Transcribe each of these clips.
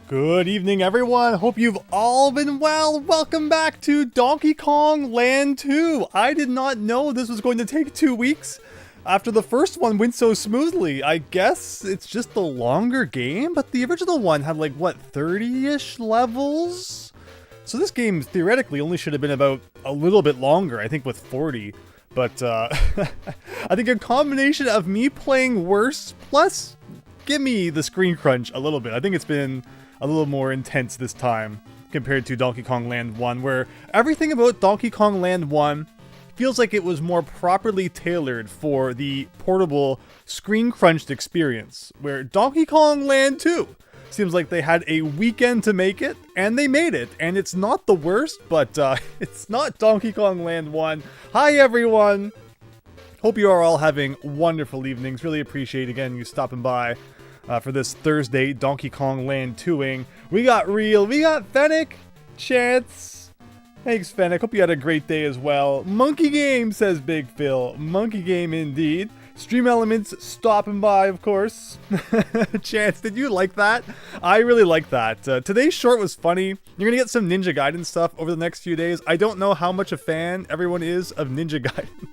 Good evening, everyone. Hope you've all been well. Welcome back to Donkey Kong Land 2. I did not know this was going to take 2 weeks after the first one went so smoothly. I guess it's just the longer game, but the original one had like, what, 30-ish levels? So this game theoretically only should have been about a little bit longer, I think with 40. But I think a combination of me playing worse plus give me the screen crunch a little bit. I think it's been a little more intense this time compared to Donkey Kong Land 1, where everything about Donkey Kong Land 1 feels like it was more properly tailored for the portable screen crunched experience, where Donkey Kong Land 2 seems like they had a weekend to make it, and they made it, and it's not the worst, but it's not Donkey Kong Land 1. Hi everyone! Hope you are all having wonderful evenings. Really appreciate, again, you stopping by for this Thursday Donkey Kong Land 2ing. We got Real, we got Fennec, Chance. Thanks, Fennec. Hope you had a great day as well. Monkey Game, says Big Phil. Monkey Game indeed. Stream Elements stopping by, of course. Chance, did you like that? I really like that. Today's short was funny. You're gonna get some Ninja Gaiden stuff over the next few days. I don't know how much a fan everyone is of Ninja Gaiden.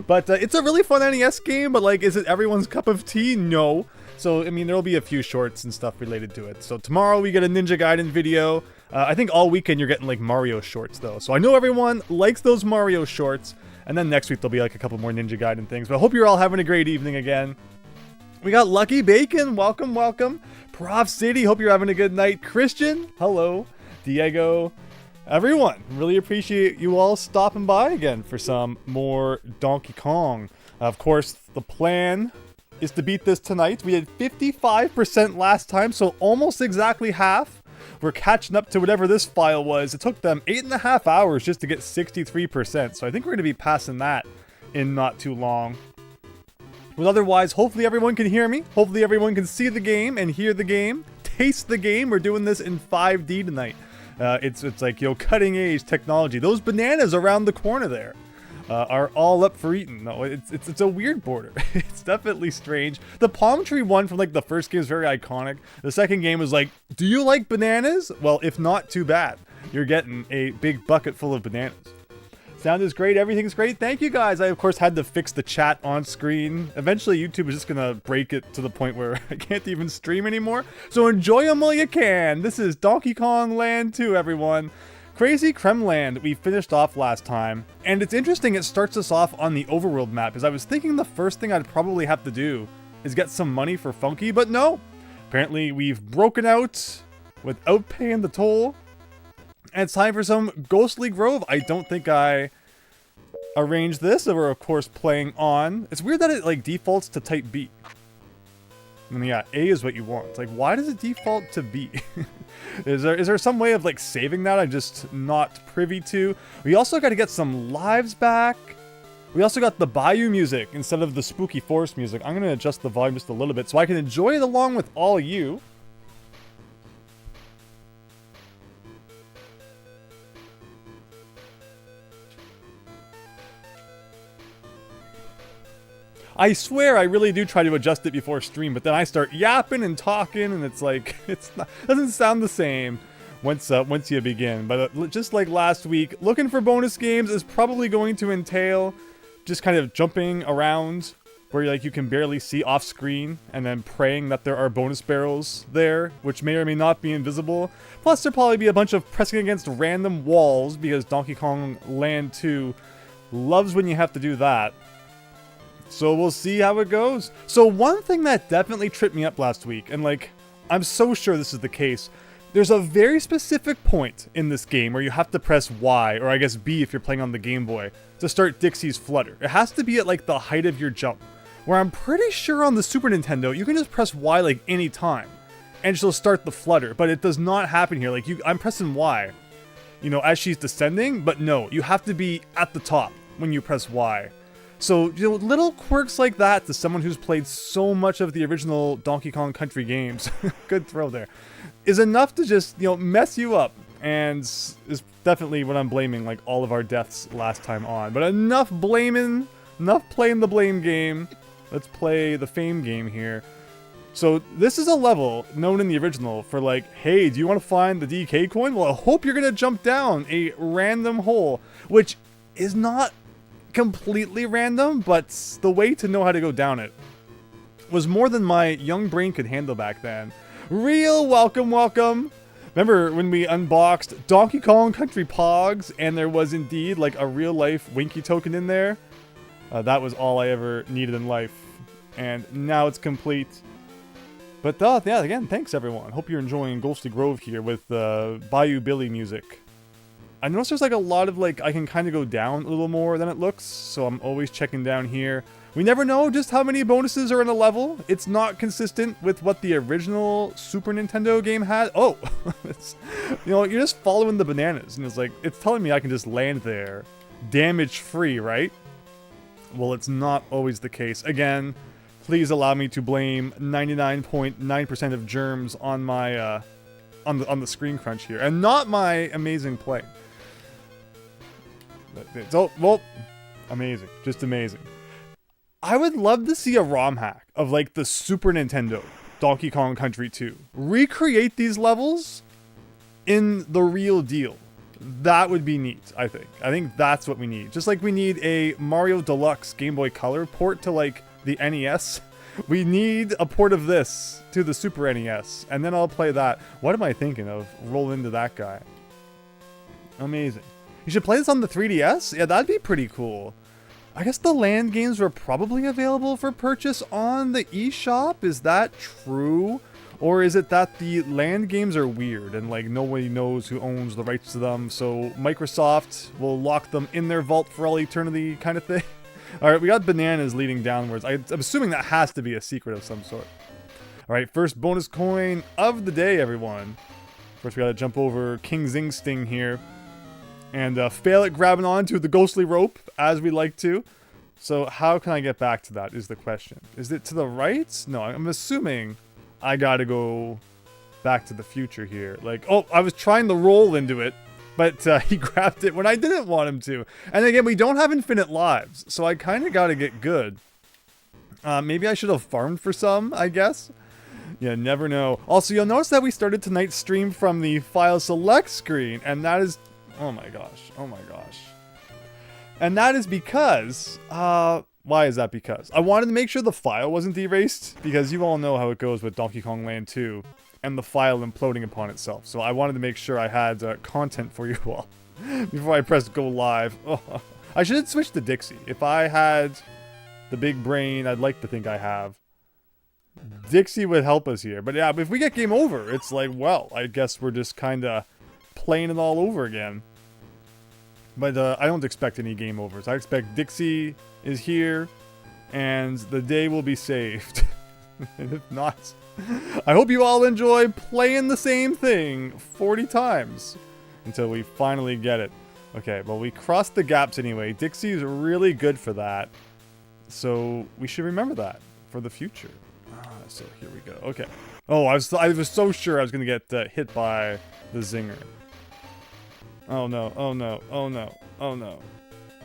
But it's a really fun NES game, but like, is it everyone's cup of tea? No. So, I mean, there'll be a few shorts and stuff related to it. So tomorrow we get a Ninja Gaiden video. I think all weekend you're getting like Mario shorts though. So I know everyone likes those Mario shorts. And then next week there'll be like a couple more Ninja Gaiden things. But I hope you're all having a great evening again. We got Lucky Bacon. Welcome, welcome. Prof City. Hope you're having a good night. Christian. Hello. Diego. Everyone. Really appreciate you all stopping by again for some more Donkey Kong. Of course, the plan is to beat this tonight. We had 55% last time, so almost exactly half. We're catching up to whatever this file was. It took them 8.5 hours just to get 63%, so I think we're going to be passing that in not too long. But otherwise, hopefully everyone can hear me. Hopefully everyone can see the game and hear the game, taste the game. We're doing this in 5D tonight. It's like, yo, cutting edge technology. Those bananas around the corner there are all up for eating. No, it's a weird border. It's definitely strange. The palm tree one from like the first game is very iconic. The second game was like, do you like bananas? Well, if not, too bad. You're getting a big bucket full of bananas. Sound is great. Everything's great. Thank you guys. I, of course, had to fix the chat on screen. Eventually, YouTube is just going to break it to the point where I can't even stream anymore. So enjoy them while you can. This is Donkey Kong Land 2, everyone. Crazy Kremland we finished off last time, and it's interesting it starts us off on the overworld map, because I was thinking the first thing I'd probably have to do is get some money for Funky, but no. Apparently we've broken out without paying the toll, and it's time for some Ghostly Grove. I don't think I arranged this, so we're of course playing on. It's weird that it like defaults to type B. And yeah, A is what you want. It's like, why does it default to B? Is there some way of like saving that I'm just not privy to? We also got to get some lives back. We also got the Bayou music instead of the Spooky Forest music. I'm going to adjust the volume just a little bit so I can enjoy it along with all you. I swear I really do try to adjust it before stream, but then I start yapping and talking, and it's like, doesn't sound the same once you begin. But just like last week, looking for bonus games is probably going to entail just kind of jumping around where like you can barely see off screen, and then praying that there are bonus barrels there, which may or may not be invisible. Plus there'll probably be a bunch of pressing against random walls, because Donkey Kong Land 2 loves when you have to do that. So we'll see how it goes. So one thing that definitely tripped me up last week, and like, I'm so sure this is the case, there's a very specific point in this game where you have to press Y, or I guess B if you're playing on the Game Boy, to start Dixie's Flutter. It has to be at like the height of your jump, where I'm pretty sure on the Super Nintendo, you can just press Y like any time, and she'll start the flutter, but it does not happen here. Like, I'm pressing Y, you know, as she's descending, but no, you have to be at the top when you press Y. So, you know, little quirks like that to someone who's played so much of the original Donkey Kong Country games, good throw there, is enough to just, you know, mess you up. And is definitely what I'm blaming, like, all of our deaths last time on. But enough blaming, enough playing the blame game. Let's play the fame game here. So this is a level known in the original for like, hey, do you want to find the DK coin? Well, I hope you're going to jump down a random hole, which is not completely random, but the way to know how to go down it was more than my young brain could handle back then. Real welcome, welcome. Remember when we unboxed Donkey Kong Country Pogs and there was indeed like a real life Winky token in there? That was all I ever needed in life. And now it's complete. But yeah, again, thanks everyone. Hope you're enjoying Ghostly Grove here with Bayou Billy music. I noticed there's like a lot of like, I can kind of go down a little more than it looks. So I'm always checking down here. We never know just how many bonuses are in a level. It's not consistent with what the original Super Nintendo game had. Oh, you know, you're just following the bananas. And it's like, it's telling me I can just land there damage free, right? Well, it's not always the case. Again, please allow me to blame 99.9% of germs on my on the screen crunch here, and not my amazing play. Oh, well, amazing, just amazing. I would love to see a ROM hack of like the Super Nintendo Donkey Kong Country 2. Recreate these levels in the real deal. That would be neat, I think. I think that's what we need. Just like we need a Mario Deluxe Game Boy Color port to like the NES. We need a port of this to the Super NES, and then I'll play that. What am I thinking of? Roll into that guy. Amazing. You should play this on the 3DS? Yeah, that'd be pretty cool. I guess the land games were probably available for purchase on the eShop. Is that true? Or is it that the land games are weird and like nobody knows who owns the rights to them, so Microsoft will lock them in their vault for all eternity kind of thing? Alright, we got bananas leading downwards. I'm assuming that has to be a secret of some sort. Alright, first bonus coin of the day, everyone. First, we gotta jump over King Zing Sting here. And fail at grabbing onto the ghostly rope, as we like to. So how can I get back to that, is the question. Is it to the right? No, I'm assuming I gotta go back to the future here. Like, oh, I was trying to roll into it, but he grabbed it when I didn't want him to. And again, we don't have infinite lives, so I kind of gotta get good. Maybe I should have farmed for some, I guess. Yeah, never know. Also, you'll notice that we started tonight's stream from the file select screen, and that is... oh my gosh. Oh my gosh. And that is because... why is that because? I wanted to make sure the file wasn't erased, because you all know how it goes with Donkey Kong Land 2, and the file imploding upon itself. So I wanted to make sure I had content for you all before I pressed go live. Oh, I should have switched to Dixie. If I had the big brain I'd like to think I have, Dixie would help us here. But yeah, if we get game over, it's like, well, I guess we're just kind of playing it all over again. But I don't expect any game overs. I expect Dixie is here, and the day will be saved. And if not, I hope you all enjoy playing the same thing 40 times until we finally get it. Okay, well, we crossed the gaps anyway. Dixie is really good for that, so we should remember that for the future. So here we go. Okay. Oh, I was so sure I was going to get hit by the zinger. Oh no, oh no, oh no, oh no.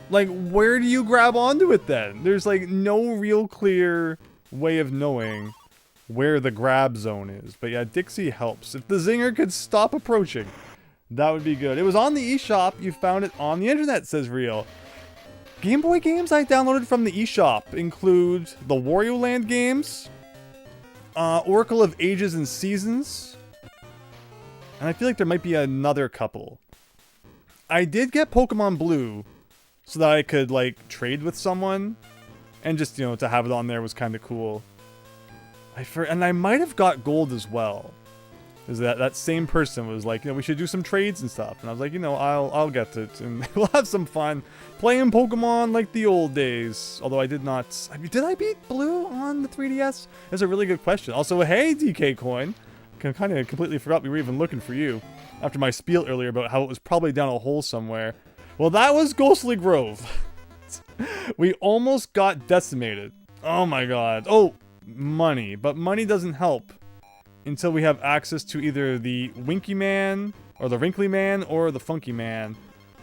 Like, where do you grab onto it then? There's like no real clear way of knowing where the grab zone is. But yeah, Dixie helps. If the zinger could stop approaching, that would be good. It was on the eShop. You found it on the internet, says Real. Game Boy games I downloaded from the eShop include the Wario Land games, Oracle of Ages and Seasons, and I feel like there might be another couple. I did get Pokemon Blue so that I could, like, trade with someone. And just, you know, to have it on there was kind of cool. And I might have got Gold as well. Because that same person was like, you know, we should do some trades and stuff. And I was like, you know, I'll get it. And we'll have some fun playing Pokemon like the old days. Although I did not... Did I beat Blue on the 3DS? That's a really good question. Also, hey, DK Coin. I kind of completely forgot we were even looking for you after my spiel earlier about how it was probably down a hole somewhere. Well, that was Ghostly Grove. We almost got decimated. Oh my god. Oh, money. But money doesn't help until we have access to either the Winky Man, or the Wrinkly Man, or the Funky Man.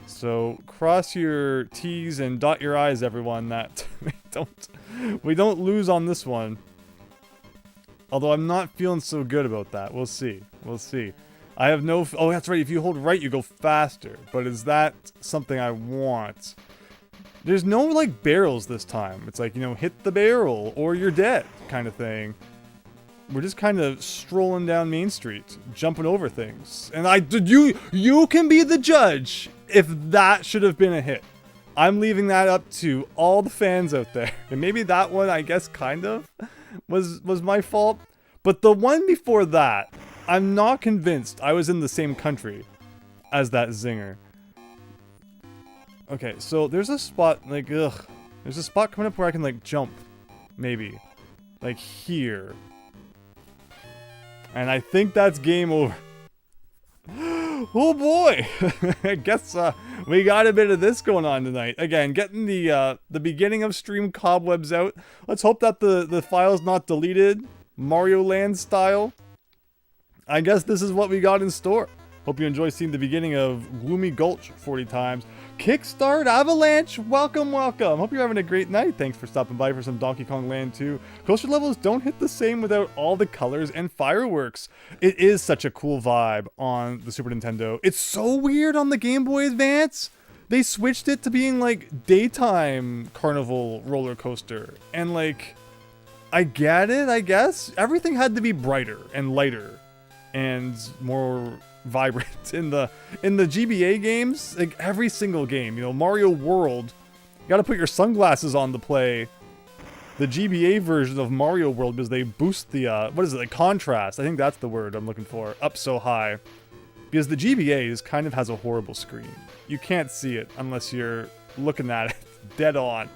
So cross your T's and dot your I's, everyone, that we don't lose on this one. Although I'm not feeling so good about that. We'll see. We'll see. I have no... Oh, that's right. If you hold right, you go faster. But is that something I want? There's no, like, barrels this time. It's like, you know, hit the barrel or you're dead kind of thing. We're just kind of strolling down Main Street, jumping over things. And you can be the judge if that should have been a hit. I'm leaving that up to all the fans out there. And maybe that one, I guess, kind of was my fault. But the one before that, I'm not convinced I was in the same country as that zinger. Okay, so there's a spot, like, ugh. There's a spot coming up where I can, like, jump. Maybe. Like, here. And I think that's game over. Oh boy! I guess we got a bit of this going on tonight. Again, getting the beginning of stream cobwebs out. Let's hope that the file's not deleted. Mario Land style. I guess this is what we got in store. Hope you enjoy seeing the beginning of Gloomy Gulch 40 times. Kickstart Avalanche, welcome, welcome. Hope you're having a great night. Thanks for stopping by for some Donkey Kong Land 2. Coaster levels don't hit the same without all the colors and fireworks. It is such a cool vibe on the Super Nintendo. It's so weird on the Game Boy Advance. They switched it to being like daytime carnival roller coaster. And like, I get it, I guess. Everything had to be brighter and lighter and more vibrant in the GBA games. Like every single game, you know, Mario World, you gotta put your sunglasses on to play the GBA version of Mario World because they boost the what is it, like contrast, I think that's the word I'm looking for, up so high, because the GBA kind of has a horrible screen. You can't see it unless you're looking at it dead on.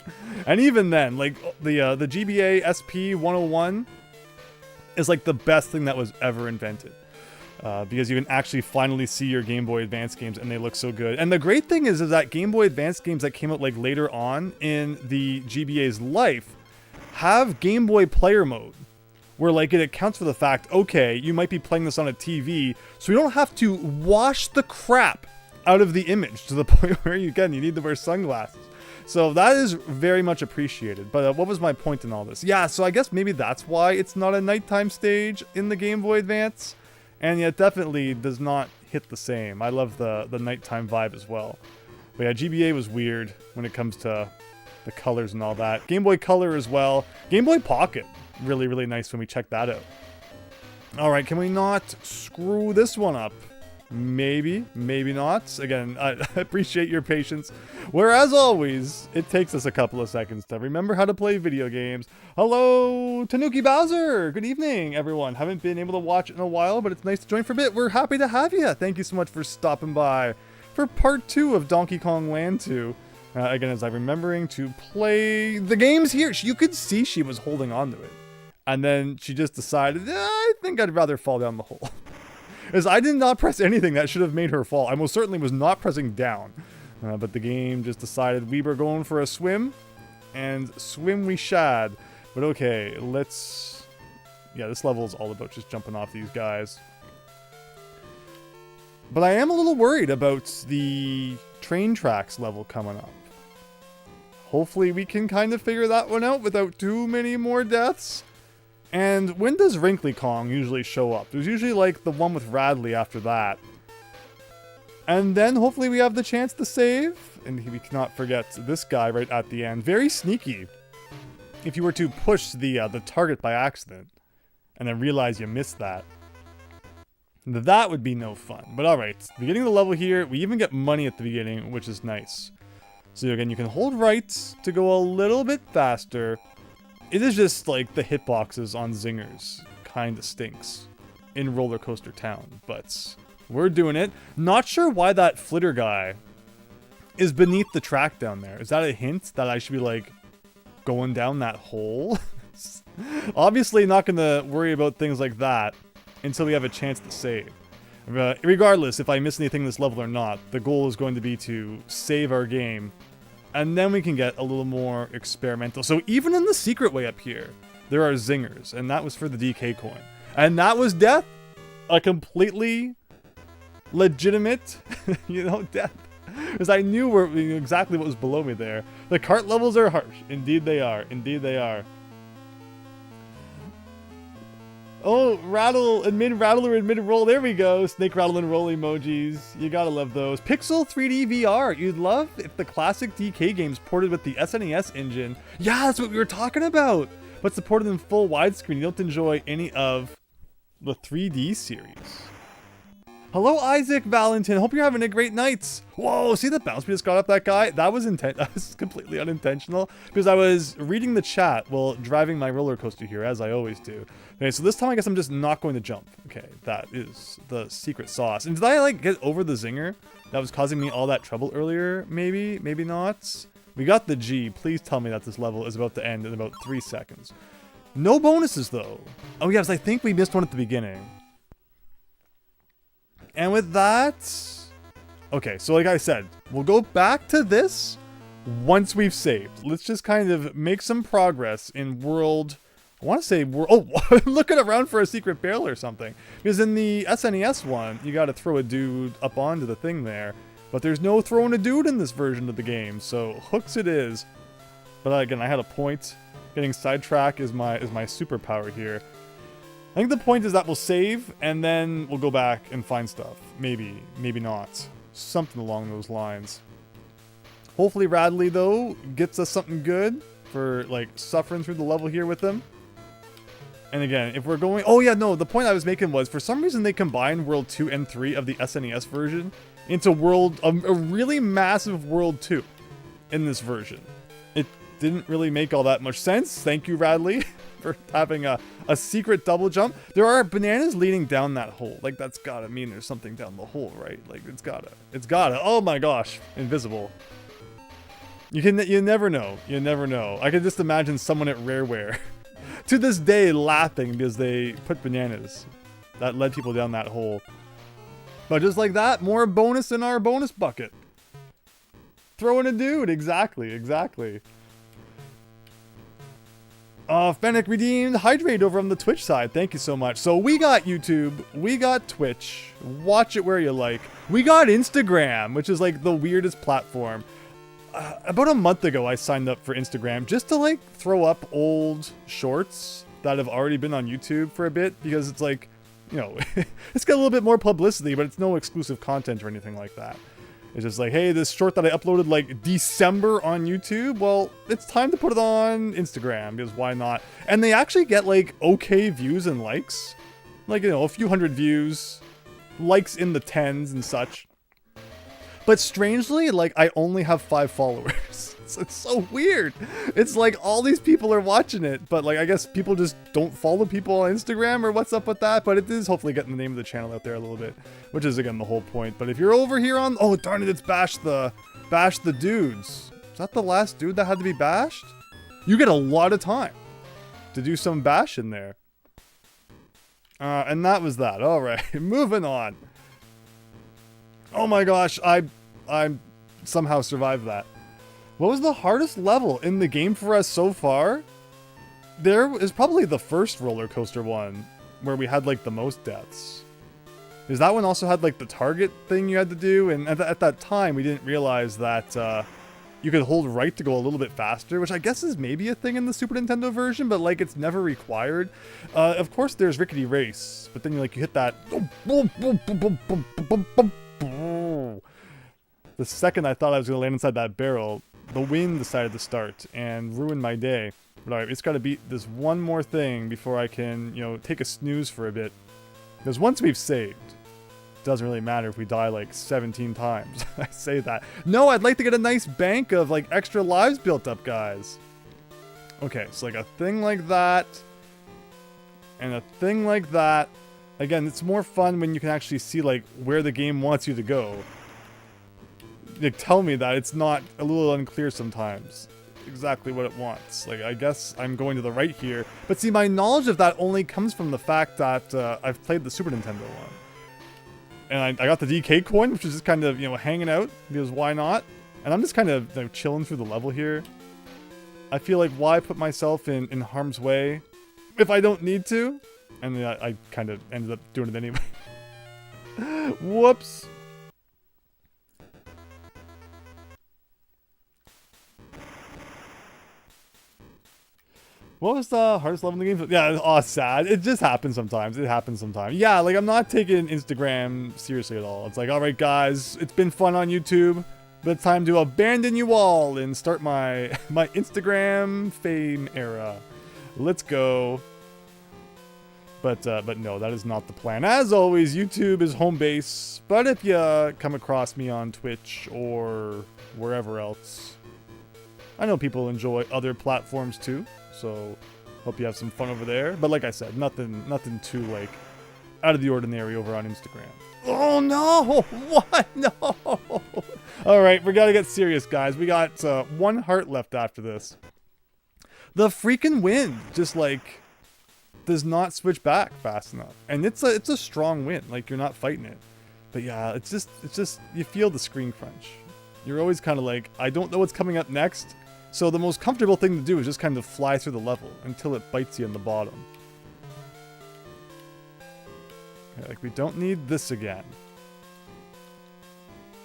And even then, like the GBA SP 101 is like the best thing that was ever invented. Because you can actually finally see your Game Boy Advance games and they look so good. And the great thing is that Game Boy Advance games that came out like later on in the GBA's life have Game Boy player mode, where like it accounts for the fact, okay, you might be playing this on a TV, so you don't have to wash the crap out of the image to the point where you need to wear sunglasses. So that is very much appreciated. But what was my point in all this? Yeah, so I guess maybe that's why it's not a nighttime stage in the Game Boy Advance. And yet definitely does not hit the same. I love the nighttime vibe as well. But yeah, GBA was weird when it comes to the colors and all that. Game Boy Color as well. Game Boy Pocket. Really, really nice when we check that out. Alright, can we not screw this one up? Maybe, maybe not. Again, I appreciate your patience. Whereas always, it takes us a couple of seconds to remember how to play video games. Hello, Tanuki Bowser! Good evening, everyone. Haven't been able to watch it in a while, but it's nice to join for a bit. We're happy to have you. Thank you so much for stopping by for part 2 of Donkey Kong Land 2. Again, as I'm remembering to play the games here. You could see she was holding on to it. And then she just decided, I think I'd rather fall down the hole. As I did not press anything that should have made her fall. I most certainly was not pressing down. But the game just decided we were going for a swim. And swim we shad. But okay, let's... Yeah, this level is all about just jumping off these guys. But I am a little worried about the train tracks level coming up. Hopefully we can kind of figure that one out without too many more deaths. And when does Wrinkly Kong usually show up? There's usually like the one with Radley after that. And then hopefully we have the chance to save. And we cannot forget this guy right at the end. Very sneaky. If you were to push the target by accident and then realize you missed that. That would be no fun. But alright, beginning of the level here, we even get money at the beginning, which is nice. So again, you can hold right to go a little bit faster. It is just like the hitboxes on zingers kind of stinks in Roller Coaster Town, but we're doing it. Not sure why that flitter guy is beneath the track down there. Is that a hint that I should be like going down that hole? Obviously not going to worry about things like that until we have a chance to save. Regardless if I miss anything in this level or not, the goal is going to be to save our game. And then we can get a little more experimental. So even in the secret way up here, there are zingers. And that was for the DK coin. And that was death. A completely legitimate, death. Because I knew exactly what was below me there. The cart levels are harsh. Indeed they are. Indeed they are. Oh, rattle, admit rattle or admit roll. There we go. Snake rattle and roll emojis. You gotta love those. Pixel 3D VR. You'd love if the classic DK games ported with the SNES engine. Yeah, that's what we were talking about. But supported in full widescreen. You don't enjoy any of the 3D series. Hello, Isaac Valentin. Hope you're having a great night. Whoa, see the bounce we just got up that guy? That was that was completely unintentional because I was reading the chat while driving my roller coaster here, as I always do. Okay, so this time I guess I'm just not going to jump. Okay, that is the secret sauce. And did I like get over the zinger that was causing me all that trouble earlier? Maybe, maybe not. We got the G. Please tell me that this level is about to end in about 3 seconds. No bonuses though. Oh yes, I think we missed one at the beginning. And with that, okay, so like I said, we'll go back to this once we've saved. Let's just kind of make some progress in world, I want to say, oh, looking around for a secret barrel or something. Because in the SNES one, you got to throw a dude up onto the thing there. But there's no throwing a dude in this version of the game, so hooks it is. But again, I had a point. Getting sidetracked is my superpower here. I think the point is that we'll save, and then we'll go back and find stuff. Maybe, maybe not. Something along those lines. Hopefully Radley, though, gets us something good for, like, suffering through the level here with him. And again, if we're going... Oh, yeah, no, the point I was making was, for some reason, they combined World 2 and 3 of the SNES version into World... a really massive World 2 in this version. It didn't really make all that much sense. Thank you, Radley. For having a secret double jump. There are bananas leading down that hole. Like, that's gotta mean there's something down the hole, right? Like, it's gotta. Oh my gosh. Invisible. You never know. You never know. I can just imagine someone at Rareware to this day laughing because they put bananas that led people down that hole. But just like that, more bonus in our bonus bucket. Throw in a dude. Exactly, exactly. Fennec redeemed Hydrate over on the Twitch side. Thank you so much. So we got YouTube, we got Twitch, watch it where you like. We got Instagram, which is like the weirdest platform. About a month ago, I signed up for Instagram just to like throw up old shorts that have already been on YouTube for a bit because it's like, you know, it's got a little bit more publicity, but it's no exclusive content or anything like that. It's just like, hey, this short that I uploaded like December on YouTube, well, it's time to put it on Instagram because why not? And they actually get like okay views and likes. Like, you know, a few hundred views, likes in the tens and such. But strangely, like, I only have 5 followers. It's so weird. It's like all these people are watching it, but like, I guess people just don't follow people on Instagram or what's up with that. But it is hopefully getting the name of the channel out there a little bit, which is again the whole point. But if you're over here on, oh darn it, it's bash the dudes. Is that the last dude that had to be bashed? You get a lot of time to do some bash in there. And that was that. All right, moving on. Oh my gosh, I somehow survived that. What was the hardest level in the game for us so far? There is probably the first roller coaster one where we had like the most deaths. Because that one also had like the target thing you had to do, and at that time we didn't realize that you could hold right to go a little bit faster, which I guess is maybe a thing in the Super Nintendo version, but like it's never required. Of course there's Rickety Race, but then you hit that. The second I thought I was going to land inside that barrel, the wind decided to start and ruin my day. But alright, it's got to beat this one more thing before I can, you know, take a snooze for a bit. Because once we've saved, it doesn't really matter if we die like 17 times. I say that. No, I'd like to get a nice bank of like extra lives built up, guys. Okay, so like a thing like that. And a thing like that. Again, it's more fun when you can actually see like where the game wants you to go. Like, tell me that it's not a little unclear sometimes exactly what it wants. Like, I guess I'm going to the right here. But see, my knowledge of that only comes from the fact that I've played the Super Nintendo one. And I got the DK coin, which is just kind of, you know, hanging out, because why not? And I'm just kind of, you know, chilling through the level here. I feel like, why put myself in harm's way if I don't need to? And then I kind of ended up doing it anyway. Whoops. What was the hardest level in the game? Yeah, oh, sad. It just happens sometimes. It happens sometimes. Yeah, like, I'm not taking Instagram seriously at all. It's like, all right, guys, it's been fun on YouTube, but it's time to abandon you all and start my Instagram fame era. Let's go. But no, that is not the plan. As always, YouTube is home base. But if you come across me on Twitch or wherever else, I know people enjoy other platforms too. So hope you have some fun over there. But like I said, nothing too like out of the ordinary over on Instagram. Oh no! What? No! All right, we gotta get serious, guys. We got 1 heart left after this. The freaking wind just like does not switch back fast enough, and it's a strong wind. Like, you're not fighting it, but yeah, it's just you feel the screen crunch. You're always kind of like, I don't know what's coming up next. So the most comfortable thing to do is just kind of fly through the level until it bites you in the bottom. Okay, like, we don't need this again.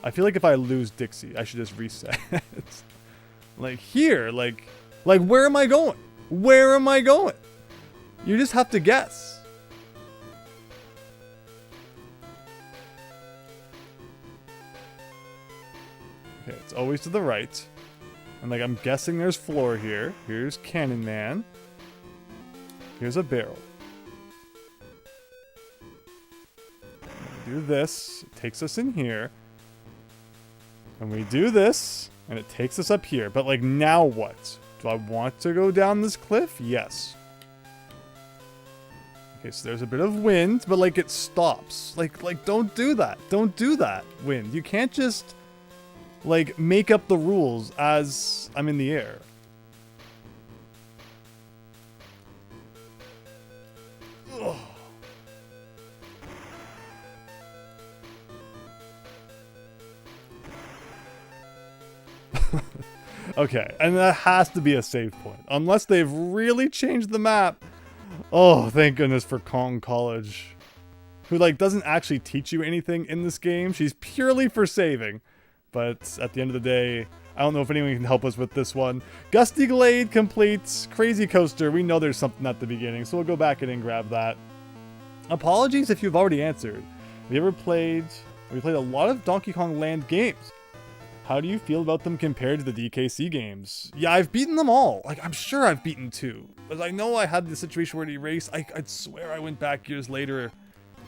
I feel like if I lose Dixie, I should just reset. Like, here, like where am I going? Where am I going? You just have to guess. Okay, it's always to the right. And like, I'm guessing there's floor here. Here's Cannon Man. Here's a barrel. Do this. It takes us in here. And we do this. And it takes us up here. But like, now what? Do I want to go down this cliff? Yes. Okay, so there's a bit of wind, but like, it stops. Like don't do that. Don't do that, wind. You can't just like make up the rules as I'm in the air. Ugh. Okay, and that has to be a save point. Unless they've really changed the map. Oh, thank goodness for Kong College. Who, like, doesn't actually teach you anything in this game. She's purely for saving. But at the end of the day, I don't know if anyone can help us with this one. Gusty Glade completes. Crazy Coaster. We know there's something at the beginning, so we'll go back in and grab that. Apologies if you've already answered. We played a lot of Donkey Kong Land games. How do you feel about them compared to the DKC games? Yeah, I've beaten them all. Like, I'm sure I've beaten 2. But I know I had the situation where it erased. I'd swear I went back years later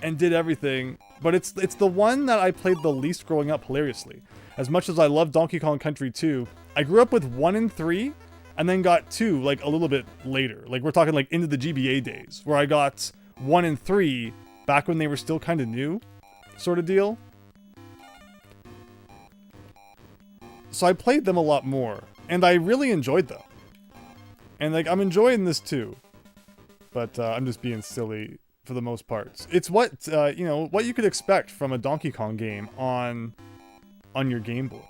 and did everything. But it's the one that I played the least growing up hilariously. As much as I love Donkey Kong Country 2, I grew up with 1 and 3, and then got 2 like a little bit later. Like, we're talking like into the GBA days, where I got 1 and 3 back when they were still kind of new, sort of deal. So I played them a lot more, and I really enjoyed them. And like, I'm enjoying this too, but I'm just being silly for the most part. It's what you know, what you could expect from a Donkey Kong game on your Game Boy.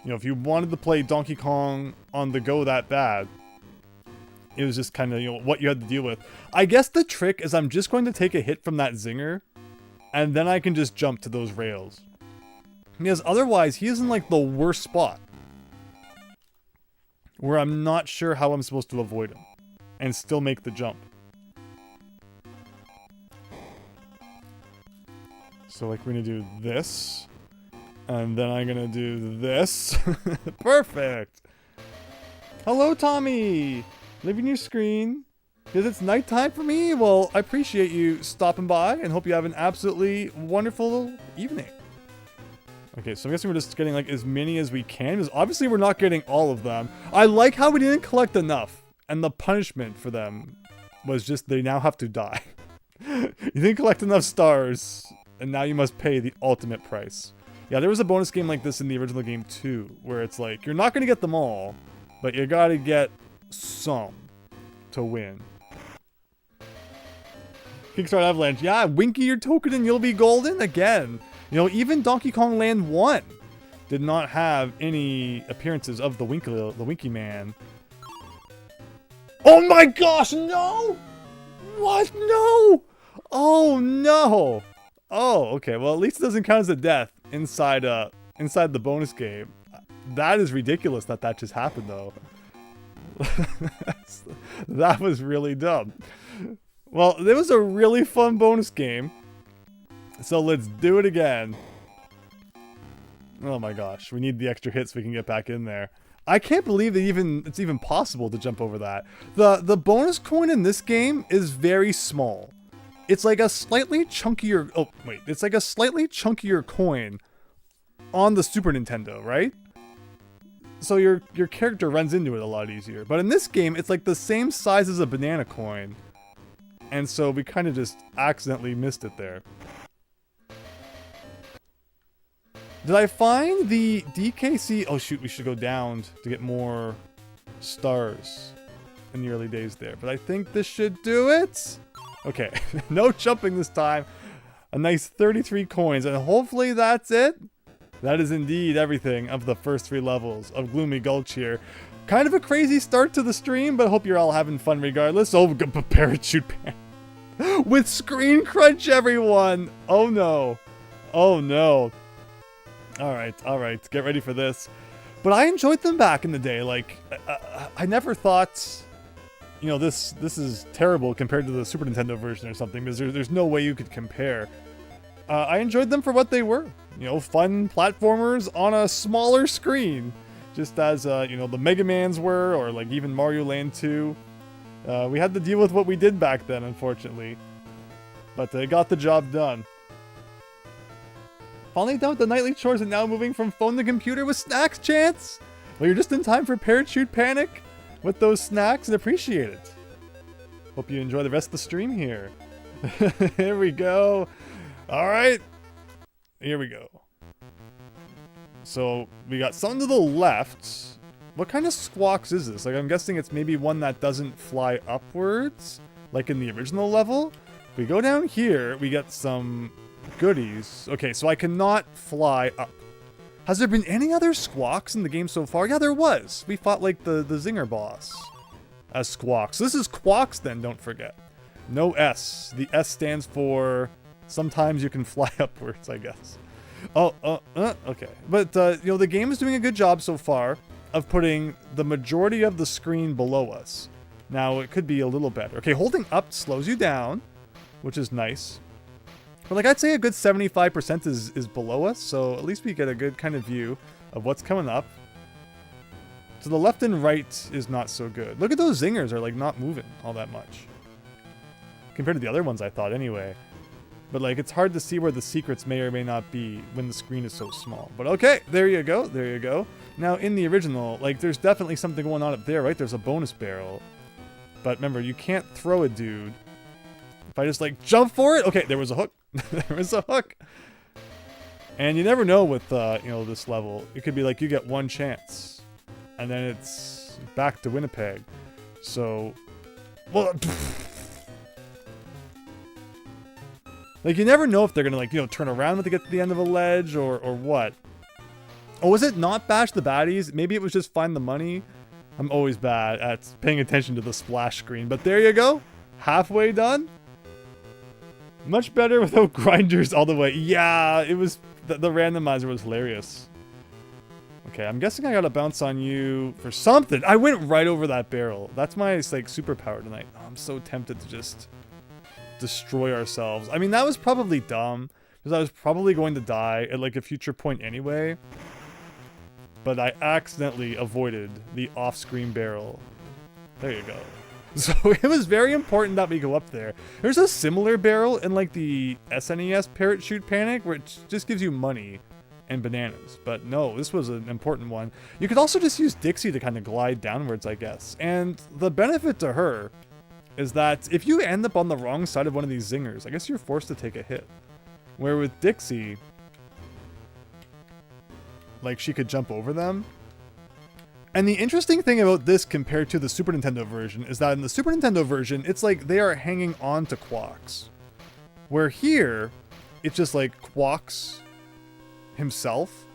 You know, if you wanted to play Donkey Kong on the go that bad, it was just kind of, you know, what you had to deal with. I guess the trick is I'm just going to take a hit from that zinger, and then I can just jump to those rails. Because otherwise, he is in like the worst spot, where I'm not sure how I'm supposed to avoid him and still make the jump. So like, we're gonna do this, and then I'm gonna do this. Perfect. Hello, Tommy. Leaving your screen because it's nighttime for me. Well, I appreciate you stopping by and hope you have an absolutely wonderful evening. Okay, so I'm guessing we're just getting like as many as we can, because obviously we're not getting all of them. I like how we didn't collect enough, and the punishment for them was just they now have to die. You didn't collect enough stars, and now you must pay the ultimate price. Yeah, there was a bonus game like this in the original game too, where it's like, you're not going to get them all, but you gotta get some to win. Kickstart Avalanche. Yeah, Winky your token and you'll be golden again. You know, even Donkey Kong Land 1 did not have any appearances of the Winky Man. Oh my gosh, no! What? No! Oh no! Oh, okay. Well, at least it doesn't count as a death inside the bonus game. That is ridiculous that just happened, though. That was really dumb. Well, it was a really fun bonus game. So let's do it again. Oh my gosh, we need the extra hits so we can get back in there. I can't believe that it's even possible to jump over that. The bonus coin in this game is very small. It's like a slightly chunkier... Oh, wait. It's like a slightly chunkier coin on the Super Nintendo, right? So your character runs into it a lot easier. But in this game, it's like the same size as a banana coin. And so we kind of just accidentally missed it there. Did I find the DKC? Oh shoot, we should go down to get more stars in the early days there. But I think this should do it. Okay, no jumping this time. A nice 33 coins, and hopefully that's it. That is indeed everything of the first 3 levels of Gloomy Gulch here. Kind of a crazy start to the stream, but hope you're all having fun regardless. Oh, parachute pan. With screen crunch, everyone. Oh no. Oh no. Alright, get ready for this. But I enjoyed them back in the day. Like, I never thought, you know, this is terrible compared to the Super Nintendo version or something, because there's no way you could compare. I enjoyed them for what they were. You know, fun platformers on a smaller screen. Just as, you know, the Mega Mans were, or like even Mario Land 2. We had to deal with what we did back then, unfortunately. But they got the job done. Finally done with the nightly chores and now moving from phone to computer with snacks, Chance! Well, you're just in time for Parachute Panic with those snacks and appreciate it. Hope you enjoy the rest of the stream here. Here we go. Alright. Here we go. So, we got something to the left. What kind of squawks is this? Like, I'm guessing it's maybe one that doesn't fly upwards, like in the original level. If we go down here, we get some goodies. Okay, so I cannot fly up. Has there been any other squawks in the game so far? Yeah, there was. We fought, like, the Zinger boss as squawks. So this is quawks then, don't forget. No S. The S stands for sometimes you can fly upwards, I guess. Okay. But, you know, the game is doing a good job so far of putting the majority of the screen below us. Now, it could be a little better. Okay, holding up slows you down, which is nice. But, like, I'd say a good 75% is below us, so at least we get a good kind of view of what's coming up. So the left and right is not so good. Look at those zingers are, like, not moving all that much. Compared to the other ones, I thought, anyway. But, like, it's hard to see where the secrets may or may not be when the screen is so small. But, okay, there you go, there you go. Now, in the original, like, there's definitely something going on up there, right? There's a bonus barrel. But remember, you can't throw a dude. If I just, like, jump for it? Okay, there was a hook. There was a hook. And you never know with, you know, this level. It could be like you get one chance. And then it's back to Winnipeg. So, well... Like, you never know if they're gonna, like, you know, turn around when they get to the end of a ledge, or what. Oh, was it not bash the baddies? Maybe it was just find the money? I'm always bad at paying attention to the splash screen. But there you go. Halfway done. Much better without grinders all the way. Yeah, it was... The randomizer was hilarious. Okay, I'm guessing I gotta bounce on you for something. I went right over that barrel. That's my, like, superpower tonight. Oh, I'm so tempted to just... destroy ourselves. I mean, that was probably dumb, because I was probably going to die at, like, a future point anyway. But I accidentally avoided the off-screen barrel. There you go. So it was very important that we go up there. There's a similar barrel in, like, the SNES Parachute Panic, which just gives you money and bananas. But no, this was an important one. You could also just use Dixie to kind of glide downwards, I guess. And the benefit to her is that if you end up on the wrong side of one of these zingers, I guess you're forced to take a hit. Where with Dixie, like, she could jump over them. And the interesting thing about this compared to the Super Nintendo version is that in the Super Nintendo version, it's like they are hanging on to Quawks. Where here, it's just like Quawks himself.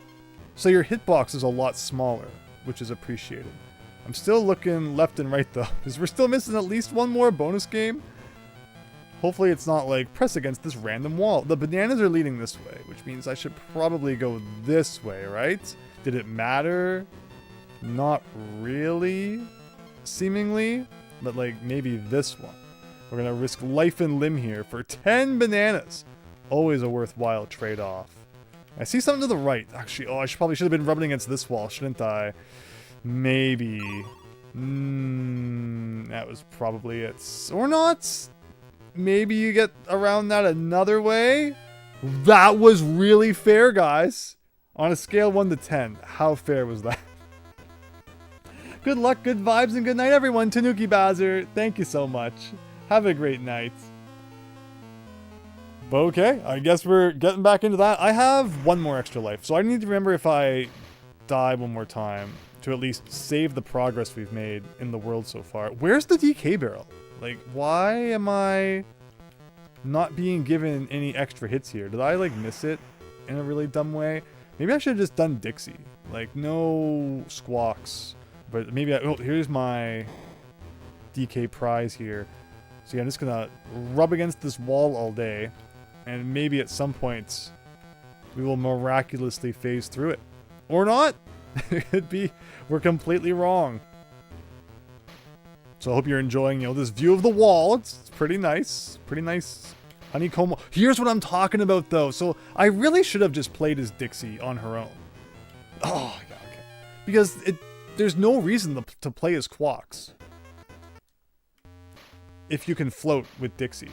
So your hitbox is a lot smaller, which is appreciated. I'm still looking left and right though, because we're still missing at least one more bonus game. Hopefully it's not like press against this random wall. The bananas are leading this way, which means I should probably go this way, right? Did it matter? Not really. seemingly, but like maybe this one. We're gonna risk life and limb here for 10 bananas. Always a worthwhile trade-off. I see something to the right. Actually, oh, probably should have been rubbing against this wall, shouldn't I? Maybe. That was probably it. Or not. Maybe you get around that another way. That was really fair, guys. On a scale of 1 to 10, how fair was that? Good luck, good vibes, and good night, everyone. Tanuki Bazzer, thank you so much. Have a great night. But okay, I guess we're getting back into that. I have one more extra life, so I need to remember if I die one more time to at least save the progress we've made in the world so far. Where's the DK barrel? Like, why am I not being given any extra hits here? Did I, like, miss it in a really dumb way? Maybe I should have just done Dixie. Like, no squawks. But maybe oh, here's my DK prize here. So yeah, I'm just gonna rub against this wall all day. And maybe at some point, we will miraculously phase through it. Or not. It could be we're completely wrong. So I hope you're enjoying, you know, this view of the wall. It's pretty nice. Pretty nice. Honeycomb. Here's what I'm talking about, though. So I really should have just played as Dixie on her own. Oh, yeah, okay. Because there's no reason to play as Quawks if you can float with Dixie.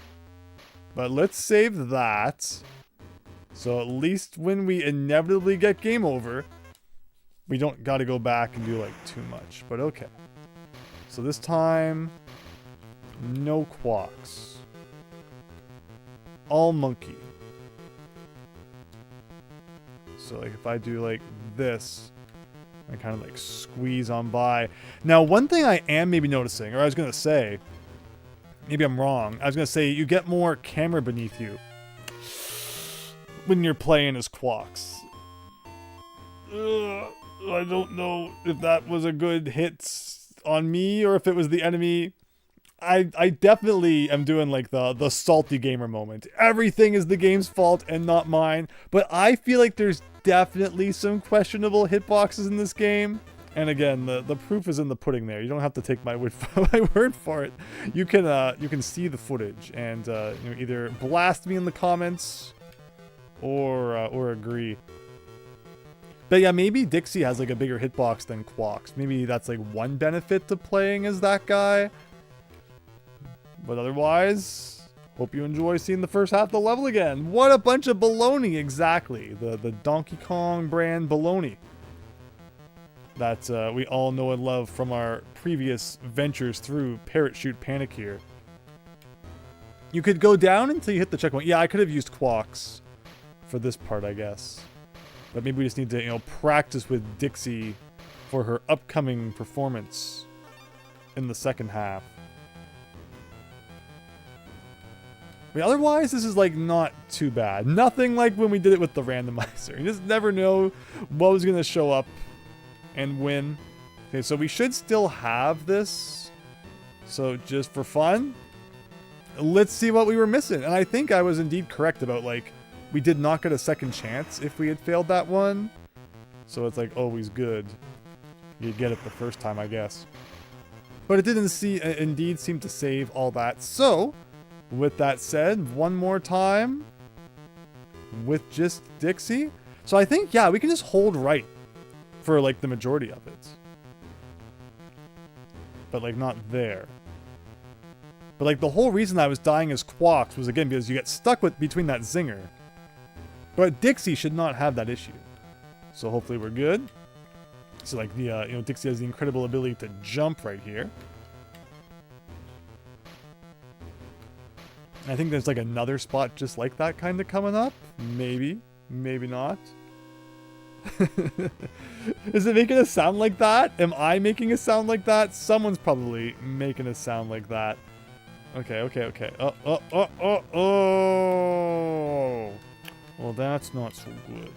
But let's save that. So at least when we inevitably get game over, we don't got to go back and do, like, too much. But okay. So this time, no Quawks. All monkey. So like if I do like this, I kind of like squeeze on by. Now one thing I am maybe noticing, or I was going to say, maybe I'm wrong. I was going to say you get more camera beneath you when you're playing as Quawks. I don't know if that was a good hit on me or if it was the enemy. I definitely am doing like the salty gamer moment. Everything is the game's fault and not mine. But I feel like there's definitely some questionable hitboxes in this game. And again, the proof is in the pudding there. You don't have to take my word for it. You can see the footage and you know, either blast me in the comments or agree. But yeah, maybe Dixie has like a bigger hitbox than Quawks. Maybe that's like one benefit to playing as that guy. But otherwise, hope you enjoy seeing the first half of the level again. What a bunch of baloney, exactly. The Donkey Kong brand baloney that we all know and love from our previous ventures through Parrot Shoot Panic here. You could go down until you hit the checkpoint. Yeah, I could have used Quawks for this part, I guess. But maybe we just need to, you know, practice with Dixie for her upcoming performance in the second half. I mean, otherwise, this is like not too bad. Nothing like when we did it with the randomizer. You just never know what was going to show up and when. Okay, so we should still have this. So just for fun, let's see what we were missing. And I think I was indeed correct about like, we did not get a second chance if we had failed that one. So it's like always good. You get it the first time, I guess. But it didn't indeed seem to save all that. So with that said, one more time with just Dixie. So I think, yeah, we can just hold right for like the majority of it. But like not there. But like the whole reason I was dying as Quawks was again because you get stuck between that zinger. But Dixie should not have that issue. So hopefully we're good. So like the, you know, Dixie has the incredible ability to jump right here. I think there's like another spot just like that kind of coming up. Maybe. Maybe not. Is it making a sound like that? Am I making a sound like that? Someone's probably making a sound like that. Okay, okay, okay. Oh. Well, that's not so good.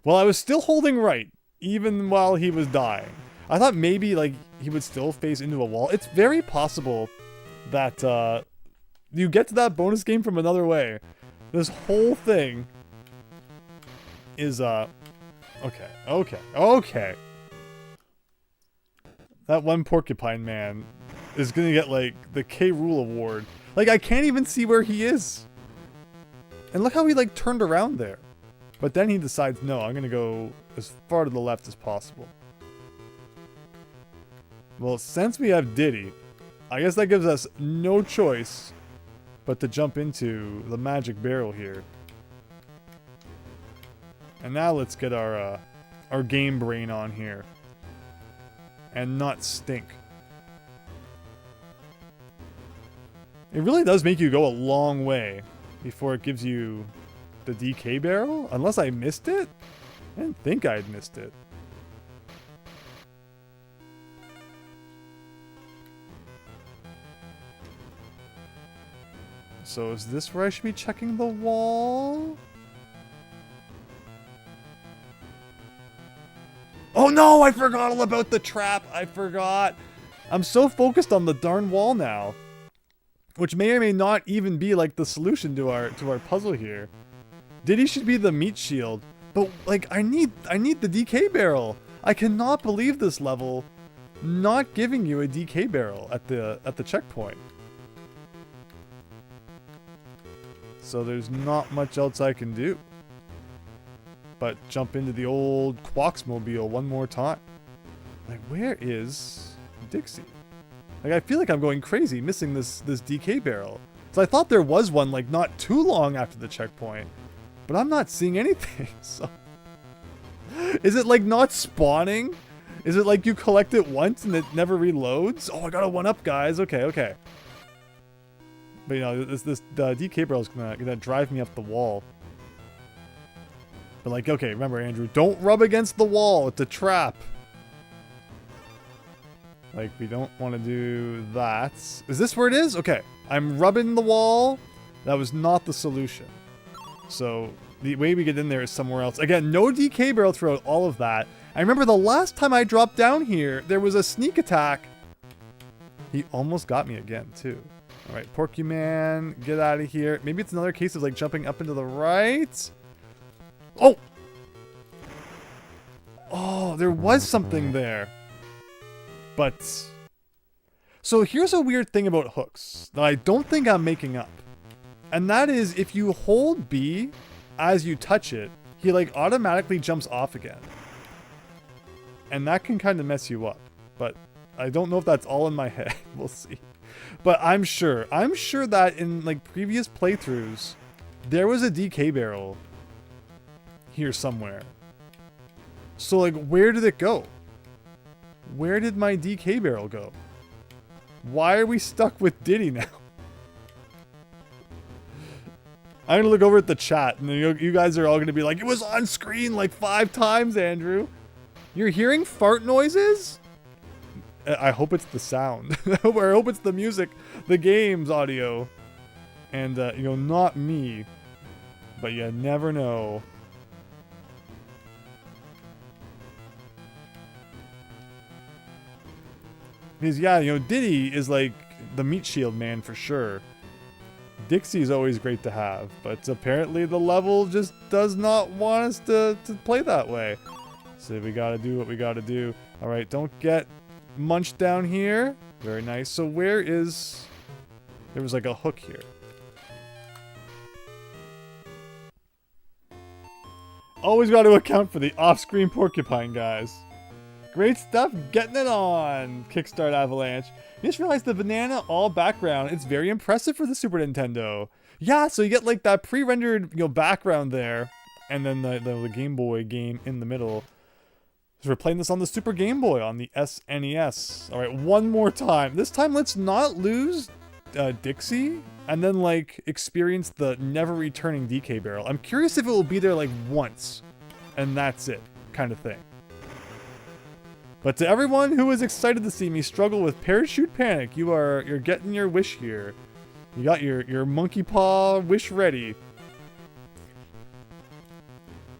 Well, I was still holding right, even while he was dying. I thought maybe, like, he would still phase into a wall. It's very possible that, you get to that bonus game from another way. This whole thing is, Okay, okay, okay. That one porcupine man is gonna get, like, the K. Rool award. Like, I can't even see where he is. And look how he, like, turned around there. But then he decides, no, I'm gonna go as far to the left as possible. Well, since we have Diddy, I guess that gives us no choice but to jump into the magic barrel here. And now let's get our game brain on here. And not stink. It really does make you go a long way before it gives you the DK barrel. Unless I missed it? I didn't think I'd missed it. So is this where I should be checking the wall? Oh no, I forgot all about the trap. I forgot. I'm so focused on the darn wall now. Which may or may not even be like the solution to our puzzle here. Diddy should be the meat shield. But like I need the DK barrel. I cannot believe this level not giving you a DK barrel at the checkpoint. So there's not much else I can do but jump into the old Quoxmobile one more time. Like, where is Dixie? Like, I feel like I'm going crazy missing this DK barrel. So I thought there was one, like, not too long after the checkpoint. But I'm not seeing anything, so... Is it, like, not spawning? Is it like you collect it once and it never reloads? Oh, I got a 1-up, guys. Okay, okay. But, you know, the DK barrel is gonna drive me up the wall. But, like, okay, remember, Andrew, don't rub against the wall. It's a trap. Like, we don't want to do that. Is this where it is? Okay. I'm rubbing the wall. That was not the solution. So, the way we get in there is somewhere else. Again, no DK barrel throughout all of that. I remember the last time I dropped down here, there was a sneak attack. He almost got me again, too. Alright, Porcuman, get out of here. Maybe it's another case of, like, jumping up into the right. Oh! Oh, there was something there. But... So here's a weird thing about hooks that I don't think I'm making up. And that is, if you hold B as you touch it, he, like, automatically jumps off again. And that can kind of mess you up. But I don't know if that's all in my head. We'll see. But I'm sure that in, like, previous playthroughs, there was a DK barrel here somewhere. So, like, where did it go? Where did my DK barrel go? Why are we stuck with Diddy now? I'm gonna look over at the chat, and you guys are all gonna be like, it was on screen like 5 times, Andrew. You're hearing fart noises? I hope it's the sound. Or I hope it's the music, the game's audio. And, you know, not me. But you never know. Because, yeah, you know, Diddy is like the meat shield man for sure. Dixie is always great to have, but apparently the level just does not want us to play that way. So we gotta do what we gotta do. Alright, don't get munched down here. Very nice. So where is... There was like a hook here. Always gotta account for the off-screen porcupine, guys. Great stuff, getting it on! Kickstart Avalanche. You just realized the banana all background. It's very impressive for the Super Nintendo. Yeah, so you get like that pre-rendered, you know, background there, and then the Game Boy game in the middle. So we're playing this on the Super Game Boy on the SNES. All right, one more time. This time, let's not lose Dixie, and then like experience the never returning DK barrel. I'm curious if it will be there like once, and that's it, kind of thing. But to everyone who is excited to see me struggle with parachute panic, you're getting your wish here. You got your monkey paw wish ready.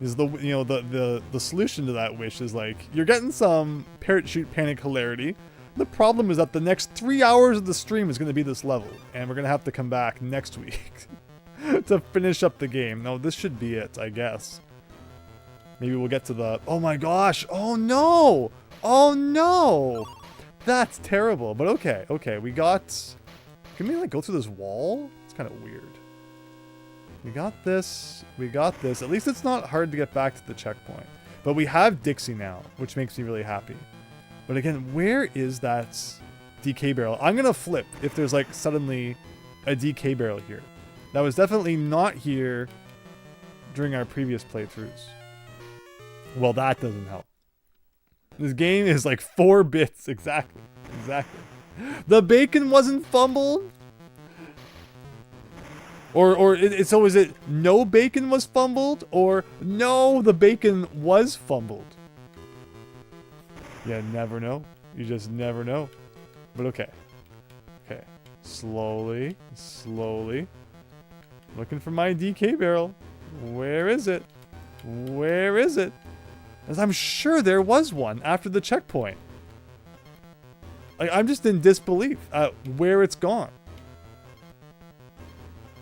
Is the solution to that wish is like you're getting some parachute panic hilarity. The problem is that the next 3 hours of the stream is going to be this level, and we're going to have to come back next week to finish up the game. No, this should be it, I guess. Maybe we'll get to the... Oh my gosh! Oh no! Oh no! That's terrible. But okay, okay. We got... Can we like go through this wall? It's kind of weird. We got this. We got this. At least it's not hard to get back to the checkpoint. But we have Dixie now, which makes me really happy. But again, where is that DK barrel? I'm going to flip if there's like suddenly a DK barrel here. That was definitely not here during our previous playthroughs. Well, that doesn't help. This game is like 4 bits. Exactly. Exactly. The bacon wasn't fumbled? So is it no bacon was fumbled? Or no, the bacon was fumbled? You never know. You just never know. But okay. Okay. Slowly. Slowly. Looking for my DK barrel. Where is it? Where is it? As I'm sure there was one after the checkpoint. Like, I'm just in disbelief at where it's gone.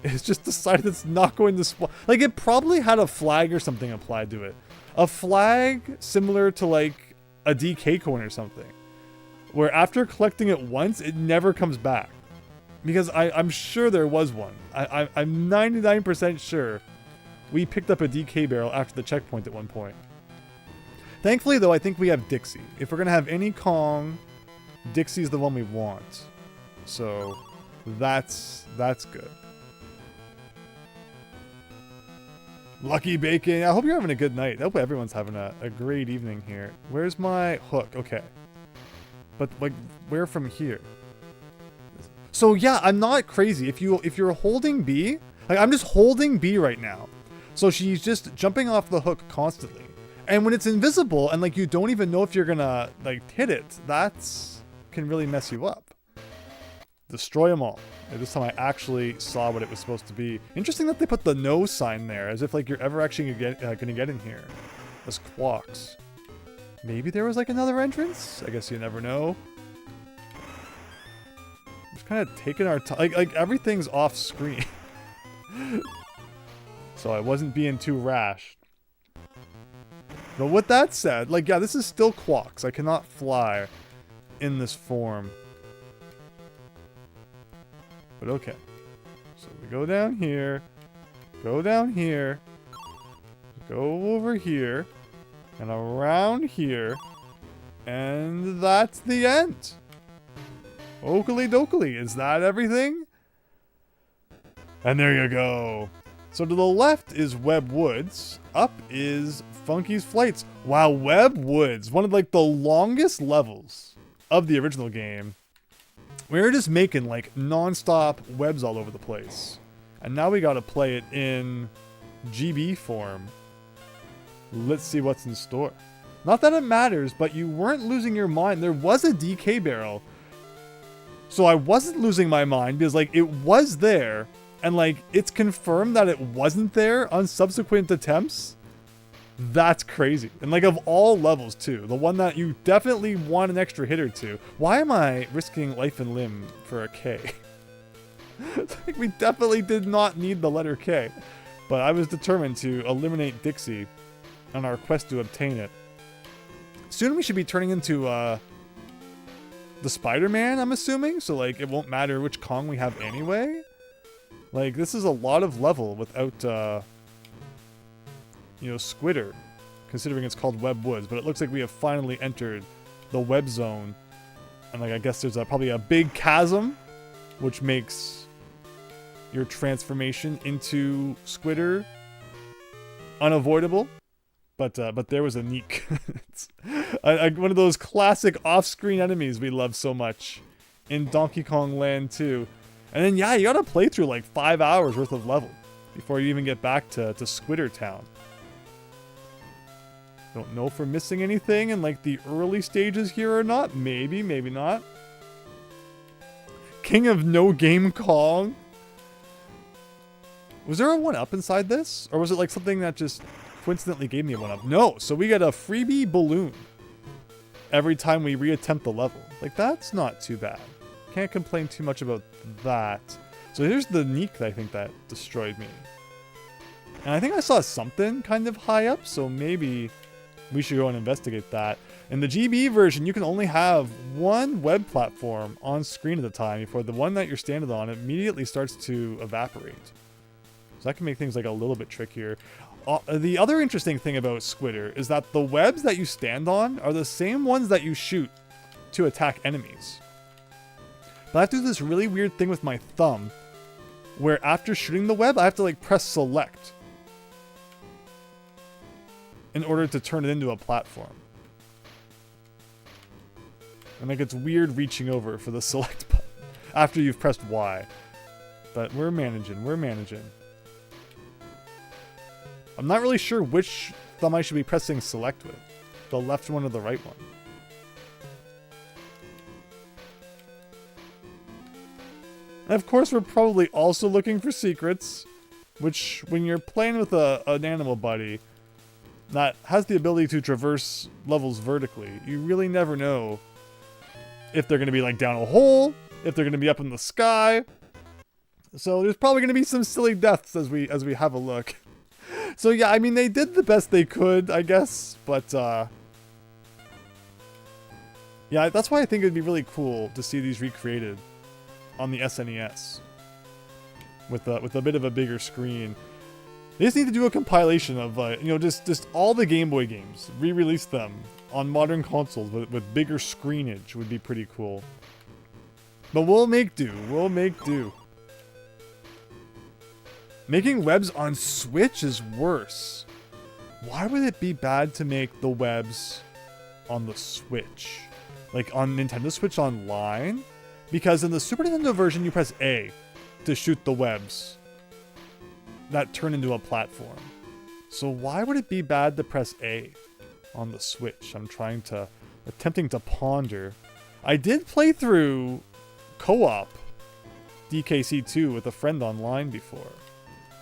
It's just decided it's not going to spawn. Like, it probably had a flag or something applied to it. A flag similar to, like, a DK coin or something. Where after collecting it once, it never comes back. Because I'm sure there was one. I'm 99% sure we picked up a DK barrel after the checkpoint at one point. Thankfully, though, I think we have Dixie. If we're going to have any Kong, Dixie's the one we want. So, that's good. Lucky Bacon. I hope you're having a good night. I hope everyone's having a great evening here. Where's my hook? Okay. But, like, where from here? So, yeah, I'm not crazy. If you're holding B, like, I'm just holding B right now. So she's just jumping off the hook constantly. And when it's invisible and, like, you don't even know if you're gonna, like, hit it, that's can really mess you up. Destroy them all. And this time I actually saw what it was supposed to be. Interesting that they put the no sign there, as if, like, you're ever actually gonna get in here. As Quawks. Maybe there was, like, another entrance? I guess you never know. Just kind of taking our time. Like, everything's off screen. So I wasn't being too rash. But with that said, like, yeah, this is still Quawks. I cannot fly in this form. But okay. So we go down here. Go down here. Go over here. And around here. And that's the end. Oakley dokley. Is that everything? And there you go. So to the left is Web Woods. Up is Funky's Flights. Wow, Web Woods. One of, like, the longest levels of the original game. We were just making, like, non-stop webs all over the place. And now we gotta play it in GB form. Let's see what's in store. Not that it matters, but you weren't losing your mind. There was a DK barrel. So I wasn't losing my mind because, like, it was there. And, like, it's confirmed that it wasn't there on subsequent attempts. That's crazy. And, like, of all levels, too. The one that you definitely want an extra hitter to. Why am I risking life and limb for a K? Like, we definitely did not need the letter K. But I was determined to eliminate Dixie on our quest to obtain it. Soon we should be turning into, the Spider-Man, I'm assuming. So, like, it won't matter which Kong we have anyway. Like, this is a lot of level without, you know, Squitter, considering it's called Web Woods. But it looks like we have finally entered the web zone. And, like, I guess there's probably a big chasm, which makes your transformation into Squitter unavoidable. But there was a neek. It's one of those classic off-screen enemies we love so much in Donkey Kong Land 2. And then, yeah, you gotta play through like 5 hours worth of level before you even get back to Squitter Town. Don't know if we're missing anything in, like, the early stages here or not. Maybe, maybe not. King of No Game Kong. Was there a 1-up inside this? Or was it, like, something that just coincidentally gave me a 1-up? No, so we get a freebie balloon every time we reattempt the level. Like, that's not too bad. Can't complain too much about that. So here's the Neek, I think, that destroyed me. And I think I saw something kind of high up, so maybe we should go and investigate that. In the GB version, you can only have one web platform on screen at a time before the one that you're standing on immediately starts to evaporate. So that can make things like a little bit trickier. The other interesting thing about Squitter is that the webs that you stand on are the same ones that you shoot to attack enemies. But I have to do this really weird thing with my thumb, where after shooting the web, I have to like press select in order to turn it into a platform. And it gets weird reaching over for the select button after you've pressed Y. But we're managing, we're managing. I'm not really sure which thumb I should be pressing select with. The left one or the right one. And of course, we're probably also looking for secrets, which when you're playing with an animal buddy that has the ability to traverse levels vertically, you really never know if they're going to be like down a hole, if they're going to be up in the sky. So there's probably going to be some silly deaths as we have a look. So yeah, I mean, they did the best they could, I guess, but yeah, that's why I think it'd be really cool to see these recreated on the SNES with a bit of a bigger screen. They just need to do a compilation of you know, just all the Game Boy games, re-release them on modern consoles with bigger screenage would be pretty cool. But we'll make do. We'll make do. Making webs on Switch is worse. Why would it be bad to make the webs on the Switch? Like on Nintendo Switch Online? Because in the Super Nintendo version, you press A to shoot the webs that turn into a platform. So why would it be bad to press A on the Switch? I'm attempting to ponder. I did play through co-op DKC2 with a friend online before.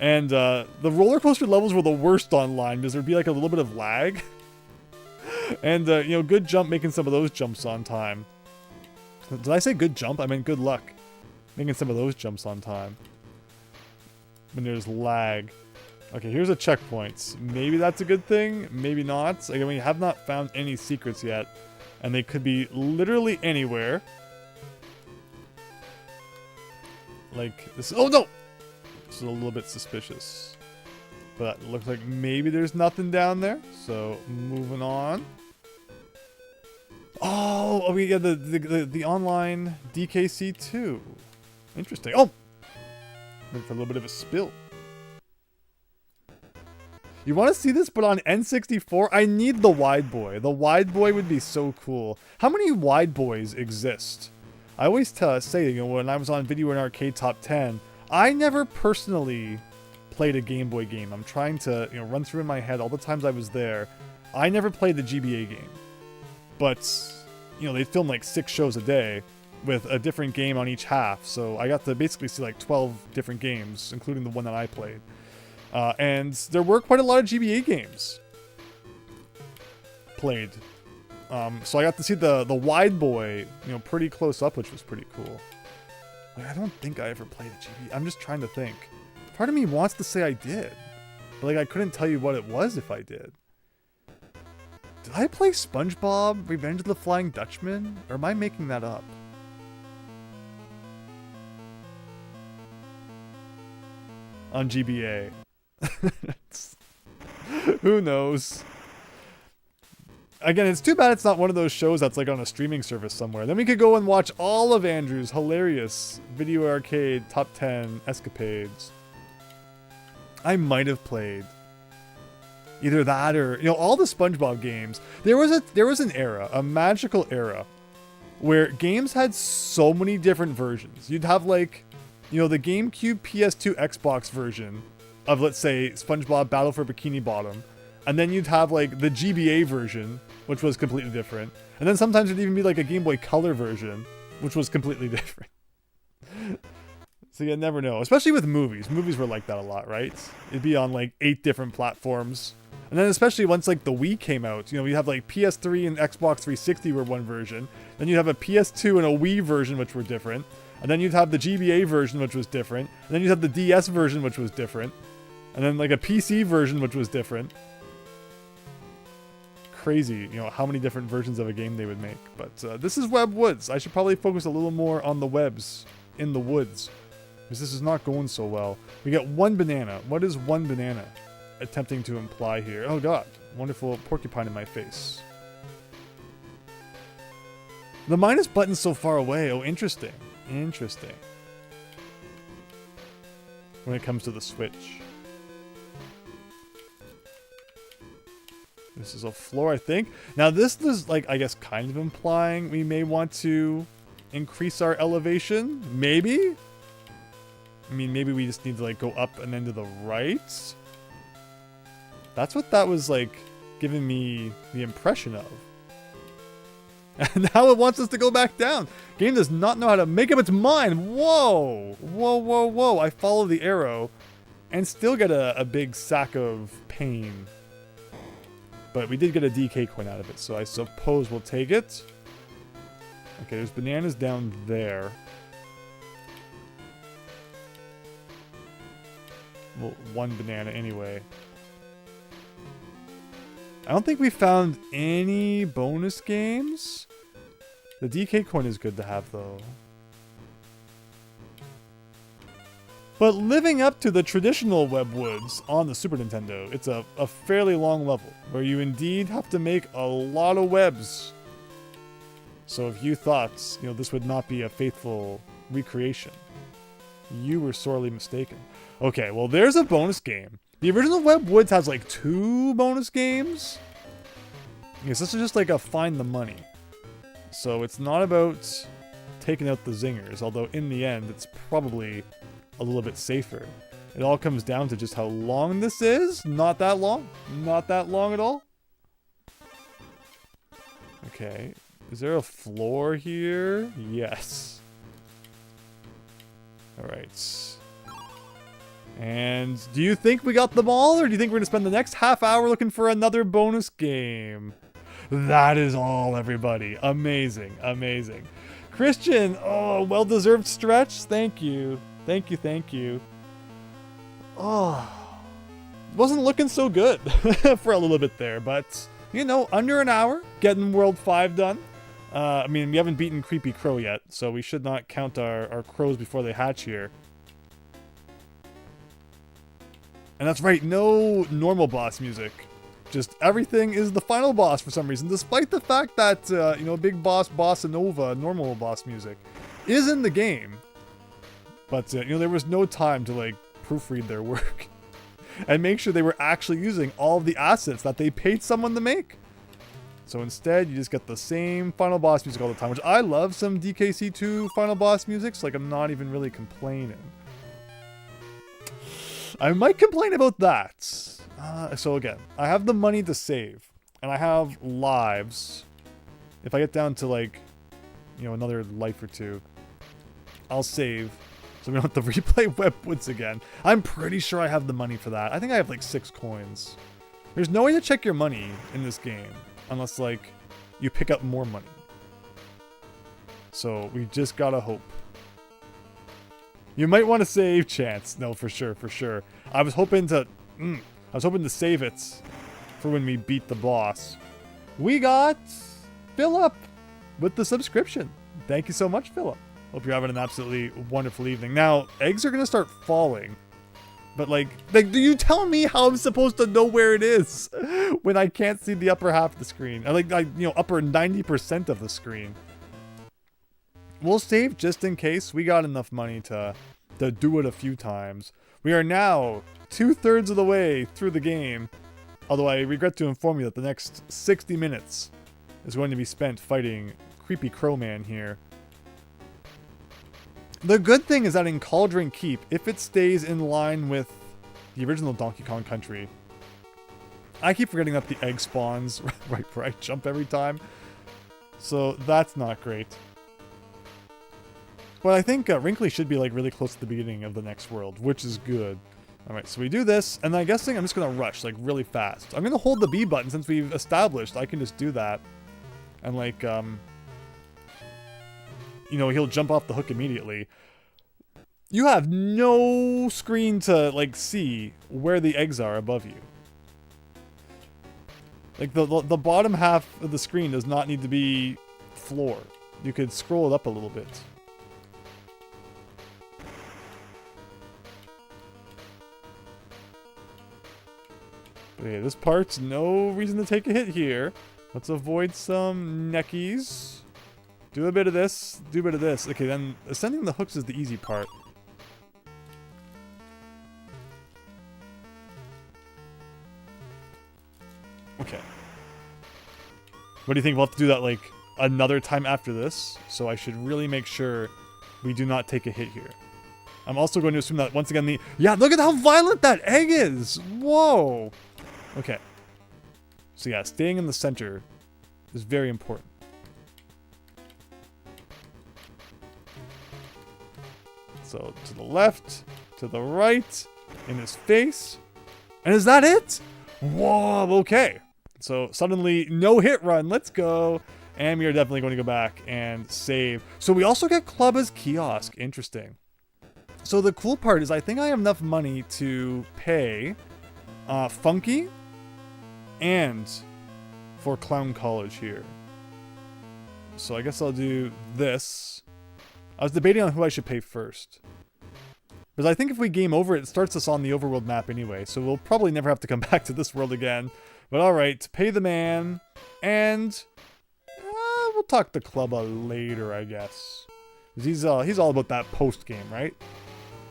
And the roller coaster levels were the worst online because there'd be like a little bit of lag. And, you know, good jump making some of those jumps on time. Did I say good jump? I meant good luck making some of those jumps on time. When there's lag. Okay, here's a checkpoint. Maybe that's a good thing, maybe not. Again, we have not found any secrets yet. And they could be literally anywhere. Like this. Oh no! This is a little bit suspicious. But it looks like maybe there's nothing down there. So moving on. Oh, we got the online DKC2. Interesting. Oh! Went for a little bit of a spill. You want to see this, but on N64? I need the Wide Boy. The Wide Boy would be so cool. How many Wide Boys exist? I always say, you know, when I was on Video and Arcade Top 10, I never personally played a Game Boy game. I'm trying to, you know, run through in my head all the times I was there. I never played the GBA game. But, you know, they'd film like 6 shows a day with a different game on each half. So I got to basically see like 12 different games, including the one that I played. And there were quite a lot of GBA games played. So I got to see the Wide Boy, you know, pretty close up, which was pretty cool. Like, I don't think I ever played a GBA. I'm just trying to think. Part of me wants to say I did. But like, I couldn't tell you what it was if I did. Did I play SpongeBob Revenge of the Flying Dutchman? Or am I making that up? On GBA. Who knows? Again, it's too bad it's not one of those shows that's like on a streaming service somewhere. Then we could go and watch all of Andrew's hilarious Video Arcade Top 10 escapades. I might have played either that or, you know, all the SpongeBob games. There was an era, a magical era, where games had so many different versions. You'd have like, you know, the GameCube, PS2, Xbox version of, let's say, SpongeBob Battle for Bikini Bottom. And then you'd have like the GBA version, which was completely different. And then sometimes it'd even be like a Game Boy Color version, which was completely different. So you never know, especially with movies. Movies were like that a lot, right? It'd be on like 8 different platforms. And then especially once like the Wii came out, you know, you have like PS3 and Xbox 360 were one version. Then you'd have a PS2 and a Wii version, which were different. And then you'd have the GBA version, which was different. And then you'd have the DS version, which was different. And then like a PC version, which was different. Crazy, you know, how many different versions of a game they would make. But this is Web Woods. I should probably focus a little more on the webs in the woods, because this is not going so well. We got one banana. What is one banana attempting to imply here? Oh god, wonderful porcupine in my face. The minus button's so far away. Oh, interesting. Interesting. When it comes to the Switch. This is a floor, I think. Now this is like, I guess, kind of implying we may want to increase our elevation. Maybe? I mean, maybe we just need to like go up and then to the right. That's what that was like giving me the impression of. And now it wants us to go back down. Game does not know how to make up its mind. Whoa! Whoa, whoa, whoa. I follow the arrow and still get a big sack of pain. But we did get a DK coin out of it, so I suppose we'll take it. Okay, there's bananas down there. Well, one banana anyway. I don't think we found any bonus games. The DK coin is good to have, though. But living up to the traditional Web Woods on the Super Nintendo, it's a fairly long level, where you indeed have to make a lot of webs. So if you thought, you know, this would not be a faithful recreation, you were sorely mistaken. Okay, well there's a bonus game. The original Web Woods has like 2 bonus games. Yes, this is just like a find the money. So it's not about taking out the zingers, although in the end it's probably a little bit safer. It all comes down to just how long this is. Not that long. Not that long at all. Okay. Is there a floor here? Yes. Alright. And do you think we got them all, or do you think we're going to spend the next half hour looking for another bonus game? That is all, everybody. Amazing. Amazing. Christian, oh, well-deserved stretch. Thank you. Thank you, thank you. Oh, wasn't looking so good for a little bit there, but, you know, under an hour, getting World 5 done. I mean, we haven't beaten Creepy Crow yet, so we should not count our crows before they hatch here. And that's right, no normal boss music. Just everything is the final boss for some reason, despite the fact that, you know, Big Boss, Bossa Nova, normal boss music is in the game. But, you know, there was no time to, like, proofread their work and make sure they were actually using all of the assets that they paid someone to make. So instead, you just get the same final boss music all the time, which I love some DKC2 final boss music, so, like, I'm not even really complaining. I might complain about that. So again, I have the money to save, and I have lives. If I get down to, like, you know, another life or two, I'll save, so we don't have to replay Web Woods again. I'm pretty sure I have the money for that. I think I have, like, 6 coins. There's no way to check your money in this game, unless, like, you pick up more money. So we just gotta hope. You might want to save Chance. No, for sure, for sure. I was hoping to save it for when we beat the boss. We got Philip with the subscription. Thank you so much, Philip. Hope you're having an absolutely wonderful evening. Now, eggs are going to start falling. But, like, do you tell me how I'm supposed to know where it is when I can't see the upper half of the screen? Like, you know, upper 90% of the screen. We'll save just in case. We got enough money to do it a few times. We are now 2/3 of the way through the game. Although I regret to inform you that the next 60 minutes is going to be spent fighting Creepy Crowman here. The good thing is that in Cauldron Keep, if it stays in line with the original Donkey Kong Country, I keep forgetting that the egg spawns right where I jump every time. So that's not great. But I think Wrinkly should be, like, really close to the beginning of the next world, which is good. Alright, so we do this, and I'm guessing I'm just gonna rush, like, really fast. I'm gonna hold the B button since we've established I can just do that. And, like, you know, he'll jump off the hook immediately. You have no screen to, like, see where the eggs are above you. Like, the bottom half of the screen does not need to be floor. You could scroll it up a little bit. But yeah, this part's no reason to take a hit here. Let's avoid some neckies. Do a bit of this, do a bit of this. Okay, then ascending the hooks is the easy part. Okay. What do you think? We'll have to do that, like, another time after this. So I should really make sure we do not take a hit here. I'm also going to assume that, once again, yeah, look at how violent that egg is! Whoa! Okay. So yeah, staying in the center is very important. So, to the left, to the right, in his face. And is that it? Whoa, okay. So, suddenly, no hit run. Let's go. And we are definitely going to go back and save. So, we also get Clubba's Kiosk. Interesting. So, the cool part is I think I have enough money to pay Funky and for Clown College here. So, I guess I'll do this. I was debating on who I should pay first. Because I think if we game over, it starts us on the overworld map anyway. So we'll probably never have to come back to this world again. But alright, pay the man. And we'll talk to Clubba later, I guess. He's all about that post-game, right?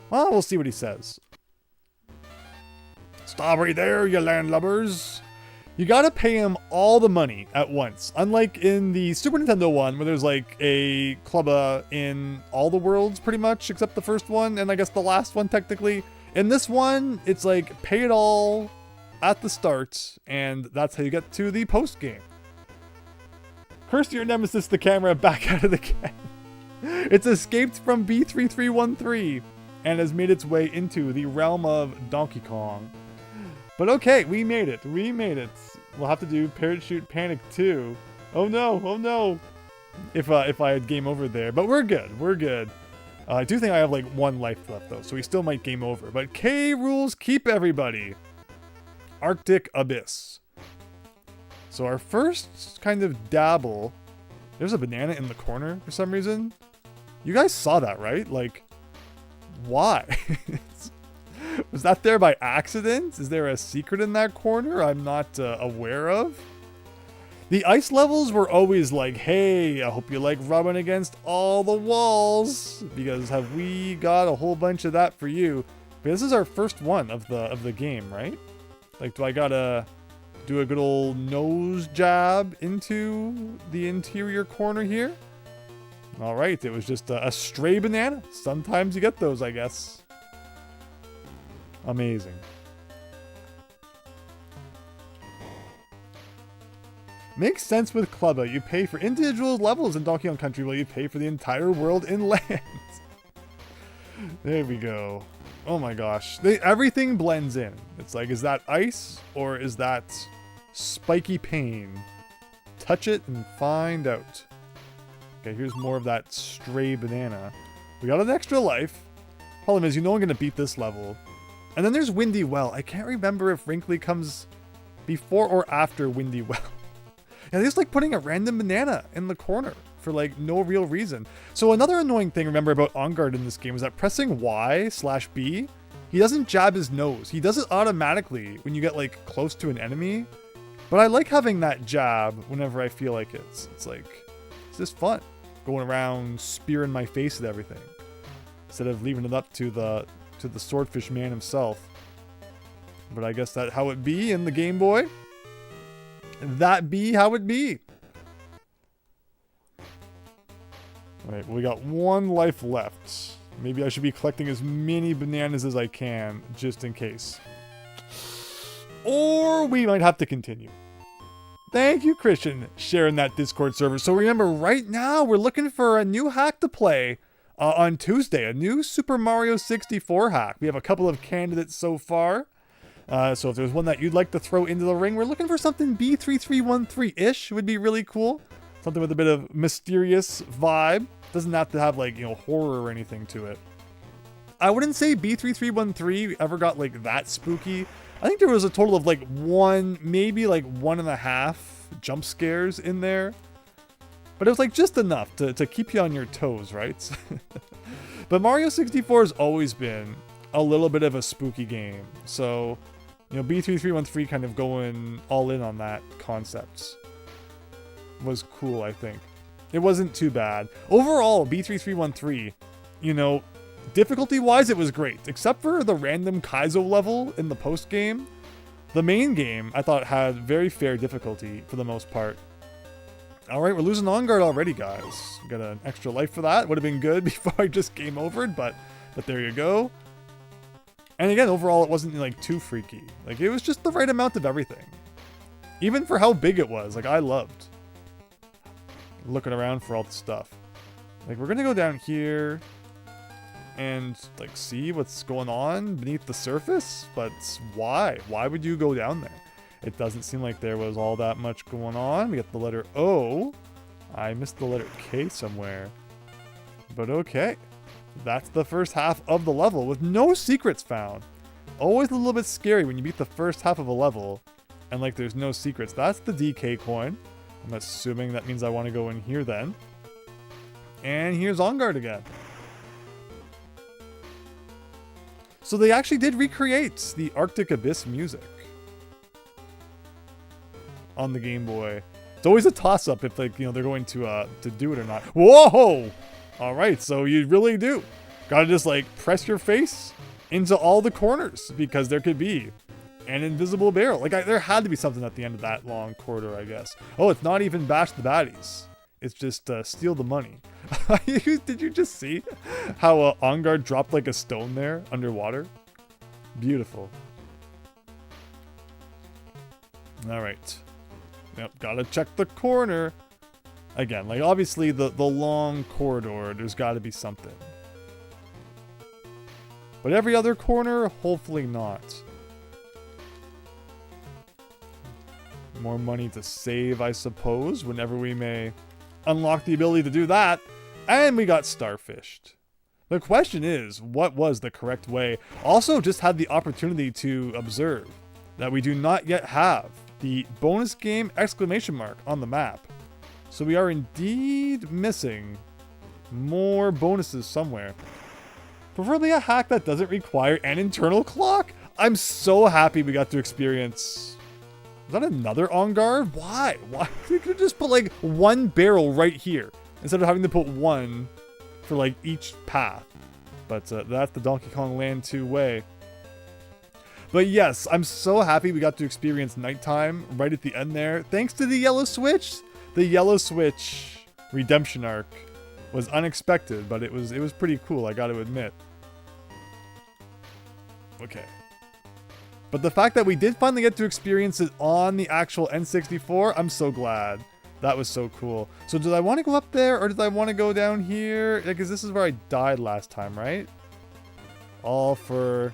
Well, we'll see what he says. Stop right there, you landlubbers. You gotta pay him all the money at once. Unlike in the Super Nintendo one, where there's like a Clubba in all the worlds pretty much, except the first one, and I guess the last one technically. In this one, it's like pay it all at the start, and that's how you get to the post game. Curse your nemesis, the camera, back at it again. It's escaped from B3313 and has made its way into the realm of Donkey Kong. But okay, we made it. We made it. We'll have to do Parachute Panic 2. Oh no, oh no. If I had game over there. But we're good, we're good. I do think I have like 1 life left though, so we still might game over. But K rules keep, everybody. Arctic Abyss. So our first kind of dabble. There's a banana in the corner for some reason. You guys saw that, right? Like, why? Was that there by accident? Is there a secret in that corner I'm not aware of? The ice levels were always like, hey, I hope you like rubbing against all the walls, because have we got a whole bunch of that for you. But this is our first one of the game, right? Like, do I gotta do a good old nose jab into the interior corner here? All right, it was just a stray banana. Sometimes you get those, I guess. Amazing. Makes sense with Clubba. You pay for individual levels in Donkey Kong Country while you pay for the entire world in land. There we go. Oh my gosh. Everything blends in. It's like, is that ice or is that spiky pain? Touch it and find out. Okay, here's more of that stray banana. We got an extra life. Problem is, you know I'm going to beat this level. And then there's Windy Well. I can't remember if Wrinkly comes before or after Windy Well. Yeah, they're just like putting a random banana in the corner for like no real reason. So another annoying thing, remember, about On Guard in this game is that pressing Y/B, he doesn't jab his nose. He does it automatically when you get like close to an enemy. But I like having that jab whenever I feel like it. It's like, it's just fun. Going around spearing my face at everything. Instead of leaving it up to the Swordfish Man himself. But I guess that's how it be in the Game Boy. That be how it be. Alright, well, we got 1 life left. Maybe I should be collecting as many bananas as I can, just in case. Or we might have to continue. Thank you, Christian, sharing that Discord server. So remember, right now, we're looking for a new hack to play on Tuesday. A new Super Mario 64 hack. We have a couple of candidates so far. So if there's one that you'd like to throw into the ring, we're looking for something B3313-ish would be really cool. Something with a bit of mysterious vibe. Doesn't have to have, like, you know, horror or anything to it. I wouldn't say B3313 ever got like that spooky. I think there was a total of like one, maybe like 1.5 jump scares in there. But it was like just enough to keep you on your toes, right? But Mario 64 has always been a little bit of a spooky game. So, you know, B3313 kind of going all in on that concept was cool, I think. It wasn't too bad. Overall, B3313, you know, difficulty-wise, it was great. Except for the random Kaizo level in the post-game. The main game, I thought, had very fair difficulty for the most part. Alright, we're losing on guard already, guys. Got an extra life for that. Would have been good before I just game overed, but there you go. And again, overall, it wasn't, like, too freaky. Like, it was just the right amount of everything. Even for how big it was. Like, I loved looking around for all the stuff. Like, we're gonna go down here and, like, see what's going on beneath the surface, but why? Why would you go down there? It doesn't seem like there was all that much going on. We got the letter O. I missed the letter K somewhere. But okay. That's the first half of the level with no secrets found. Always a little bit scary when you beat the first half of a level and, like, there's no secrets. That's the DK coin. I'm assuming that means I want to go in here then. And here's On Guard again. So they actually did recreate the Arctic Abyss music on the Game Boy. It's always a toss-up if, like, you know, they're going to do it or not. Whoa! All right, so you really do. Gotta just, like, press your face into all the corners because there could be an invisible barrel. Like, there had to be something at the end of that long corridor, I guess. Oh, it's not even bash the baddies. It's just steal the money. Did you just see how On Guard dropped like a stone there underwater? Beautiful. All right. Yep, gotta check the corner. Again, like, obviously the long corridor, there's gotta be something. But every other corner, hopefully not. More money to save, I suppose, whenever we may unlock the ability to do that. And we got starfished. The question is, what was the correct way? Also, just had the opportunity to observe that we do not yet have the bonus game exclamation mark on the map. So we are indeed missing more bonuses somewhere. Preferably a hack that doesn't require an internal clock. I'm so happy we got to experience... Is that another On Guard? Why? Why? You could just put like one barrel right here instead of having to put one for like each path. But that's the Donkey Kong Land 2 way. But yes, I'm so happy we got to experience nighttime right at the end there. Thanks to the yellow switch. The yellow switch redemption arc was unexpected, but it was pretty cool, I got to admit. Okay. But the fact that we did finally get to experience it on the actual N64, I'm so glad. That was so cool. So did I want to go up there or did I want to go down here? Because this is where I died last time, right? All for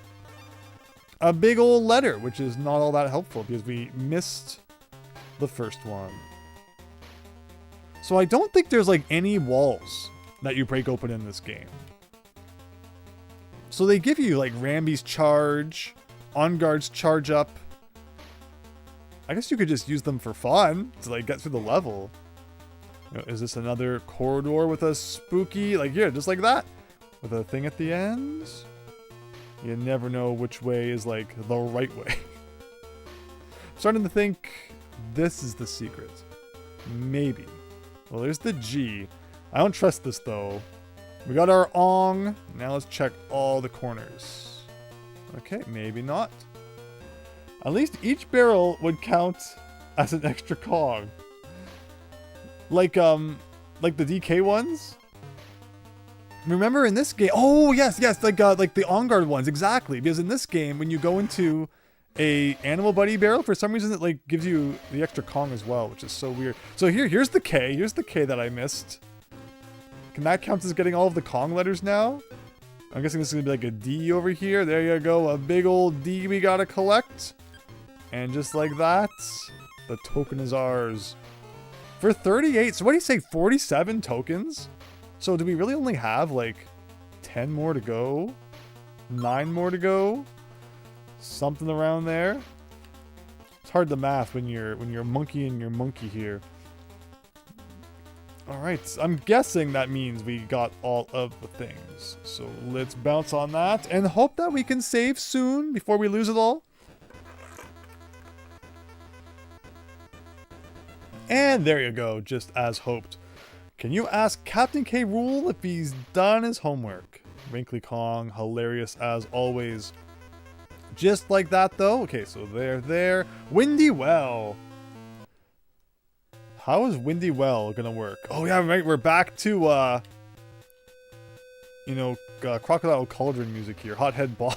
a big old letter, which is not all that helpful because we missed the first one. So I don't think there's like any walls that you break open in this game. So they give you like Rambi's charge, On Guard's charge up. I guess you could just use them for fun to like get through the level. You know, is this another corridor with a spooky, like here, just like that, with a thing at the end? You never know which way is like the right way. I'm starting to think this is the secret. Maybe. Well, there's the G. I don't trust this though. We got our Ong. Now let's check all the corners. Okay, maybe not. At least each barrel would count as an extra Kong. Like the DK ones? Remember in this game? Oh, yes, like the On Guard ones, exactly. Because in this game, when you go into a animal buddy barrel, for some reason it like gives you the extra Kong as well, which is so weird. So here's the K. Here's the K that I missed. Can that count as getting all of the Kong letters now? I'm guessing this is gonna be like a D over here. There you go, a big old D we gotta collect. And just like that, the token is ours. For 38, so what do you say, 47 tokens? So do we really only have like 10 more to go? 9 more to go. Something around there. It's hard to math when you're monkeying your monkey here. Alright, I'm guessing that means we got all of the things. So let's bounce on that and hope that we can save soon before we lose it all. And there you go, just as hoped. Can you ask Captain K. Rool if he's done his homework? Wrinkly Kong, hilarious as always. Just like that though. Okay, so there. Windy Well. How is Windy Well gonna work? Oh yeah, right, we're back to, Crocodile Cauldron music here. Hothead Bob.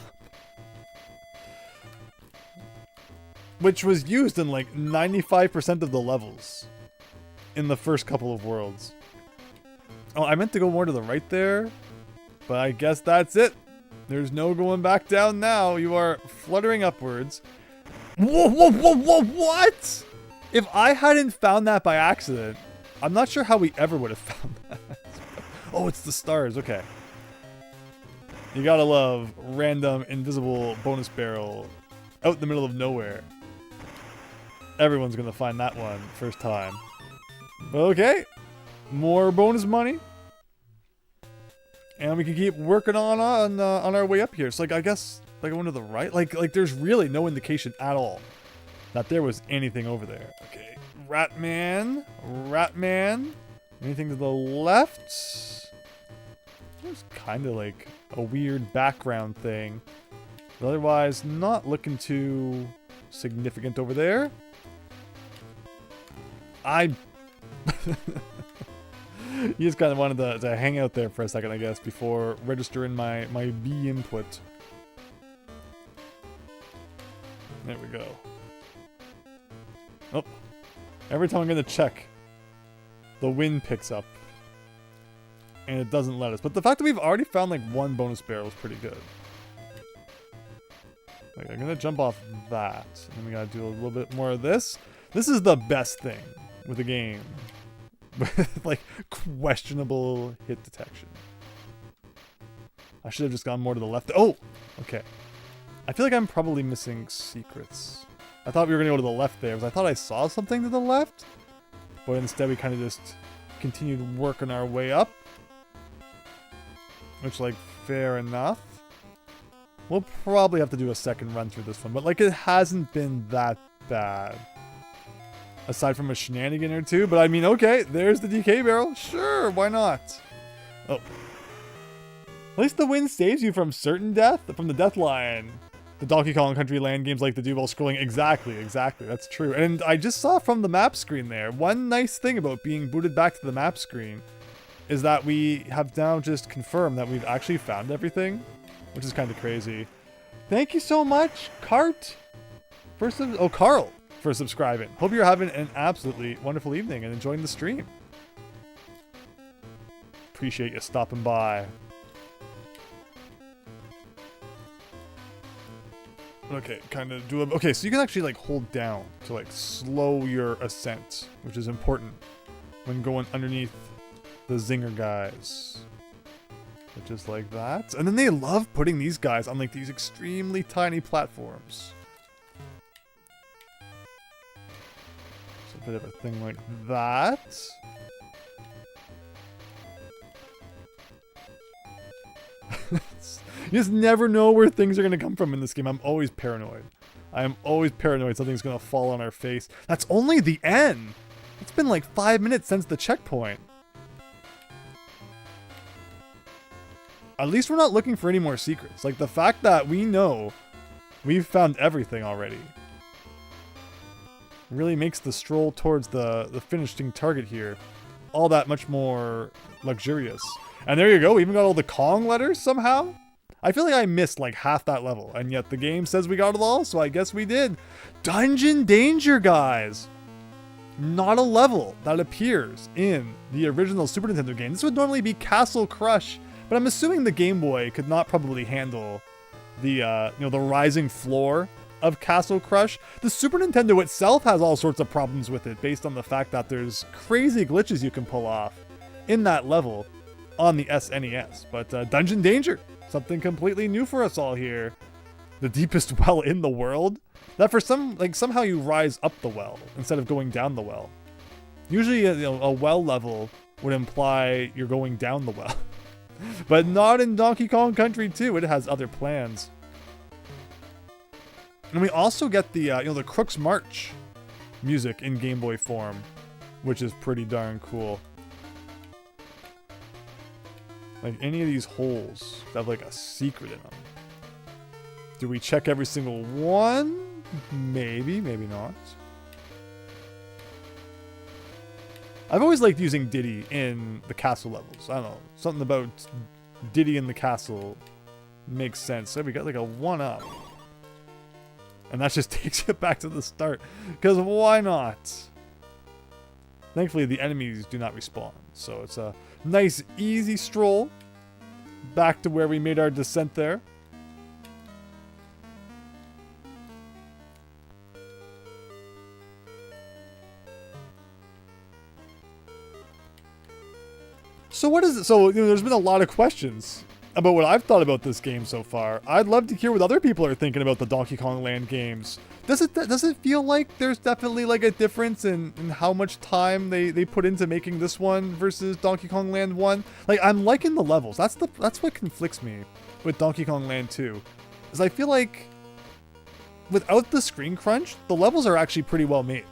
Which was used in like 95% of the levels in the first couple of worlds. Oh, I meant to go more to the right there, but I guess that's it. There's no going back down now. You are fluttering upwards. Whoa, what? If I hadn't found that by accident, I'm not sure how we ever would have found that. Oh, it's the stars. Okay. You gotta love random invisible bonus barrel out in the middle of nowhere. Everyone's gonna find that one first time. Okay. More bonus money. And we can keep working on our way up here. So like I guess like going to the right, like there's really no indication at all that there was anything over there. Okay, Ratman. Anything to the left? There's kind of like a weird background thing. But otherwise, not looking too significant over there. You just kind of wanted to hang out there for a second, I guess, before registering my B input. There we go. Oh, every time I'm going to check, the wind picks up. And it doesn't let us. But the fact that we've already found like one bonus barrel is pretty good. Like, I'm going to jump off that. And then we got to do a little bit more of this. This is the best thing with the game. With like questionable hit detection. I should have just gone more to the left. Oh, okay. I feel like I'm probably missing secrets. I thought we were going to go to the left there, because I thought I saw something to the left. But instead we kind of just continued working our way up. Which, like, fair enough. We'll probably have to do a second run through this one, but like it hasn't been that bad. Aside from a shenanigan or two, but I mean, okay, there's the DK barrel. Sure, why not? Oh. At least the wind saves you from certain death, from the death line. The Donkey Kong Country land games like to do while scrolling. Exactly, that's true. And I just saw from the map screen there, one nice thing about being booted back to the map screen is that we have now just confirmed that we've actually found everything, which is kind of crazy. Thank you so much, Cart, Carl, for subscribing. Hope you're having an absolutely wonderful evening and enjoying the stream. Appreciate you stopping by. Okay, kind of do a... Okay, so you can actually, like, hold down to, like, slow your ascent, which is important when going underneath the zinger guys. But just like that. And then they love putting these guys on, like, these extremely tiny platforms. It's a bit of a thing like that. You just never know where things are going to come from in this game. I'm always paranoid. I am always paranoid something's going to fall on our face. That's only the end. It's been like 5 minutes since the checkpoint. At least we're not looking for any more secrets. Like the fact that we know we've found everything already really makes the stroll towards the finishing target here all that much more luxurious. And there you go. We even got all the Kong letters somehow. I feel like I missed like half that level, and yet the game says we got it all, so I guess we did. Dungeon Danger, guys! Not a level that appears in the original Super Nintendo game. This would normally be Castle Crush, but I'm assuming the Game Boy could not probably handle the, the rising floor of Castle Crush. The Super Nintendo itself has all sorts of problems with it, based on the fact that there's crazy glitches you can pull off in that level on the SNES. But Dungeon Danger, Something completely new for us all here. The deepest well in the world? That for some, like, somehow you rise up the well instead of going down the well. Usually, a well level would imply you're going down the well. But not in Donkey Kong Country 2. It has other plans. And we also get the, the Crook's March music in Game Boy form, which is pretty darn cool. Like, any of these holes have, like, a secret in them. Do we check every single one? Maybe, maybe not. I've always liked using Diddy in the castle levels. I don't know. Something about Diddy in the castle makes sense. So we got, like, a 1-up. And that just takes you back to the start. Because why not? Thankfully, the enemies do not respawn. So it's a nice, easy stroll back to where we made our descent there. So what is it? So there's been a lot of questions about what I've thought about this game so far. I'd love to hear what other people are thinking about the Donkey Kong Land games. Does it feel like there's definitely like a difference in how much time they put into making this one versus Donkey Kong Land 1? Like, I'm liking the levels. That's what conflicts me with Donkey Kong Land 2. Is I feel like without the screen crunch, the levels are actually pretty well made.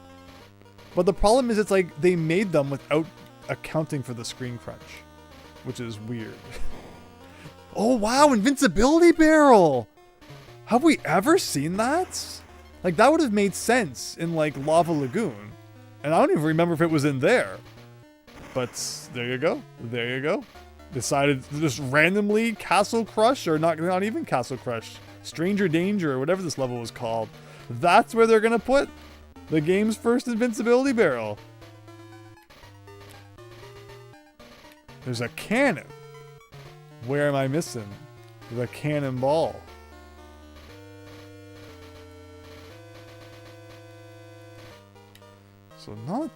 But the problem is it's like they made them without accounting for the screen crunch, which is weird. Oh wow, invincibility barrel! Have we ever seen that? Like, that would have made sense in, like, Lava Lagoon. And I don't even remember if it was in there. But there you go. There you go. Decided to just randomly Castle Crush, or not even Castle Crush, Stranger Danger, or whatever this level was called. That's where they're gonna put the game's first invincibility barrel. There's a cannon. Where am I missing the cannonball? So not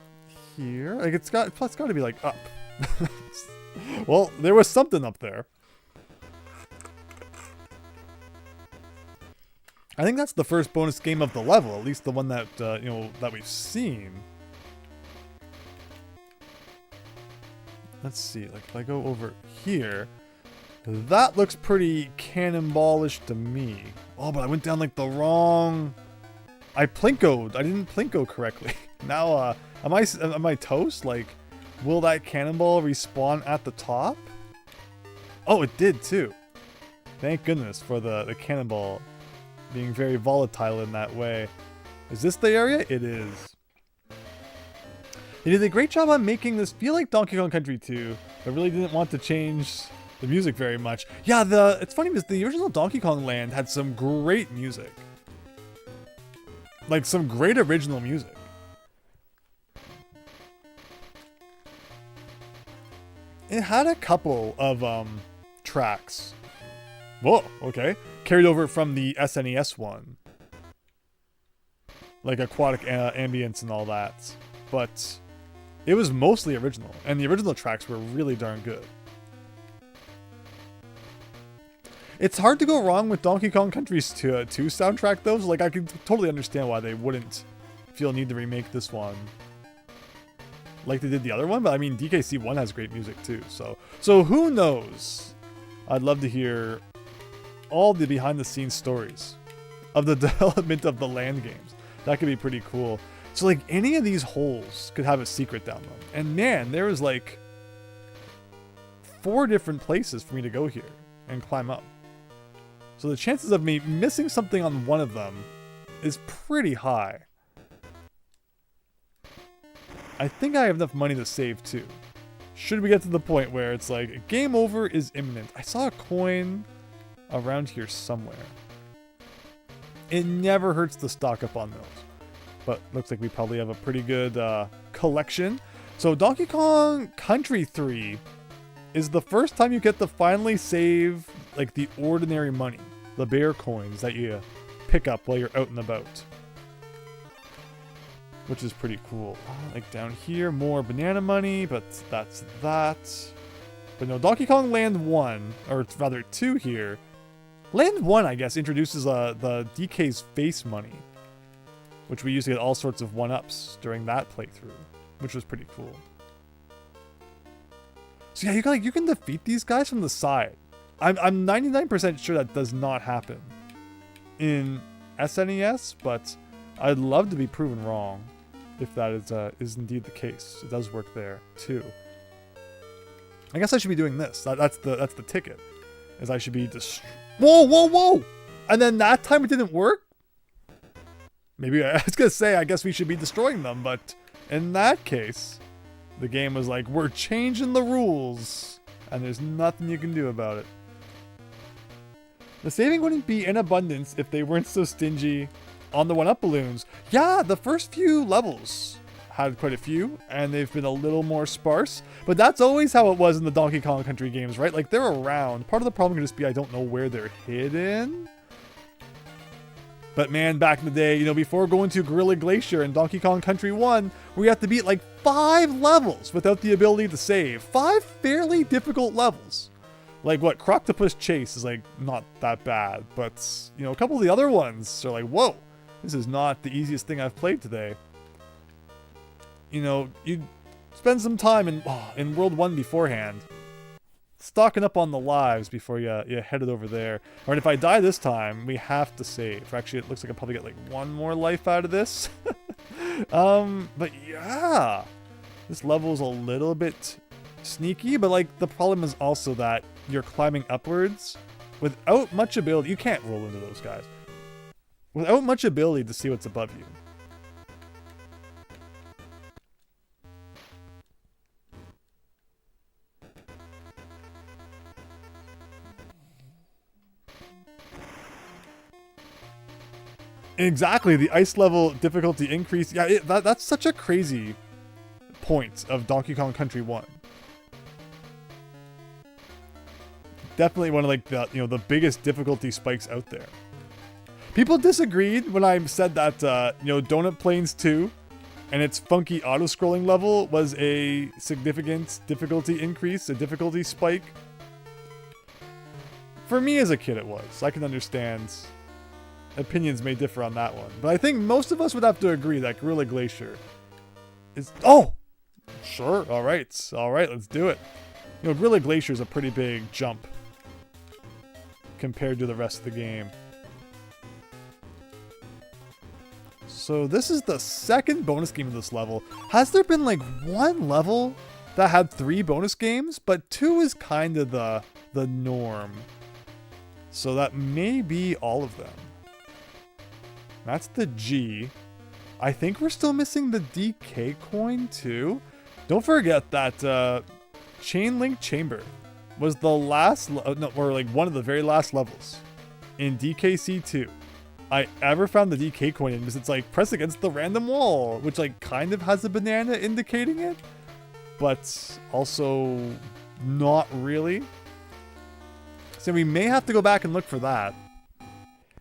here. Like, it's got to be like up. Well, there was something up there. I think that's the first bonus game of the level, at least the one that that we've seen. Let's see. Like, if I go over here, that looks pretty cannonballish to me. Oh, but I went down like the wrong. I plinkoed. I didn't plinko correctly. Now, am I toast? Like, will that cannonball respawn at the top? Oh, it did too. Thank goodness for the cannonball being very volatile in that way. Is this the area? It is. They did a great job on making this feel like Donkey Kong Country 2, but really didn't want to change the music very much. Yeah, it's funny because the original Donkey Kong Land had some great music. Like, some great original music. It had a couple of tracks. Whoa, okay. Carried over from the SNES one. Like aquatic ambience and all that. But it was mostly original. And the original tracks were really darn good. It's hard to go wrong with Donkey Kong Country's 2 soundtrack though. So, like, I can totally understand why they wouldn't feel a need to remake this one like they did the other one. But I mean, DKC 1 has great music too. So who knows? I'd love to hear all the behind the scenes stories of the development of the land games. That could be pretty cool. So, like, any of these holes could have a secret down them. And man, there was like 4 different places for me to go here and climb up. So the chances of me missing something on one of them is pretty high. I think I have enough money to save too. Should we get to the point where it's like, game over is imminent. I saw a coin around here somewhere. It never hurts to stock up on those. But looks like we probably have a pretty good collection. So Donkey Kong Country 3 is the first time you get to finally save like the ordinary money. The bear coins that you pick up while you're out and about. Which is pretty cool. Like down here, more banana money, but that's that. But no, Donkey Kong Land 1, or rather 2 here. Land 1, I guess, introduces the DK's face money, which we used to get all sorts of 1-ups during that playthrough, which was pretty cool. So yeah, you can defeat these guys from the side. I'm 99% sure that does not happen in SNES, but I'd love to be proven wrong if that is indeed the case. It does work there too. I guess I should be doing this. That's the ticket. Is I should be whoa! And then that time it didn't work? Maybe I was gonna say I guess we should be destroying them, but in that case, the game was like, we're changing the rules, and there's nothing you can do about it. The saving wouldn't be in abundance if they weren't so stingy on the 1-up balloons. Yeah, the first few levels had quite a few, and they've been a little more sparse. But that's always how it was in the Donkey Kong Country games, right? Like, they're around. Part of the problem could just be I don't know where they're hidden. But man, back in the day, you know, before going to Gorilla Glacier and Donkey Kong Country 1, we had to beat like 5 levels without the ability to save. 5 fairly difficult levels. Like what, Croctopus Chase is like not that bad, but you know, a couple of the other ones are like, whoa, this is not the easiest thing I've played today. You know, you spend some time in World 1 beforehand, stocking up on the lives before you headed over there. Alright, if I die this time, we have to save. Actually, it looks like I'll probably get like 1 more life out of this. But yeah, this level is a little bit sneaky, but like the problem is also that you're climbing upwards without much ability. You can't roll into those guys. Without much ability to see what's above you. Exactly, the ice level difficulty increase. Yeah, that's such a crazy point of Donkey Kong Country 1. Definitely one of like the biggest difficulty spikes out there. People disagreed when I said that Donut Plains 2 and its funky auto-scrolling level was a significant difficulty increase, a difficulty spike. For me as a kid it was. I can understand. Opinions may differ on that one, but I think most of us would have to agree that Gorilla Glacier is... Oh! Sure, alright, let's do it. You know, Gorilla Glacier is a pretty big jump compared to the rest of the game. So this is the second bonus game of this level. Has there been like 1 level that had 3 bonus games? But 2 is kind of the norm. So that may be all of them. That's the G. I think we're still missing the DK coin too. Don't forget that Chain Link Chamber was the last, or like one of the very last levels in DKC2 I ever found the DK coin in, because it's like press against the random wall, which like kind of has a banana indicating it, but also not really. So we may have to go back and look for that.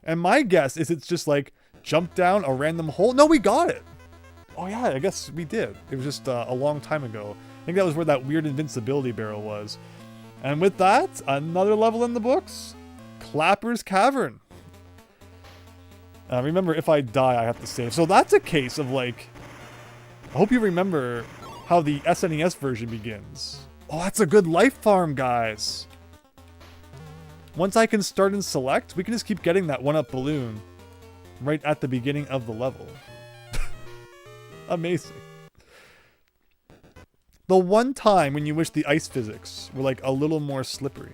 And my guess is it's just like jump down a random hole. No, we got it. Oh yeah, I guess we did. It was just a long time ago. I think that was where that weird invincibility barrel was. And with that, another level in the books. Clapper's Cavern. Remember, if I die, I have to save. So that's a case of like... I hope you remember how the SNES version begins. Oh, that's a good life farm, guys. Once I can start and select, we can just keep getting that 1-up balloon right at the beginning of the level. Amazing. The one time when you wish the ice physics were like a little more slippery.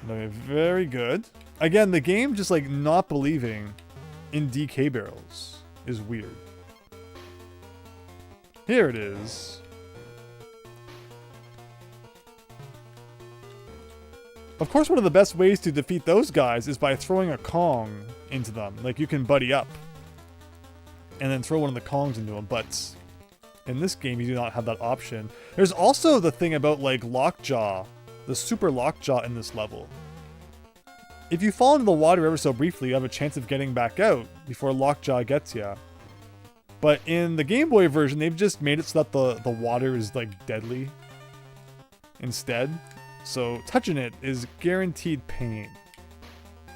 Okay, very good. Again, the game just like not believing in DK barrels is weird. Here it is. Of course, one of the best ways to defeat those guys is by throwing a Kong into them. Like, you can buddy up and then throw one of the Kongs into them, but in this game, you do not have that option. There's also the thing about, like, Lockjaw, the Super Lockjaw in this level. If you fall into the water ever so briefly, you have a chance of getting back out before Lockjaw gets you. But in the Game Boy version, they've just made it so that the water is like deadly instead. So touching it is guaranteed pain.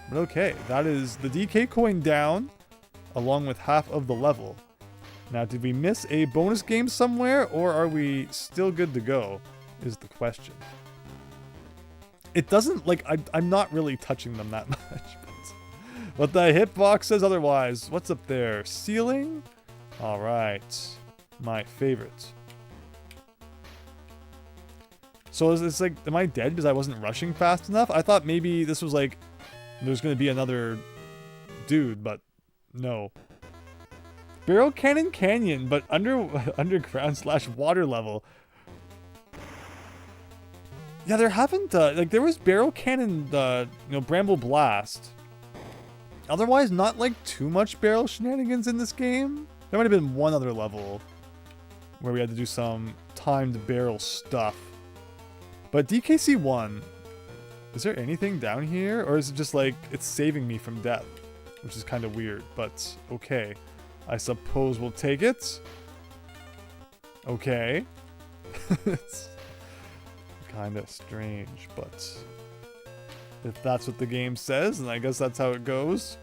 But okay, that is the DK coin down along with half of the level. Now, did we miss a bonus game somewhere, or are we still good to go is the question. It doesn't, like, I'm not really touching them that much. But the hitbox says otherwise. What's up there? Ceiling? Alright. My favorite. So it's like, am I dead because I wasn't rushing fast enough? I thought maybe this was like, there's going to be another dude, but no. Barrel Cannon Canyon, but underground / water level. Yeah, there haven't, like, there was Barrel Cannon, Bramble Blast. Otherwise, not, like, too much barrel shenanigans in this game. There might have been one other level where we had to do some timed barrel stuff. But DKC1, is there anything down here? Or is it just, like, it's saving me from death? Which is kind of weird, but okay. I suppose we'll take it. Okay. It's kind of strange, but if that's what the game says, then I guess that's how it goes.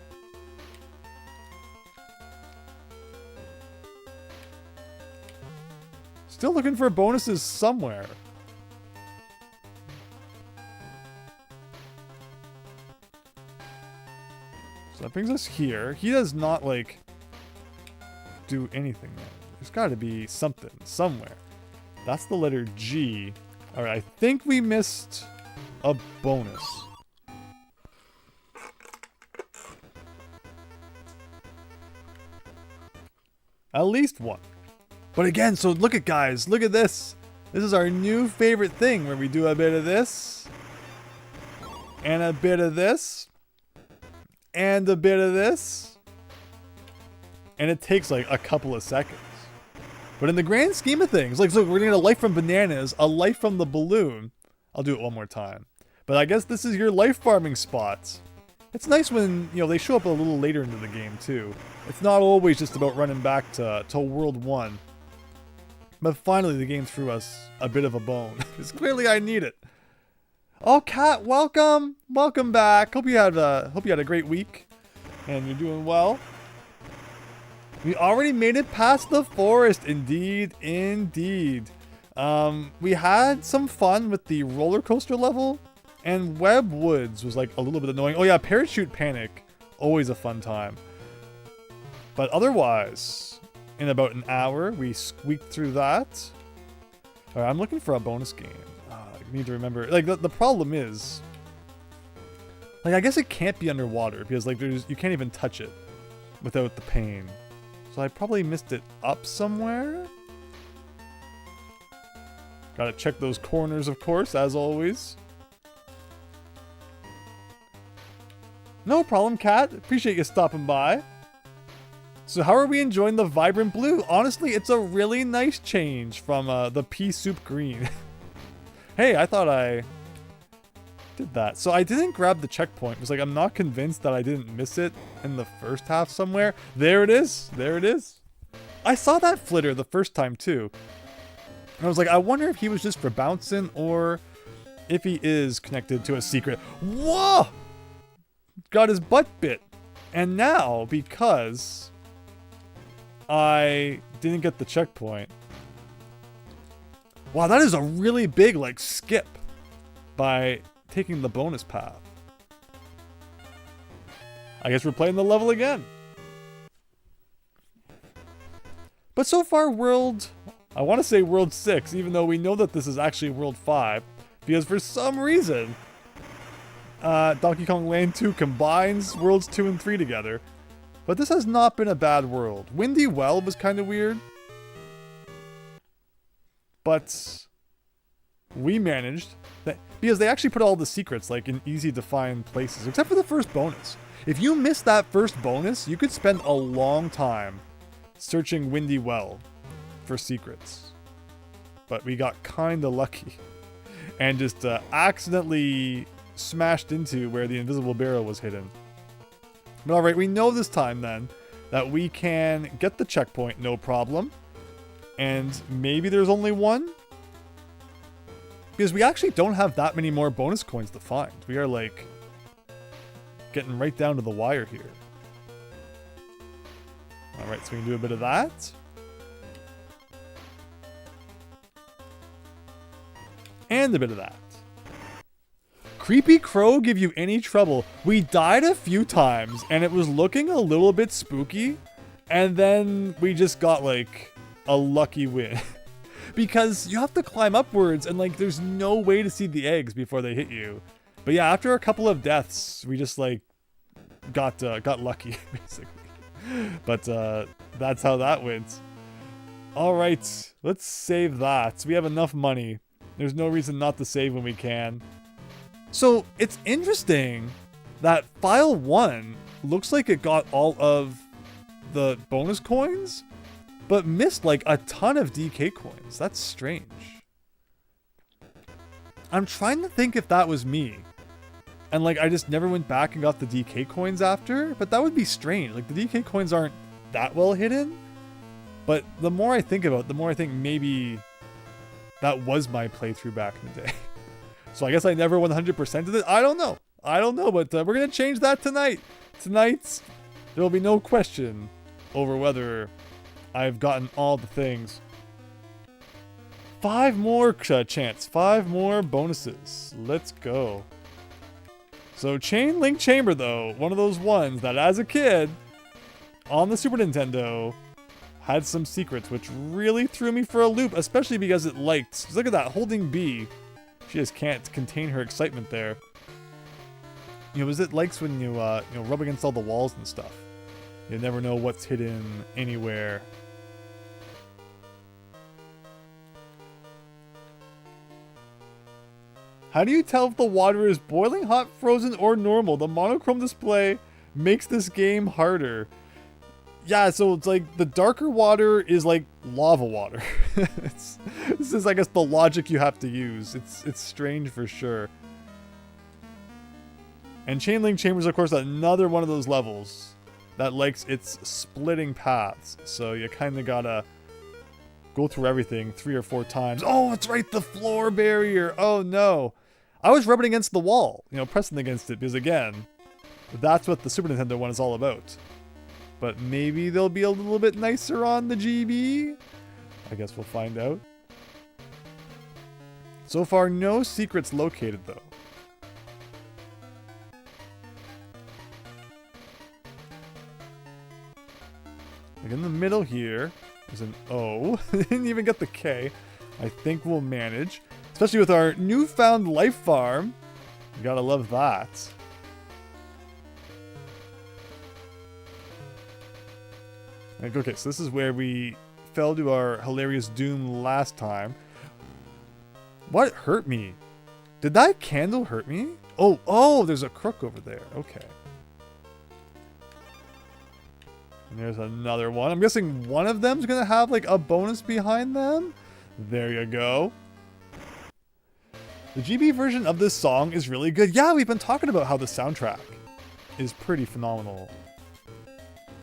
Still looking for bonuses somewhere. So that brings us here. He does not, like, do anything there. There's got to be something somewhere. That's the letter G. Alright, I think we missed a bonus. At least one. But again, so look at guys, look at this. This is our new favorite thing where we do a bit of this. And a bit of this. And a bit of this. And it takes like a couple of seconds. But in the grand scheme of things, like, look, we're gonna get a life from bananas, a life from the balloon. I'll do it one more time. But I guess this is your life farming spots. It's nice when, you know, they show up a little later into the game too. It's not always just about running back to World 1. But finally the game threw us a bit of a bone. Because clearly I need it. Oh, Kat, welcome! Welcome back. Hope you had a great week. And you're doing well. We already made it past the forest. Indeed, indeed. We had some fun with the roller coaster level. And Web Woods was like a little bit annoying. Oh yeah, Parachute Panic. Always a fun time. But otherwise, in about an hour, we squeaked through that. Alright, I'm looking for a bonus game. I need to remember. Like, the problem is, like, I guess it can't be underwater because, like, you can't even touch it without the pain. So I probably missed it up somewhere. Gotta check those corners, of course, as always. No problem, Kat. Appreciate you stopping by. So how are we enjoying the vibrant blue? Honestly, it's a really nice change from the pea soup green. Hey, I thought I did that. So I didn't grab the checkpoint. It was like, I'm not convinced that I didn't miss it in the first half somewhere. There it is. There it is. I saw that flitter the first time too. And I was like, I wonder if he was just for bouncing or if he is connected to a secret. Whoa! Got his butt bit. And now, because I didn't get the checkpoint. Wow, that is a really big, like, skip by taking the bonus path. I guess we're playing the level again. But so far, I want to say World 6, even though we know that this is actually World 5. Because for some reason, Donkey Kong Land 2 combines Worlds 2 and 3 together. But this has not been a bad world. Windy Well was kind of weird. But we managed. Because they actually put all the secrets like in easy to find places. Except for the first bonus. If you missed that first bonus, you could spend a long time searching Windy Well for secrets. But we got kind of lucky. And just accidentally smashed into where the invisible barrel was hidden. But alright, we know this time then that we can get the checkpoint, no problem. And maybe there's only one? Because we actually don't have that many more bonus coins to find. We are like getting right down to the wire here. Alright, so we can do a bit of that. And a bit of that. Creepy Crow give you any trouble? We died a few times and it was looking a little bit spooky. And then we just got like a lucky win. Because you have to climb upwards and like there's no way to see the eggs before they hit you. But yeah, after a couple of deaths, we just like got lucky basically. But that's how that went. All right, let's save that. We have enough money. There's no reason not to save when we can. So it's interesting that file 1 looks like it got all of the bonus coins, but missed like a ton of DK coins. That's strange. I'm trying to think if that was me. And like I just never went back and got the DK coins after, but that would be strange. Like the DK coins aren't that well hidden. But the more I think about it, the more I think maybe that was my playthrough back in the day. So I guess I never 100%ed it. I don't know. But we're going to change that tonight. Tonight, there will be no question over whether I've gotten all the things. 5 more chance. 5 more bonuses. Let's go. So Chain Link Chamber, though, one of those ones that as a kid on the Super Nintendo had some secrets, which really threw me for a loop, especially because it liked. Look at that, holding B. She just can't contain her excitement there. You know, as it likes when you rub against all the walls and stuff. You never know what's hidden anywhere. How do you tell if the water is boiling hot, frozen, or normal? The monochrome display makes this game harder. Yeah, so it's like the darker water is like lava water. This is, I guess, the logic you have to use. It's strange for sure. And Chain Link Chamber is, of course, another one of those levels that likes its splitting paths. So you kind of gotta go through everything 3 or 4 times. Oh, it's right, the floor barrier. Oh no. I was rubbing against the wall, pressing against it, because again, that's what the Super Nintendo one is all about. But maybe they'll be a little bit nicer on the GB? I guess we'll find out. So far, no secrets located, though. Like in the middle here, there's an O. Didn't even get the K. I think we'll manage. Especially with our newfound life farm. You gotta love that. Like, okay, so this is where we fell to our hilarious doom last time. What hurt me? Did that candle hurt me? Oh, there's a crook over there. Okay. And there's another one. I'm guessing one of them's gonna have like a bonus behind them. There you go. The GB version of this song is really good. Yeah, we've been talking about how the soundtrack is pretty phenomenal.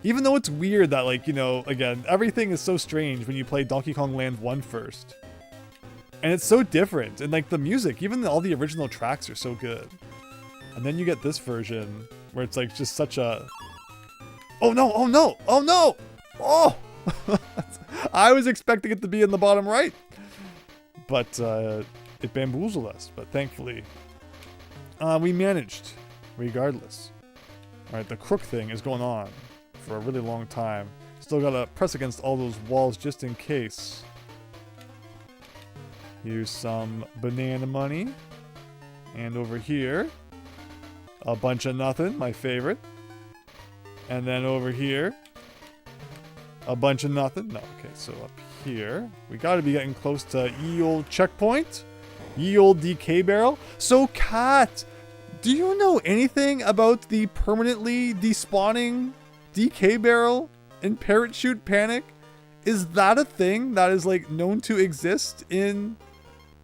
Even though it's weird that, like, again, everything is so strange when you play Donkey Kong Land 1 first. And it's so different. And, like, the music, even all the original tracks are so good. And then you get this version where it's, like, just such a... Oh, no! Oh, no! Oh, no! Oh! I was expecting it to be in the bottom right. But, it bamboozled us. But thankfully, we managed, regardless. Alright, the crook thing is going on for a really long time. Still gotta press against all those walls just in case. Here's some banana money. And over here, a bunch of nothing, my favorite. And then over here, a bunch of nothing. No, okay, so up here, we gotta be getting close to ye old checkpoint. Ye old DK barrel. So, Kat, do you know anything about the permanently despawning DK barrel in Parrot Shoot Panic? Is that a thing that is like known to exist in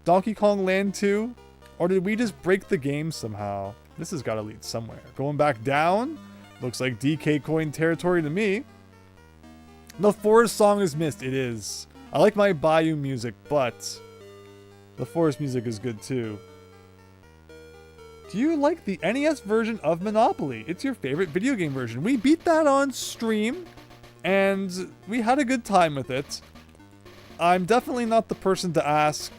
Donkey Kong Land 2? Or did we just break the game somehow? This has got to lead somewhere. Going back down, looks like DK coin territory to me. The forest song is missed. It is. I like my Bayou music, but the forest music is good too. Do you like the NES version of Monopoly? It's your favorite video game version. We beat that on stream, and we had a good time with it. I'm definitely not the person to ask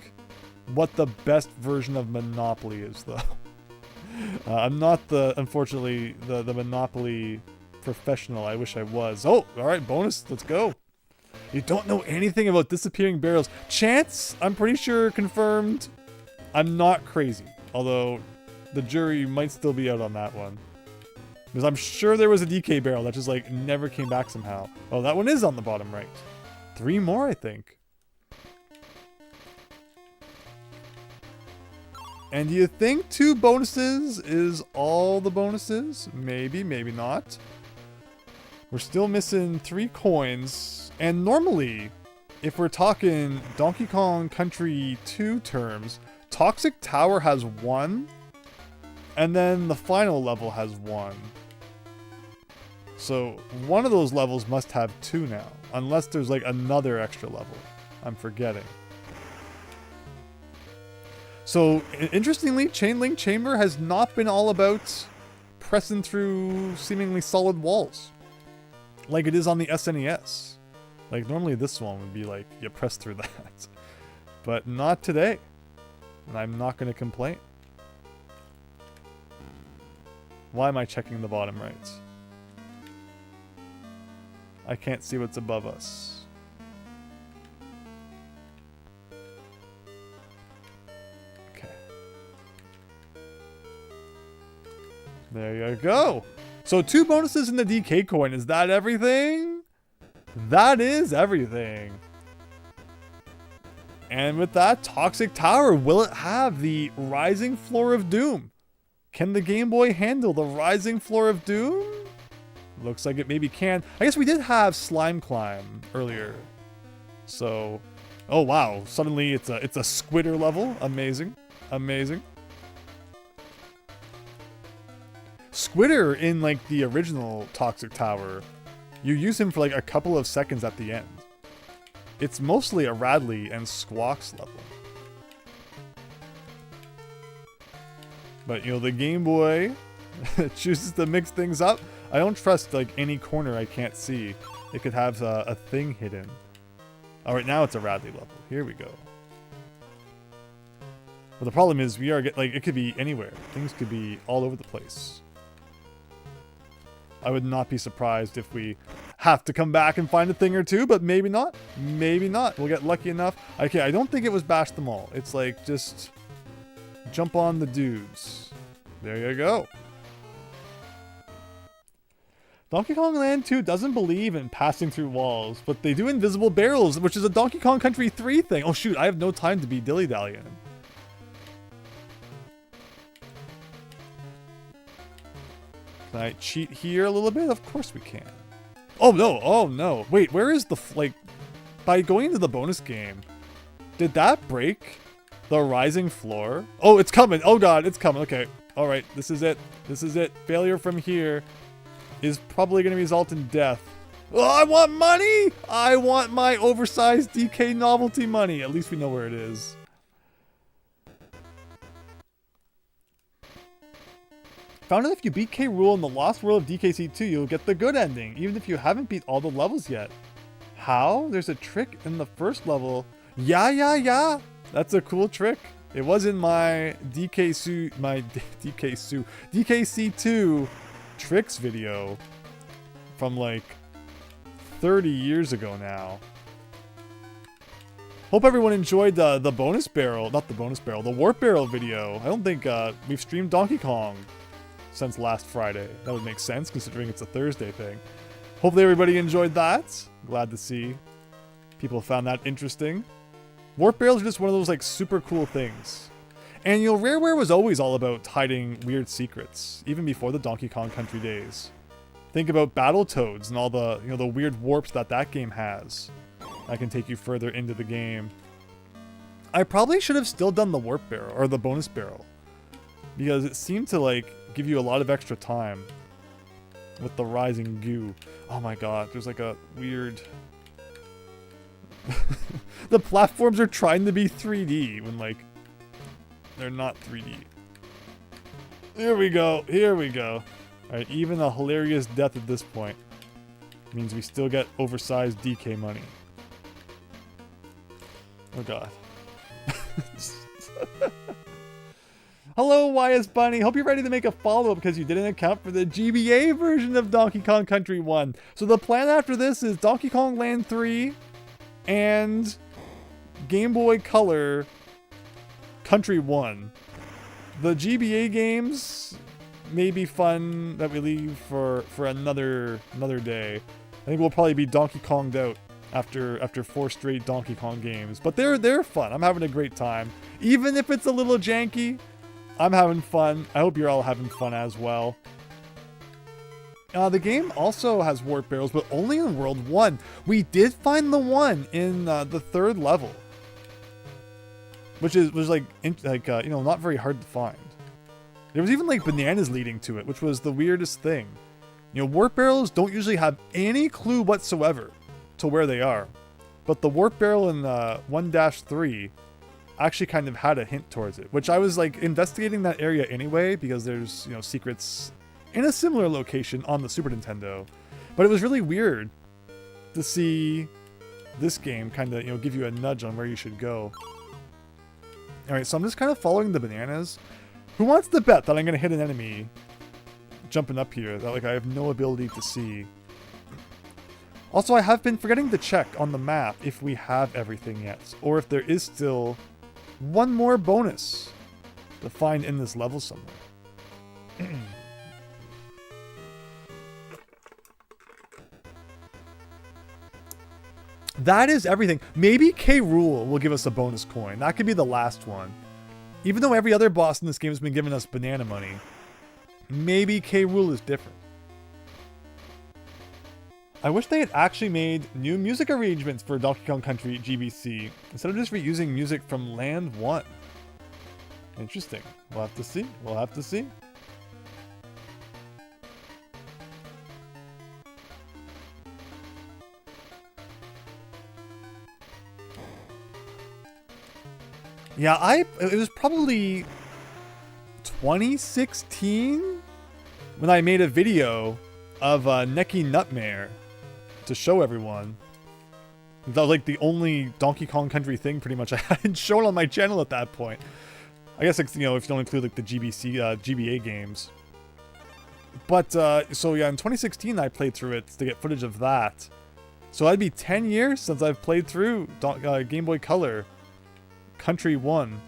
what the best version of Monopoly is, though. I'm not unfortunately, the Monopoly professional I wish I was. Oh, alright, bonus, let's go. You don't know anything about disappearing barrels. Chance, I'm pretty sure confirmed. I'm not crazy, although the jury might still be out on that one. Because I'm sure there was a DK barrel that just like never came back somehow. Oh, that one is on the bottom right. 3 more, I think. And do you think 2 bonuses is all the bonuses? Maybe, maybe not. We're still missing 3 coins. And normally, if we're talking Donkey Kong Country 2 terms, Toxic Tower has 1. And then the final level has 1. So one of those levels must have 2 now. Unless there's like another extra level I'm forgetting. So, interestingly, Chain Link Chamber has not been all about pressing through seemingly solid walls. Like it is on the SNES. Like, normally this one would be like, you press through that. But not today. And I'm not going to complain. Why am I checking the bottom right? I can't see what's above us. There you go. So 2 bonuses in the DK coin. Is that everything? That is everything. And with that, Toxic Tower, will it have the Rising Floor of Doom? Can the Game Boy handle the Rising Floor of Doom? Looks like it maybe can. I guess we did have Slime Climb earlier. So, oh wow, suddenly it's a Squitter level. Amazing. Amazing. Squitter in like the original Toxic Tower, you use him for like a couple of seconds at the end. It's mostly a Radley and Squawks level. But you know, the Game Boy chooses to mix things up. I don't trust like any corner I can't see. It could have a thing hidden. Alright, now it's a Radley level. Here we go. But the problem is we are like, it could be anywhere. Things could be all over the place. I would not be surprised if we have to come back and find a thing or two, but maybe not. Maybe not. We'll get lucky enough. Okay, I don't think it was bash them all. It's like, just jump on the dudes. There you go. Donkey Kong Land 2 doesn't believe in passing through walls, but they do invisible barrels, which is a Donkey Kong Country 3 thing. Oh shoot, I have no time to be dilly-dallying. Can I cheat here a little bit? Of course we can. Oh no, oh no. Wait, where is the, like, by going into the bonus game, did that break the rising floor? Oh, it's coming. Oh god, it's coming. Okay. All right, this is it. This is it. Failure from here is probably going to result in death. Oh, I want money! I want my oversized DK novelty money. At least we know where it is. Found out if you beat K. Rool in the Lost World of DKC2, you'll get the good ending, even if you haven't beat all the levels yet. How? There's a trick in the first level. Yeah. That's a cool trick. It was in my DKC2 tricks video from like 30 years ago now. Hope everyone enjoyed the bonus barrel, not the bonus barrel, the warp barrel video. I don't think we've streamed Donkey Kong since last Friday. That would make sense considering it's a Thursday thing. Hopefully everybody enjoyed that. Glad to see people found that interesting. Warp barrels are just one of those like super cool things. And you know, Rareware was always all about hiding weird secrets, even before the Donkey Kong Country days. Think about Battletoads and all the, you know, the weird warps that game has. I can take you further into the game. I probably should have still done the warp barrel or the bonus barrel, because it seemed to like give you a lot of extra time. with the rising goo. Oh my god, there's like a weird... The platforms are trying to be 3D when, like, they're not 3D. Here we go. Here we go. Alright, even a hilarious death at this point means we still get oversized DK money. Oh god. Hello, YS Bunny. Hope you're ready to make a follow-up because you didn't account for the GBA version of Donkey Kong Country 1. So the plan after this is Donkey Kong Land 3 and Game Boy Color Country 1. The GBA games may be fun that we leave for another day. I think we'll probably be Donkey Konged out after 4 straight Donkey Kong games. But they're fun. I'm having a great time. Even if it's a little janky, I'm having fun. I hope you're all having fun as well. The game also has warp barrels, but only in World 1. We did find the one in the 3rd level, which was like you know, not very hard to find. There was even like bananas leading to it, which was the weirdest thing. You know, warp barrels don't usually have any clue whatsoever to where they are, but the warp barrel in 1-3 actually kind of had a hint towards it, which I was like investigating that area anyway because there's, you know, secrets in a similar location on the Super Nintendo. But it was really weird to see this game kind of, you know, give you a nudge on where you should go. Alright, so I'm just kind of following the bananas. Who wants to bet that I'm going to hit an enemy jumping up here that, like, I have no ability to see? Also, I have been forgetting to check on the map if we have everything yet, or if there is still one more bonus to find in this level somewhere. That is everything. Maybe K. Rool will give us a bonus coin. That could be the last one. Even though every other boss in this game has been giving us banana money, maybe K. Rool is different. I wish they had actually made new music arrangements for Donkey Kong Country GBC, instead of just reusing music from Land 1. Interesting. We'll have to see. We'll have to see. Yeah, it was probably 2016 when I made a video of Neki Nutmare to show everyone. That was like the only Donkey Kong Country thing pretty much I hadn't shown on my channel at that point. I guess, you know, if you don't include like the GBA games. But, so yeah, in 2016 I played through it to get footage of that. So that'd be 10 years since I've played through Game Boy Color Country 1.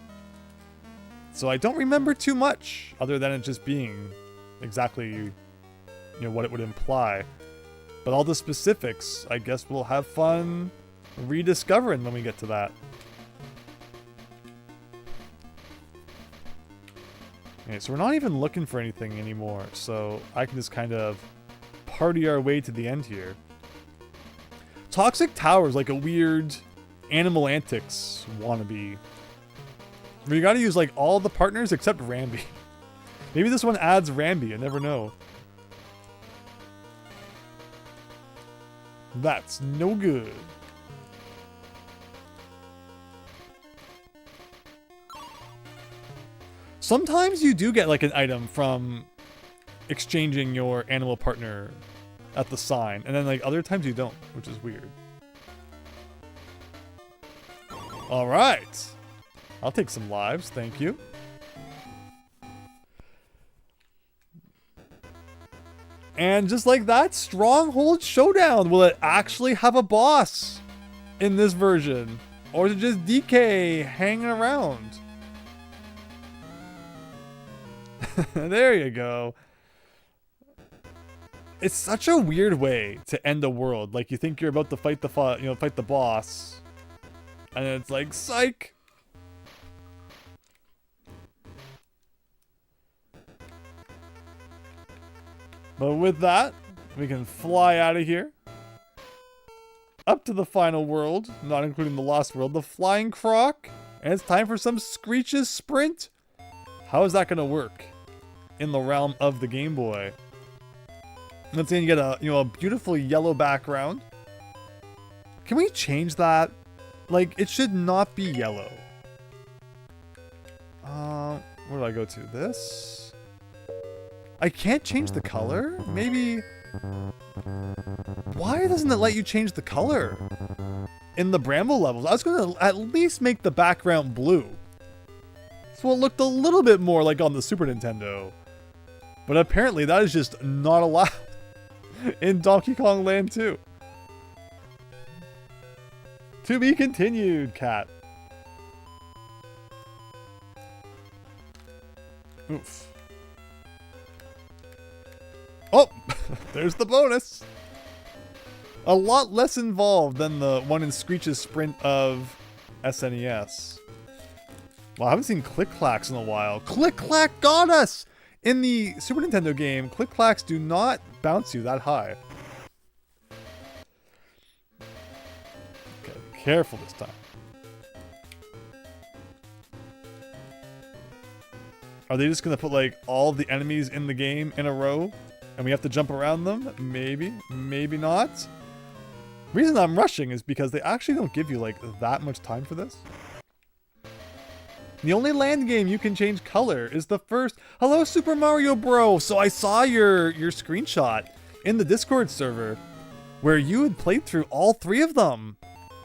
So I don't remember too much, other than it just being exactly, you know, what it would imply. But all the specifics, I guess we'll have fun rediscovering when we get to that. Okay, so we're not even looking for anything anymore, so I can just kind of party our way to the end here. Toxic Tower is like a weird Animal Antics wannabe, where you gotta use like all the partners except Rambi. Maybe this one adds Rambi, I never know. That's no good. Sometimes you do get like an item from exchanging your animal partner at the sign, and then like other times you don't, which is weird. Alright. I'll take some lives, thank you. And just like that, Stronghold Showdown. Will it actually have a boss in this version? Or is it just DK hanging around? There you go. It's such a weird way to end a world. Like, you think you're about to fight the boss, and then it's like, psych. But with that, we can fly out of here. Up to the final world, not including the Lost World, the Flying Croc. And it's time for some Screech's Sprint. How is that going to work in the realm of the Game Boy? Let's say you get a, a beautiful yellow background. Can we change that? Like, it should not be yellow. Where do I go to? This? I can't change the color? Maybe... Why doesn't it let you change the color? In the Bramble levels, I was going to at least make the background blue. So it looked a little bit more like on the Super Nintendo. But apparently that is just not allowed in Donkey Kong Land 2. To be continued, cat. Oof. Oh, there's the bonus. A lot less involved than the one in Screech's Sprint of SNES. Well, I haven't seen Click-Clacks in a while. Click-Clack got us! In the Super Nintendo game, Click-Clacks do not bounce you that high. Okay, careful this time. Are they just gonna put like all the enemies in the game in a row and we have to jump around them? Maybe, maybe not. The reason I'm rushing is because they actually don't give you like that much time for this. The only land game you can change color is the first. Hello, Super Mario Bro. So I saw your screenshot in the Discord server where you had played through all 3 of them.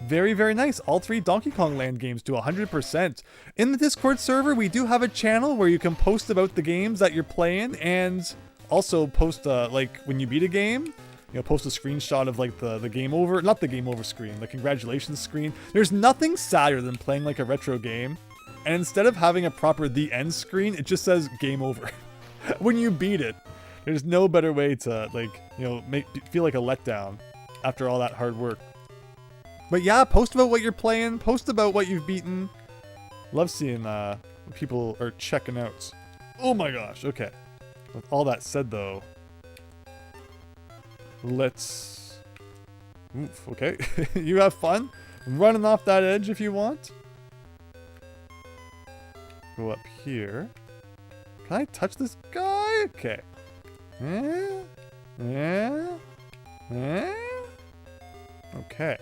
Very, very nice. All 3 Donkey Kong Land games to 100%. In the Discord server, we do have a channel where you can post about the games that you're playing and also post, like, when you beat a game, post a screenshot of, like, the game over, not the game over screen, the congratulations screen. There's nothing sadder than playing, like, a retro game, and instead of having a proper the end screen, it just says game over. When you beat it, there's no better way to, like, feel like a letdown after all that hard work. But yeah, post about what you're playing, post about what you've beaten. Love seeing people are checking out. Oh my gosh, okay. With all that said though, let's... Oof, okay. You have fun running off that edge if you want. Go up here. Can I touch this guy? Okay. Okay.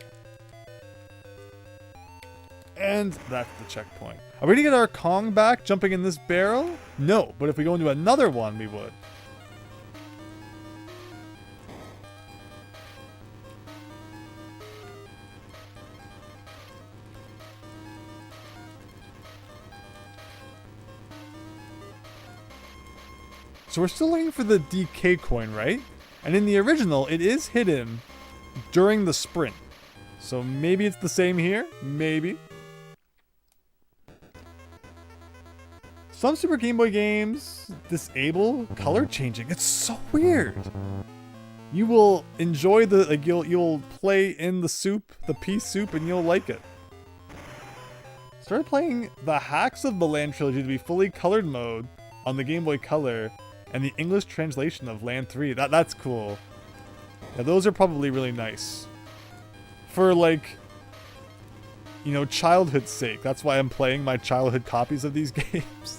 And that's the checkpoint. Are we gonna get our Kong back jumping in this barrel? No, but if we go into another one, we would. So we're still looking for the DK coin, right? And in the original, it is hidden during the sprint. So maybe it's the same here? Maybe. Some Super Game Boy games disable color changing. It's so weird. You will enjoy the, like, you'll play in the soup, the pea soup, and you'll like it. Started playing the Hacks of the Land trilogy to be fully colored mode on the Game Boy Color and the English translation of Land 3. That's cool. Yeah, those are probably really nice. For, like, childhood's sake. That's why I'm playing my childhood copies of these games.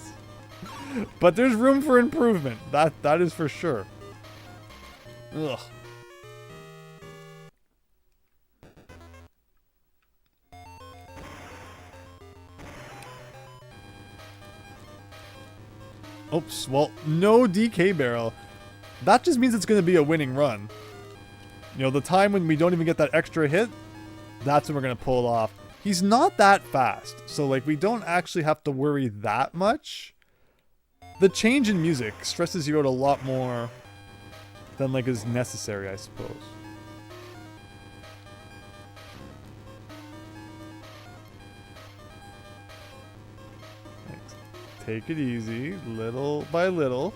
But there's room for improvement. That is for sure. Ugh. Oops, well, no DK barrel. That just means it's going to be a winning run. The time when we don't even get that extra hit, that's when we're going to pull it off. He's not that fast, so, like, we don't actually have to worry that much. The change in music stresses you out a lot more than, like, is necessary, I suppose. Take it easy, little by little.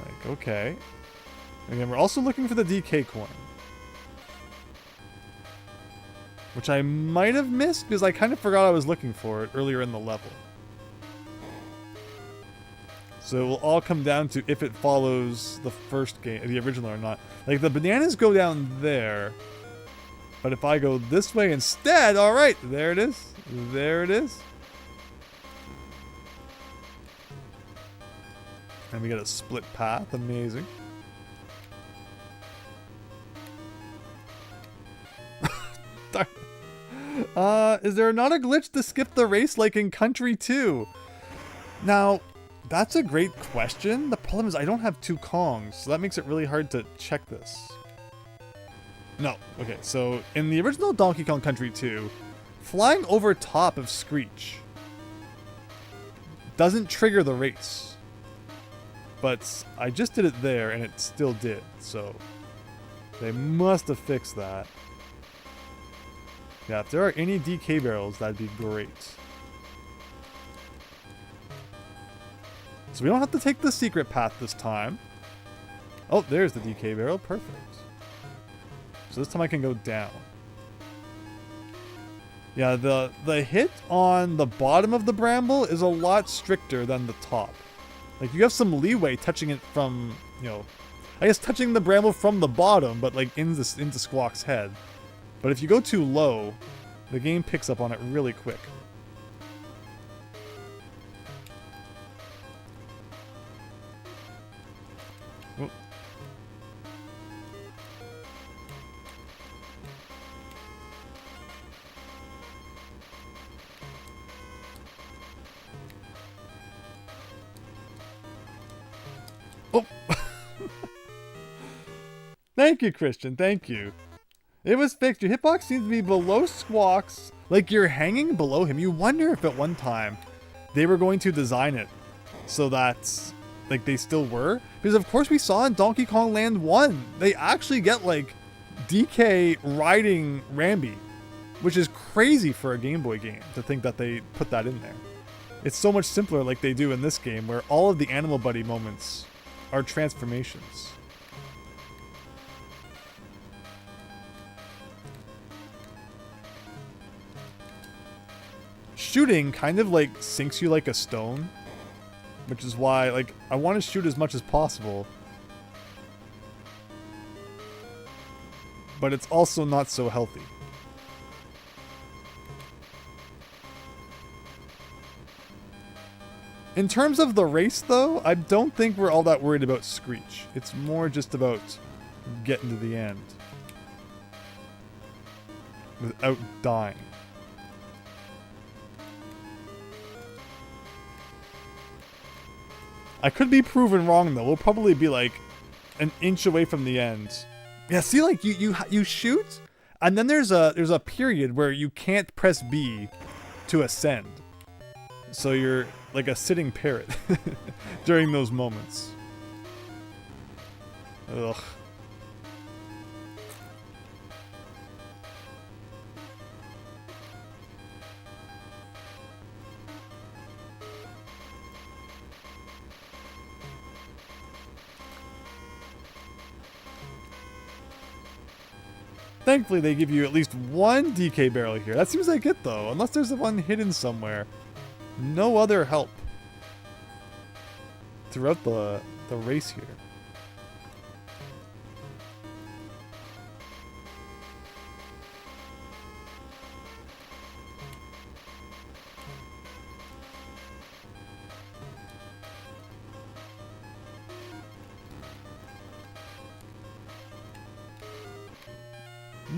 Like, okay. And then we're also looking for the DK coin. Which I might have missed because I kind of forgot I was looking for it earlier in the level. So it will all come down to if it follows the first game, the original or not. Like, the bananas go down there. But if I go this way instead, alright, there it is. There it is. And we get a split path. Amazing. Darn. Is there not a glitch to skip the race like in Country 2? Now, that's a great question. The problem is I don't have two Kongs, so that makes it really hard to check this. No. Okay, so in the original Donkey Kong Country 2, flying over top of Screech doesn't trigger the race. But I just did it there and it still did, so they must have fixed that. Yeah, if there are any DK barrels, that'd be great. So we don't have to take the secret path this time. Oh, there's the DK barrel. Perfect. So this time I can go down. Yeah, the hit on the bottom of the bramble is a lot stricter than the top. Like, you have some leeway touching it from, you know, I guess touching the bramble from the bottom, but like into Squawk's head. But if you go too low, the game picks up on it really quick. Oh. Oh. Thank you, Christian. Thank you. It was fixed. Your hitbox seems to be below Squawk's. Like, you're hanging below him. You wonder if at one time they were going to design it so that, like, they still were. Because, of course, we saw in Donkey Kong Land 1, they actually get, like, DK riding Rambi, which is crazy for a Game Boy game to think that they put that in there. It's so much simpler like they do in this game, where all of the Animal Buddy moments are transformations. Shooting kind of like sinks you like a stone, which is why, like, I want to shoot as much as possible, but it's also not so healthy. In terms of the race, though, I don't think we're all that worried about Screech. It's more just about getting to the end without dying. I could be proven wrong, though. We'll probably be like an inch away from the end. Yeah, see, like you shoot, and then there's a period where you can't press B to ascend. So you're like a sitting parrot during those moments. Ugh. Thankfully, they give you at least one DK barrel here. That seems like it, though, unless there's one hidden somewhere. No other help throughout the race here.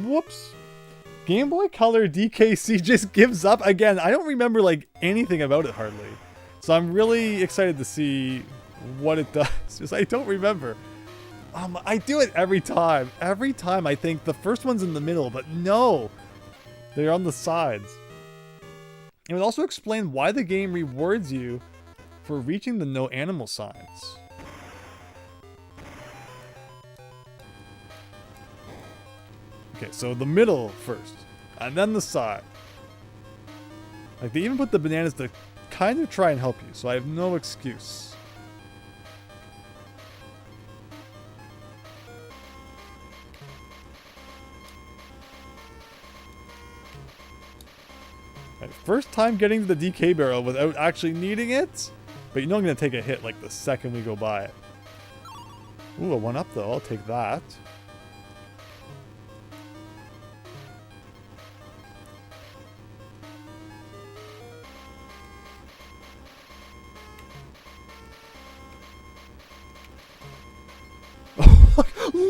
Whoops. Game Boy Color DKC just gives up again. I don't remember like anything about it hardly. So I'm really excited to see what it does. Because I don't remember. I do it every time. Every time I think the first one's in the middle, but no. They're on the sides. It would also explain why the game rewards you for reaching the no animal signs. Okay, so the middle first, and then the side. Like, they even put the bananas to kind of try and help you, so I have no excuse. Right, first time getting to the DK barrel without actually needing it, but you know I'm going to take a hit like the second we go by it. Ooh, a 1-up though, I'll take that.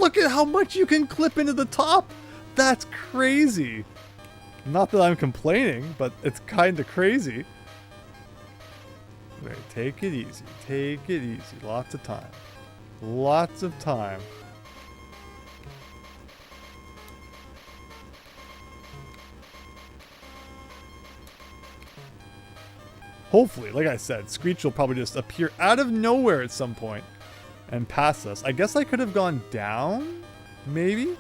Look at how much you can clip into the top. That's crazy. Not that I'm complaining, but it's kind of crazy. Wait, take it easy. Take it easy. Lots of time. Lots of time. Hopefully, like I said, Screech will probably just appear out of nowhere at some point and pass us. I guess I could have gone down, maybe?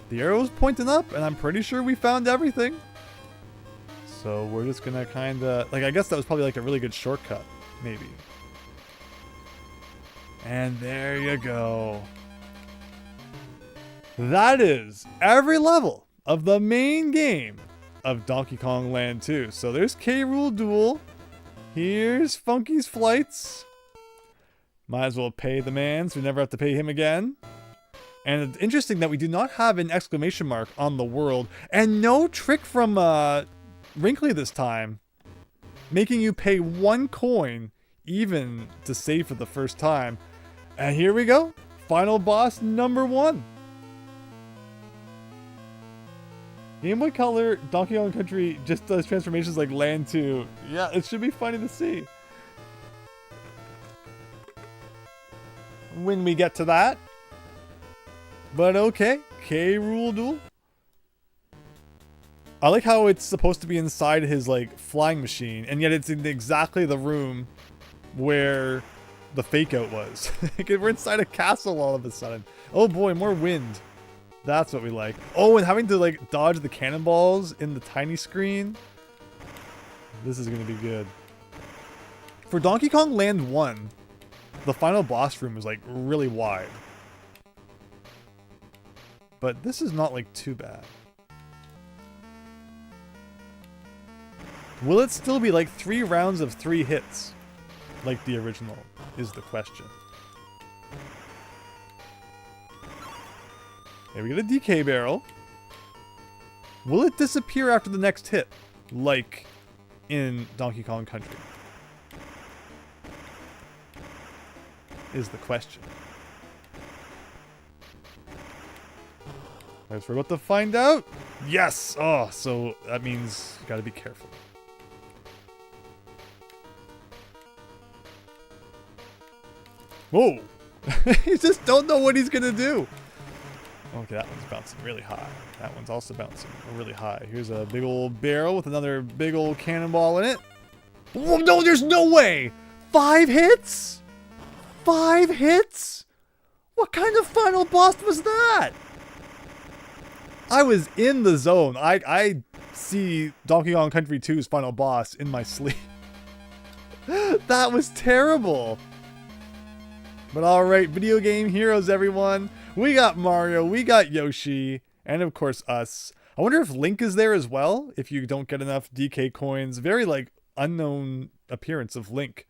The arrow's pointing up, and I'm pretty sure we found everything. So we're just gonna kind of... Like, I guess that was probably like a really good shortcut, maybe. And there you go. That is every level of the main game of Donkey Kong Land 2. So there's K. Rool Duel. Here's Funky's Flights. Might as well pay the man so we never have to pay him again. And it's interesting that we do not have an exclamation mark on the world. And no trick from Wrinkly this time. Making you pay 1 coin even to save for the first time. And here we go. Final boss number 1. Game Boy Color Donkey Kong Country just does transformations like Land 2. Yeah, it should be funny to see. When we get to that. But okay, K. Rool Duel. I like how it's supposed to be inside his like flying machine, and yet it's in exactly the room where the fake out was. We're inside a castle all of a sudden. Oh boy, more wind. That's what we like. Oh, and having to like dodge the cannonballs in the tiny screen. This is gonna be good. For Donkey Kong Land 1, the final boss room is like really wide. But this is not like too bad. Will it still be like 3 rounds of 3 hits? Like the original, is the question. Okay, we get a DK barrel. Will it disappear after the next hit? Like in Donkey Kong Country? Is the question. I guess we're about to find out. Yes! Oh, so that means you gotta be careful. Whoa! You just don't know what he's gonna do. Okay, that one's bouncing really high. That one's also bouncing really high. Here's a big old barrel with another big old cannonball in it. Oh, no, there's no way! 5 hits? 5 hits? What kind of final boss was that? I was in the zone. I see Donkey Kong Country 2's final boss in my sleep. That was terrible. But alright, video game heroes, everyone. We got Mario, we got Yoshi, and of course us. I wonder if Link is there as well, if you don't get enough DK coins. Very, like, unknown appearance of Link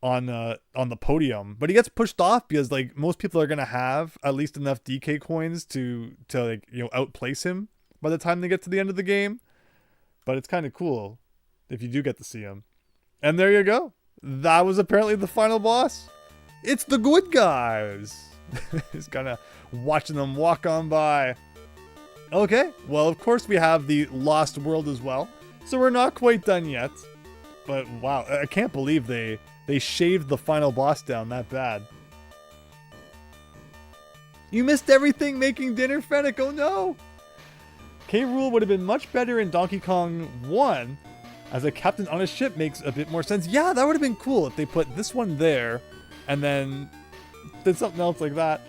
on the podium. But he gets pushed off because, like, most people are going to have at least enough DK coins to like, you know, outplace him by the time they get to the end of the game. But it's kind of cool if you do get to see him. And there you go. That was apparently the final boss. It's the good guys. He's kind of watching them walk on by. Okay, well, of course we have the Lost World as well. So we're not quite done yet. But wow, I can't believe they shaved the final boss down that bad. You missed everything making dinner, Fennec. Oh no! K. Rool would have been much better in Donkey Kong 1, as a captain on a ship makes a bit more sense. Yeah, that would have been cool if they put this one there, and then did something else like that.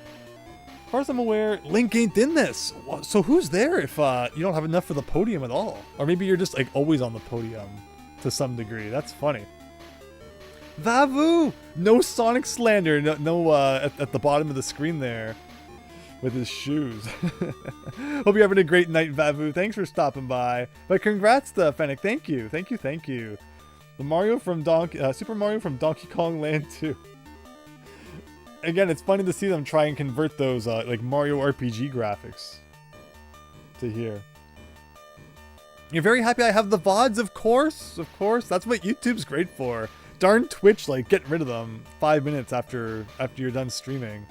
As far as I'm aware, Link ain't in this. So who's there if you don't have enough for the podium at all? Or maybe you're just like always on the podium to some degree. That's funny. Vavu! No Sonic slander. No at the bottom of the screen there with his shoes. Hope you're having a great night, Vavu. Thanks for stopping by. But congrats to Fennec. Thank you. Thank you. Thank you. The Mario from Super Mario from Donkey Kong Land 2. Again, it's funny to see them try and convert those like Mario RPG graphics to here. You're very happy I have the VODs, of course. Of course. That's what YouTube's great for. Darn Twitch, like, get rid of them 5 minutes after you're done streaming.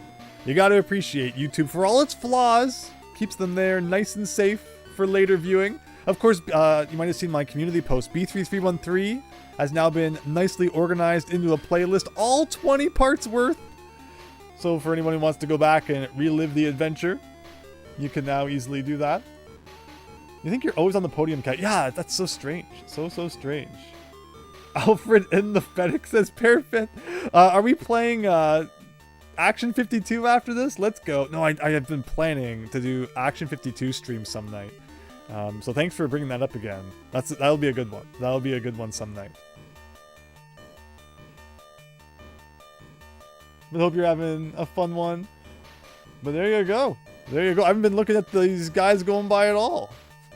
You gotta appreciate YouTube for all its flaws. Keeps them there nice and safe for later viewing. Of course, you might have seen my community post. B3313 has now been nicely organized into a playlist, all 20 parts worth. So for anyone who wants to go back and relive the adventure, you can now easily do that. You think you're always on the podium, Cat? Yeah, that's so strange. So strange. Alfred in the Fennec says perfect. Are we playing Action 52 after this? Let's go. No, I have been planning to do Action 52 stream some night. So thanks for bringing that up again. That'll be a good one. That'll be a good one some night. I hope you're having a fun one. But there you go. There you go. I haven't been looking at these guys going by at all.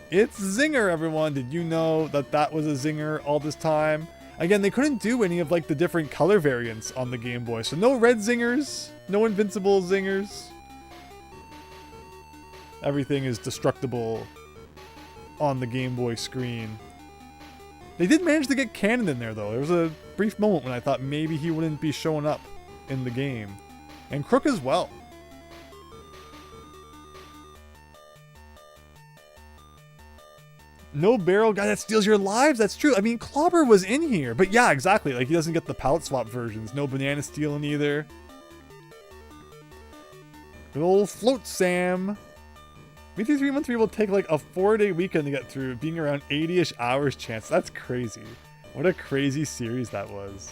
It's Zinger, everyone. Did you know that that was a Zinger all this time? Again, they couldn't do any of like the different color variants on the Game Boy. So no red Zingers, no invincible Zingers. Everything is destructible on the Game Boy screen. They did manage to get Cannon in there though. There was a brief moment when I thought maybe he wouldn't be showing up in the game. And Crook as well. No barrel guy that steals your lives. That's true. I mean, Clobber was in here. But yeah, exactly. Like, he doesn't get the palette swap versions. No banana stealing either. Good old Float Sam. B3313 will take like a 4-day weekend to get through, being around 80-ish hours chance. That's crazy. What a crazy series that was.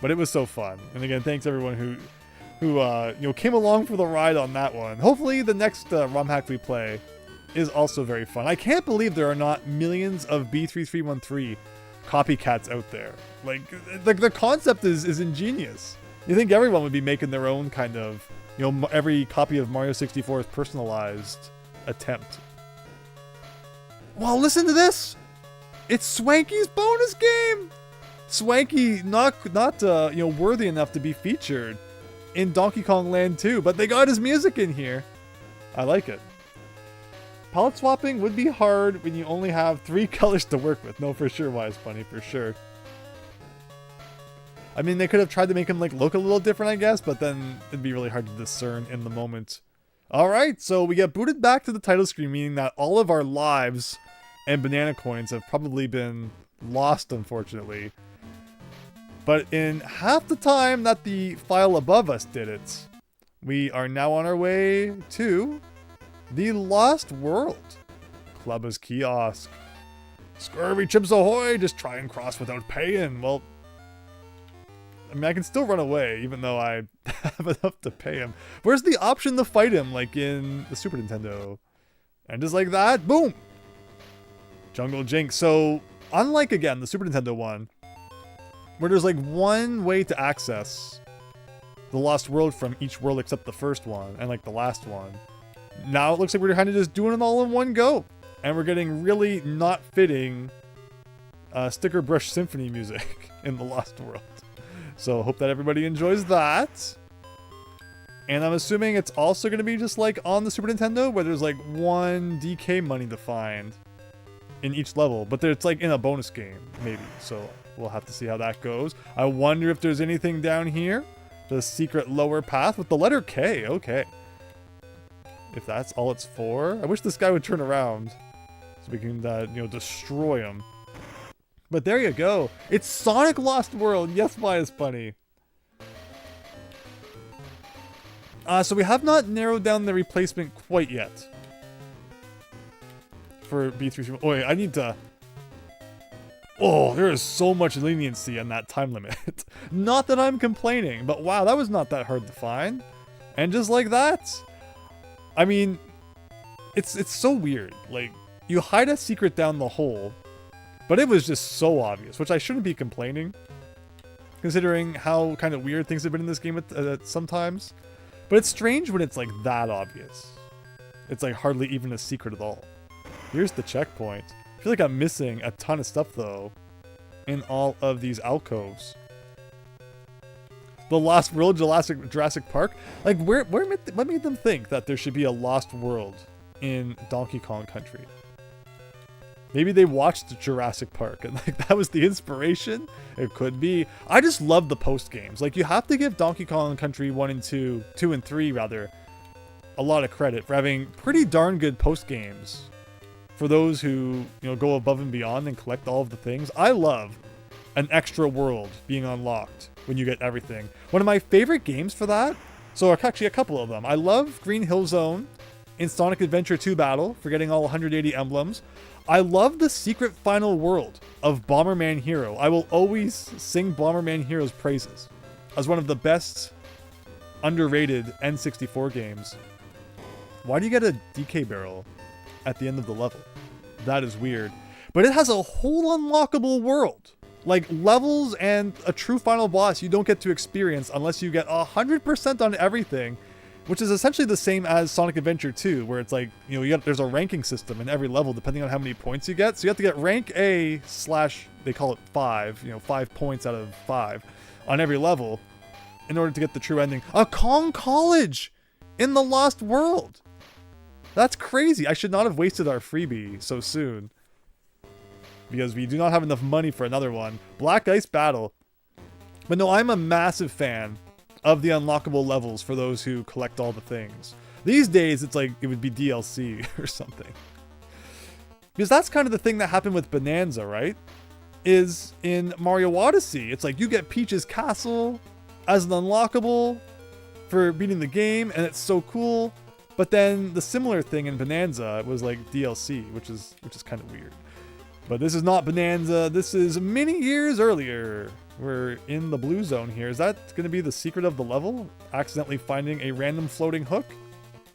But it was so fun. And again, thanks everyone who you know, came along for the ride on that one. Hopefully the next ROM hack we play is also very fun. I can't believe there are not millions of B3313 copycats out there. Like the concept is ingenious. You think everyone would be making their own kind of, you know, every copy of Mario 64's personalized attempt. Well, listen to this. It's Swanky's bonus game. Swanky not you know, worthy enough to be featured in Donkey Kong Land 2, but they got his music in here. I like it. Palette swapping would be hard when you only have 3 colors to work with. No, for sure, Wise Bunny, for sure. I mean, they could have tried to make him like look a little different, I guess, but then it'd be really hard to discern in the moment. Alright, so we get booted back to the title screen, meaning that all of our lives and banana coins have probably been lost, unfortunately. But in half the time that the file above us did it, we are now on our way to the Lost World. Clubba's Kiosk. Scurvy chips ahoy, just try and cross without paying. Well, I mean, I can still run away, even though I have enough to pay him. Where's the option to fight him, like in the Super Nintendo? And just like that, boom! Jungle Jinx. So, unlike, again, the Super Nintendo one, where there's like one way to access the Lost World from each world except the first one, and like the last one. Now it looks like we're kind of just doing it all in one go. And we're getting really not fitting Sticker Brush Symphony music in the Lost World. So hope that everybody enjoys that. And I'm assuming it's also going to be just like on the Super Nintendo, where there's like 1 DK money to find in each level. But it's like in a bonus game, maybe. So we'll have to see how that goes. I wonder if there's anything down here. The secret lower path with the letter K. Okay. If that's all it's for. I wish this guy would turn around so we can, you know, destroy him. But there you go. It's Sonic Lost World. Yes, why is funny. So we have not narrowed down the replacement quite yet for B3. Oh, wait, I need to... Oh, there is so much leniency on that time limit. Not that I'm complaining, but wow, that was not that hard to find. And just like that, I mean, it's so weird. Like, you hide a secret down the hole, but it was just so obvious, which I shouldn't be complaining, considering how kind of weird things have been in this game at sometimes. But it's strange when it's like that obvious. It's like hardly even a secret at all. Here's the checkpoint. I feel like I'm missing a ton of stuff though in all of these alcoves. The Lost World, Jurassic Park. Like, what made them think that there should be a Lost World in Donkey Kong Country? Maybe they watched Jurassic Park and like that was the inspiration. It could be. I just love the post games. Like you have to give Donkey Kong Country 1 and 2, 2 and 3 rather, a lot of credit for having pretty darn good post games. For those who, you know, go above and beyond and collect all of the things. I love an extra world being unlocked when you get everything. One of my favorite games for that, so actually a couple of them. I love Green Hill Zone in Sonic Adventure 2 Battle for getting all 180 emblems. I love the secret final world of Bomberman Hero. I will always sing Bomberman Hero's praises as one of the best underrated N64 games. Why do you get a DK barrel at the end of the level? That is weird. But it has a whole unlockable world. Like levels and a true final boss you don't get to experience unless you get 100% on everything, which is essentially the same as Sonic Adventure 2, where it's like, you know, there's a ranking system in every level depending on how many points you get. So you have to get rank A / they call it 5, you know, 5 points out of 5 on every level in order to get the true ending. A Kong College in the Lost World. That's crazy. I should not have wasted our freebie so soon, because we do not have enough money for another one. Black Ice Battle. But no, I'm a massive fan of the unlockable levels for those who collect all the things. These days, it's like it would be DLC or something. Because that's kind of the thing that happened with Bonanza, right? Is in Mario Odyssey, it's like you get Peach's Castle as an unlockable for beating the game, and it's so cool. But then the similar thing in Bonanza was like DLC, which is kind of weird. But this is not Bonanza. This is many years earlier. We're in the blue zone here. Is that going to be the secret of the level? Accidentally finding a random floating hook?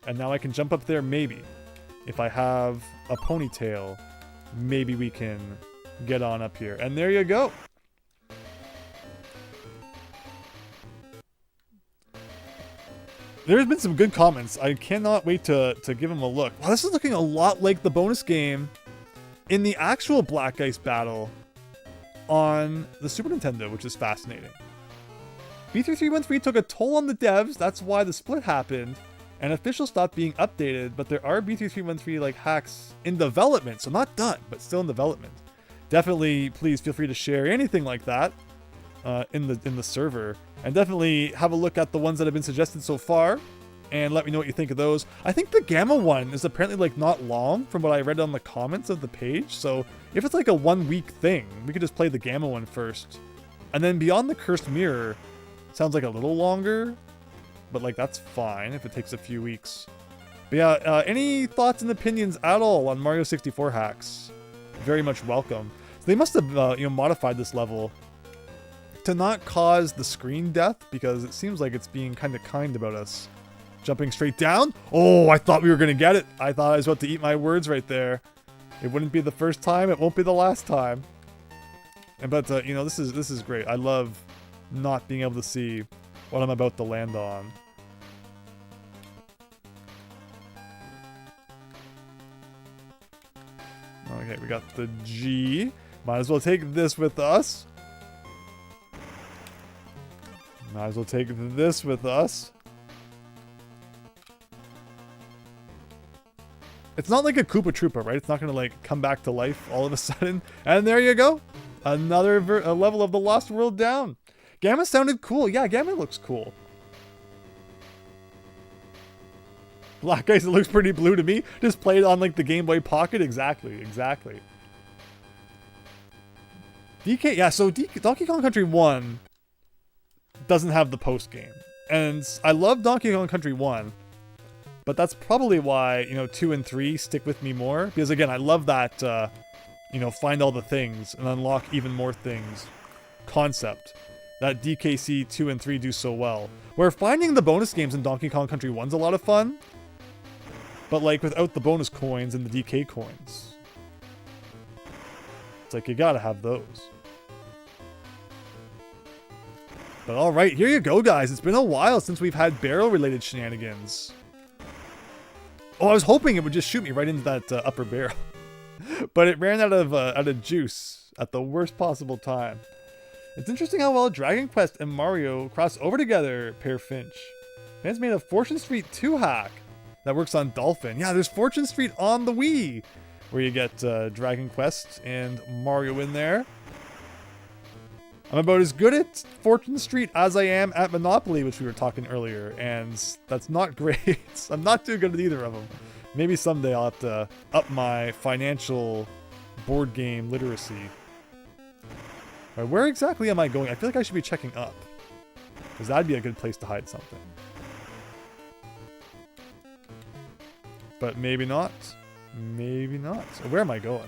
And now I can jump up there, maybe. If I have a ponytail, maybe we can get on up here. And there you go. There's been some good comments. I cannot wait to give them a look. Wow, this is looking a lot like the bonus game in the actual Black Ice Battle on the Super Nintendo, which is fascinating. B3313 took a toll on the devs, that's why the split happened, and officials stopped being updated, but there are B3313 like hacks in development, so not done, but still in development. Definitely, please feel free to share anything like that in the server, and definitely have a look at the ones that have been suggested so far, and let me know what you think of those. I think the Gamma one is apparently like not long from what I read on the comments of the page. So if it's like a 1 week thing, we could just play the Gamma one first. And then Beyond the Cursed Mirror sounds like a little longer, but like that's fine if it takes a few weeks. But yeah, any thoughts and opinions at all on Mario 64 hacks? Very much welcome. So they must have modified this level to not cause the screen death, because it seems like it's being kind of kind about us. Jumping straight down. Oh, I thought we were going to get it. I thought I was about to eat my words right there. It wouldn't be the first time. It won't be the last time. But this is great. I love not being able to see what I'm about to land on. Okay, we got the G. Might as well take this with us. Might as well take this with us. It's not like a Koopa Troopa, right? It's not going to like come back to life all of a sudden. And there you go. Another level of the Lost World down. Gamma sounded cool. Yeah, Gamma looks cool. Black Ice, it looks pretty blue to me. Just played on like the Game Boy Pocket. Exactly. DK, yeah, so Donkey Kong Country 1 doesn't have the post game. And I love Donkey Kong Country 1. But that's probably why, 2 and 3 stick with me more. Because again, I love that, find all the things and unlock even more things concept that DKC 2 and 3 do so well. Where finding the bonus games in Donkey Kong Country 1's a lot of fun. But like without the bonus coins and the DK coins. It's like you gotta have those. But alright, here you go guys. It's been a while since we've had barrel related shenanigans. Oh, I was hoping it would just shoot me right into that upper barrel. But it ran out of juice at the worst possible time. It's interesting how well Dragon Quest and Mario cross over together, Pear Finch. Fans made a Fortune Street 2 hack that works on Dolphin. Yeah, there's Fortune Street on the Wii. where you get Dragon Quest and Mario in there. I'm about as good at Fortune Street as I am at Monopoly, which we were talking earlier, and that's not great. I'm not too good at either of them. Maybe someday I'll have to up my financial board game literacy. All right, where exactly am I going? I feel like I should be checking up, because that'd be a good place to hide something. But maybe not. Maybe not. So where am I going?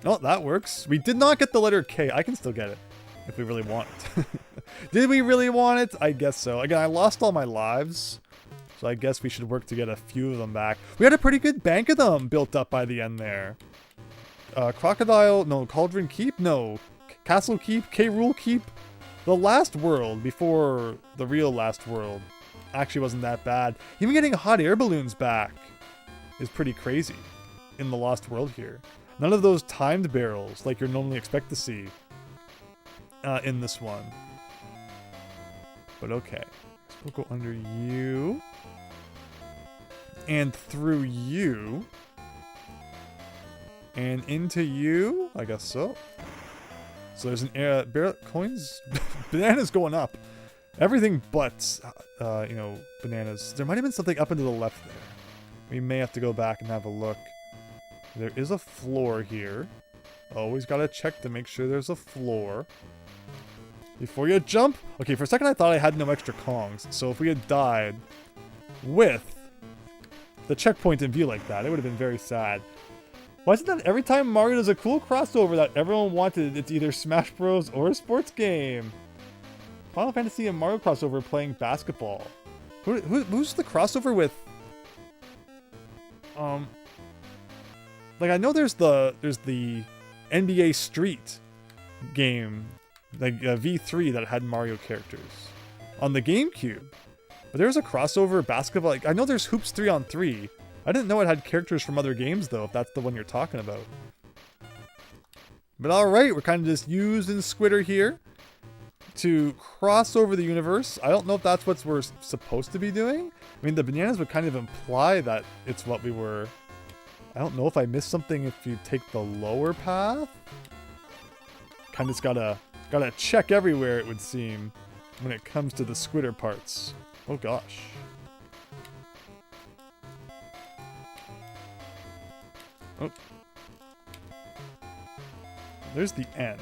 Oh, that works. We did not get the letter K. I can still get it if we really want it. Did we really want it? I guess so. Again, I lost all my lives, so I guess we should work to get a few of them back. We had a pretty good bank of them built up by the end there. Crocodile, no. Cauldron Keep, no. Castle Keep, K-Rule Keep. The last world, before the real last world, actually wasn't that bad. Even getting hot air balloons back is pretty crazy in the Lost World here. None of those timed barrels like you're normally expect to see in this one. But okay. So we'll go under you. And through you. And into you? I guess so. So there's an barrel coins? Bananas going up. Everything but, you know, bananas. There might have been something up and to the left there. We may have to go back and have a look. There is a floor here. Always gotta check to make sure there's a floor before you jump. Okay, for a second I thought I had no extra Kongs. So if we had died with the checkpoint in view like that, it would have been very sad. Why is it that every time Mario does a cool crossover that everyone wanted, it's either Smash Bros. Or a sports game? Final Fantasy and Mario crossover playing basketball. Who's the crossover with? Like I know there's the NBA Street game, like V3 that had Mario characters on the GameCube. But there's a crossover basketball. Like I know there's Hoops 3-on-3. I didn't know it had characters from other games though, if that's the one you're talking about. But alright, we're kind of just using Squitter here to cross over the universe. I don't know if that's what we're supposed to be doing. I mean, the bananas would kind of imply that it's what we were. I don't know if I missed something if you take the lower path. Kind of just gotta check everywhere, it would seem, when it comes to the Squitter parts. Oh gosh. Oh. There's the N.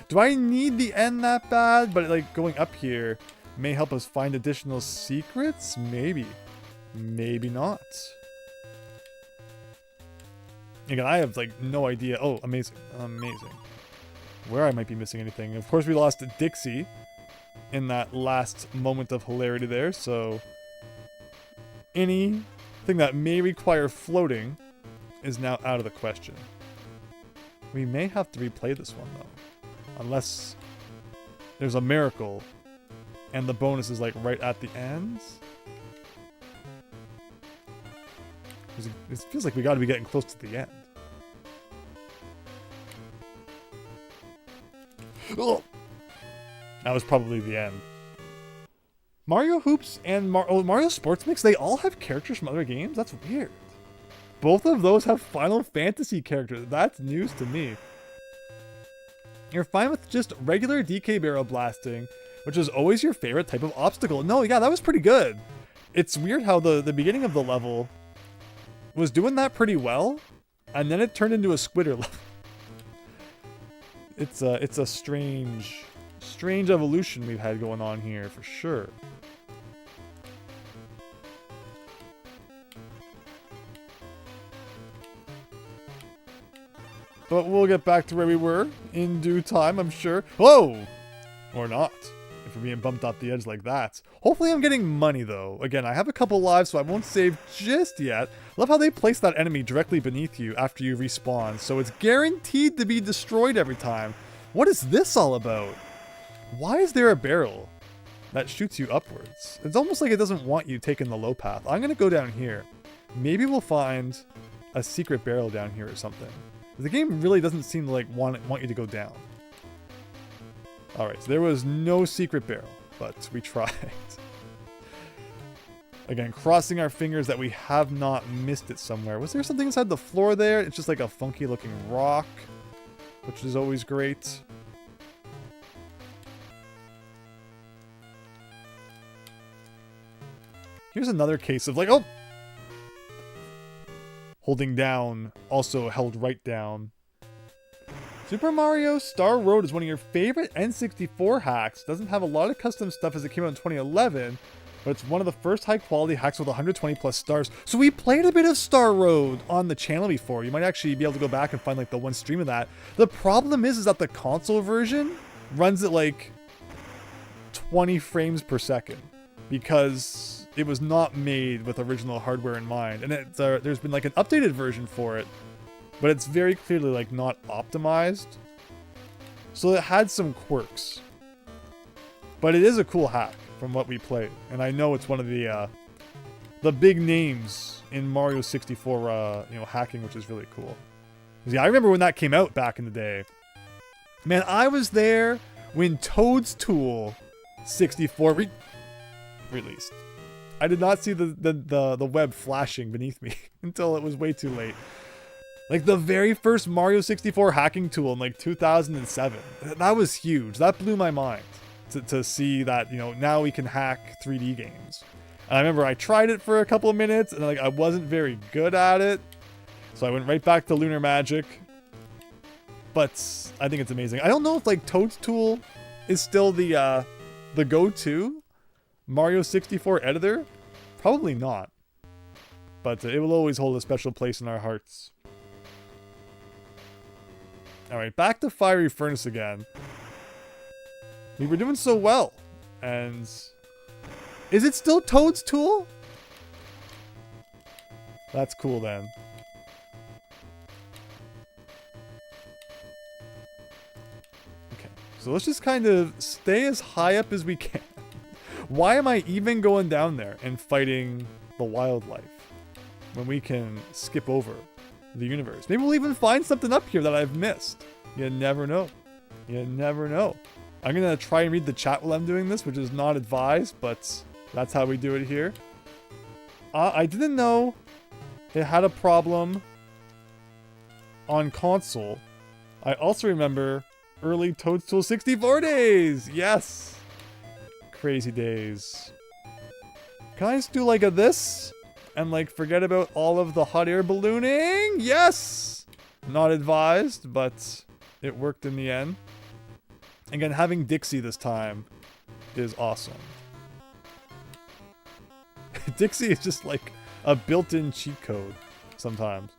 Do I need the N that bad? But like going up here may help us find additional secrets? Maybe. Maybe not. Again, I have like no idea. Oh, amazing. Amazing. Where I might be missing anything. Of course, we lost Dixie in that last moment of hilarity there, so anything that may require floating is now out of the question. We may have to replay this one though, unless there's a miracle and the bonus is like right at the end. It feels like we got to be getting close to the end. Ugh. That was probably the end. Mario Hoops and Mario Sports Mix, they all have characters from other games? That's weird. Both of those have Final Fantasy characters. That's news to me. You're fine with just regular DK barrel blasting, which is always your favorite type of obstacle. No, yeah, that was pretty good. It's weird how the beginning of the level was doing that pretty well, and then it turned into a Squitter level. It's a strange evolution we've had going on here for sure. But we'll get back to where we were in due time, I'm sure. Whoa! Or not. If we're being bumped off the edge like that. Hopefully I'm getting money, though. Again, I have a couple lives, so I won't save just yet. Love how they place that enemy directly beneath you after you respawn, so it's guaranteed to be destroyed every time. What is this all about? Why is there a barrel that shoots you upwards? It's almost like it doesn't want you taking the low path. I'm going to go down here. Maybe we'll find a secret barrel down here or something. The game really doesn't seem to like want you to go down. Alright, so there was no secret barrel, but we tried. Again, crossing our fingers that we have not missed it somewhere. Was there something inside the floor there? It's just like a funky looking rock, which is always great. Here's another case of like, oh! Holding down, also held right down. Super Mario Star Road is one of your favorite N64 hacks. Doesn't have a lot of custom stuff as it came out in 2011, but it's one of the first high quality hacks with 120 plus stars. So we played a bit of Star Road on the channel before. You might actually be able to go back and find like the one stream of that. The problem is that the console version runs at like 20 frames per second because it was not made with original hardware in mind. And there's been like an updated version for it, but it's very clearly like not optimized. So it had some quirks, but it is a cool hack from what we played. And I know it's one of the big names in Mario 64, hacking, which is really cool. Yeah, I remember when that came out back in the day. Man, I was there when Toad's Tool 64 released. I did not see the web flashing beneath me until it was way too late. Like the very first Mario 64 hacking tool in like 2007. That was huge. That blew my mind to see that, now we can hack 3D games. And I remember I tried it for a couple of minutes and like I wasn't very good at it. So I went right back to Lunar Magic. But I think it's amazing. I don't know if like Toad's Tool is still the go-to Mario 64 editor. Probably not. But it will always hold a special place in our hearts. Alright, back to Fiery Furnace again. We were doing so well. And is it still Toad's Tool? That's cool then. Okay, so let's just kind of stay as high up as we can. Why am I even going down there and fighting the wildlife when we can skip over the universe? Maybe we'll even find something up here that I've missed. You never know. You never know. I'm going to try and read the chat while I'm doing this, which is not advised, but that's how we do it here. I didn't know it had a problem on console. I also remember early Toadstool 64 days. Yes. Crazy days. Can I just do like this? And like forget about all of the hot air ballooning? Yes! Not advised, but it worked in the end. Again, having Dixie this time is awesome. Dixie is just like a built-in cheat code sometimes.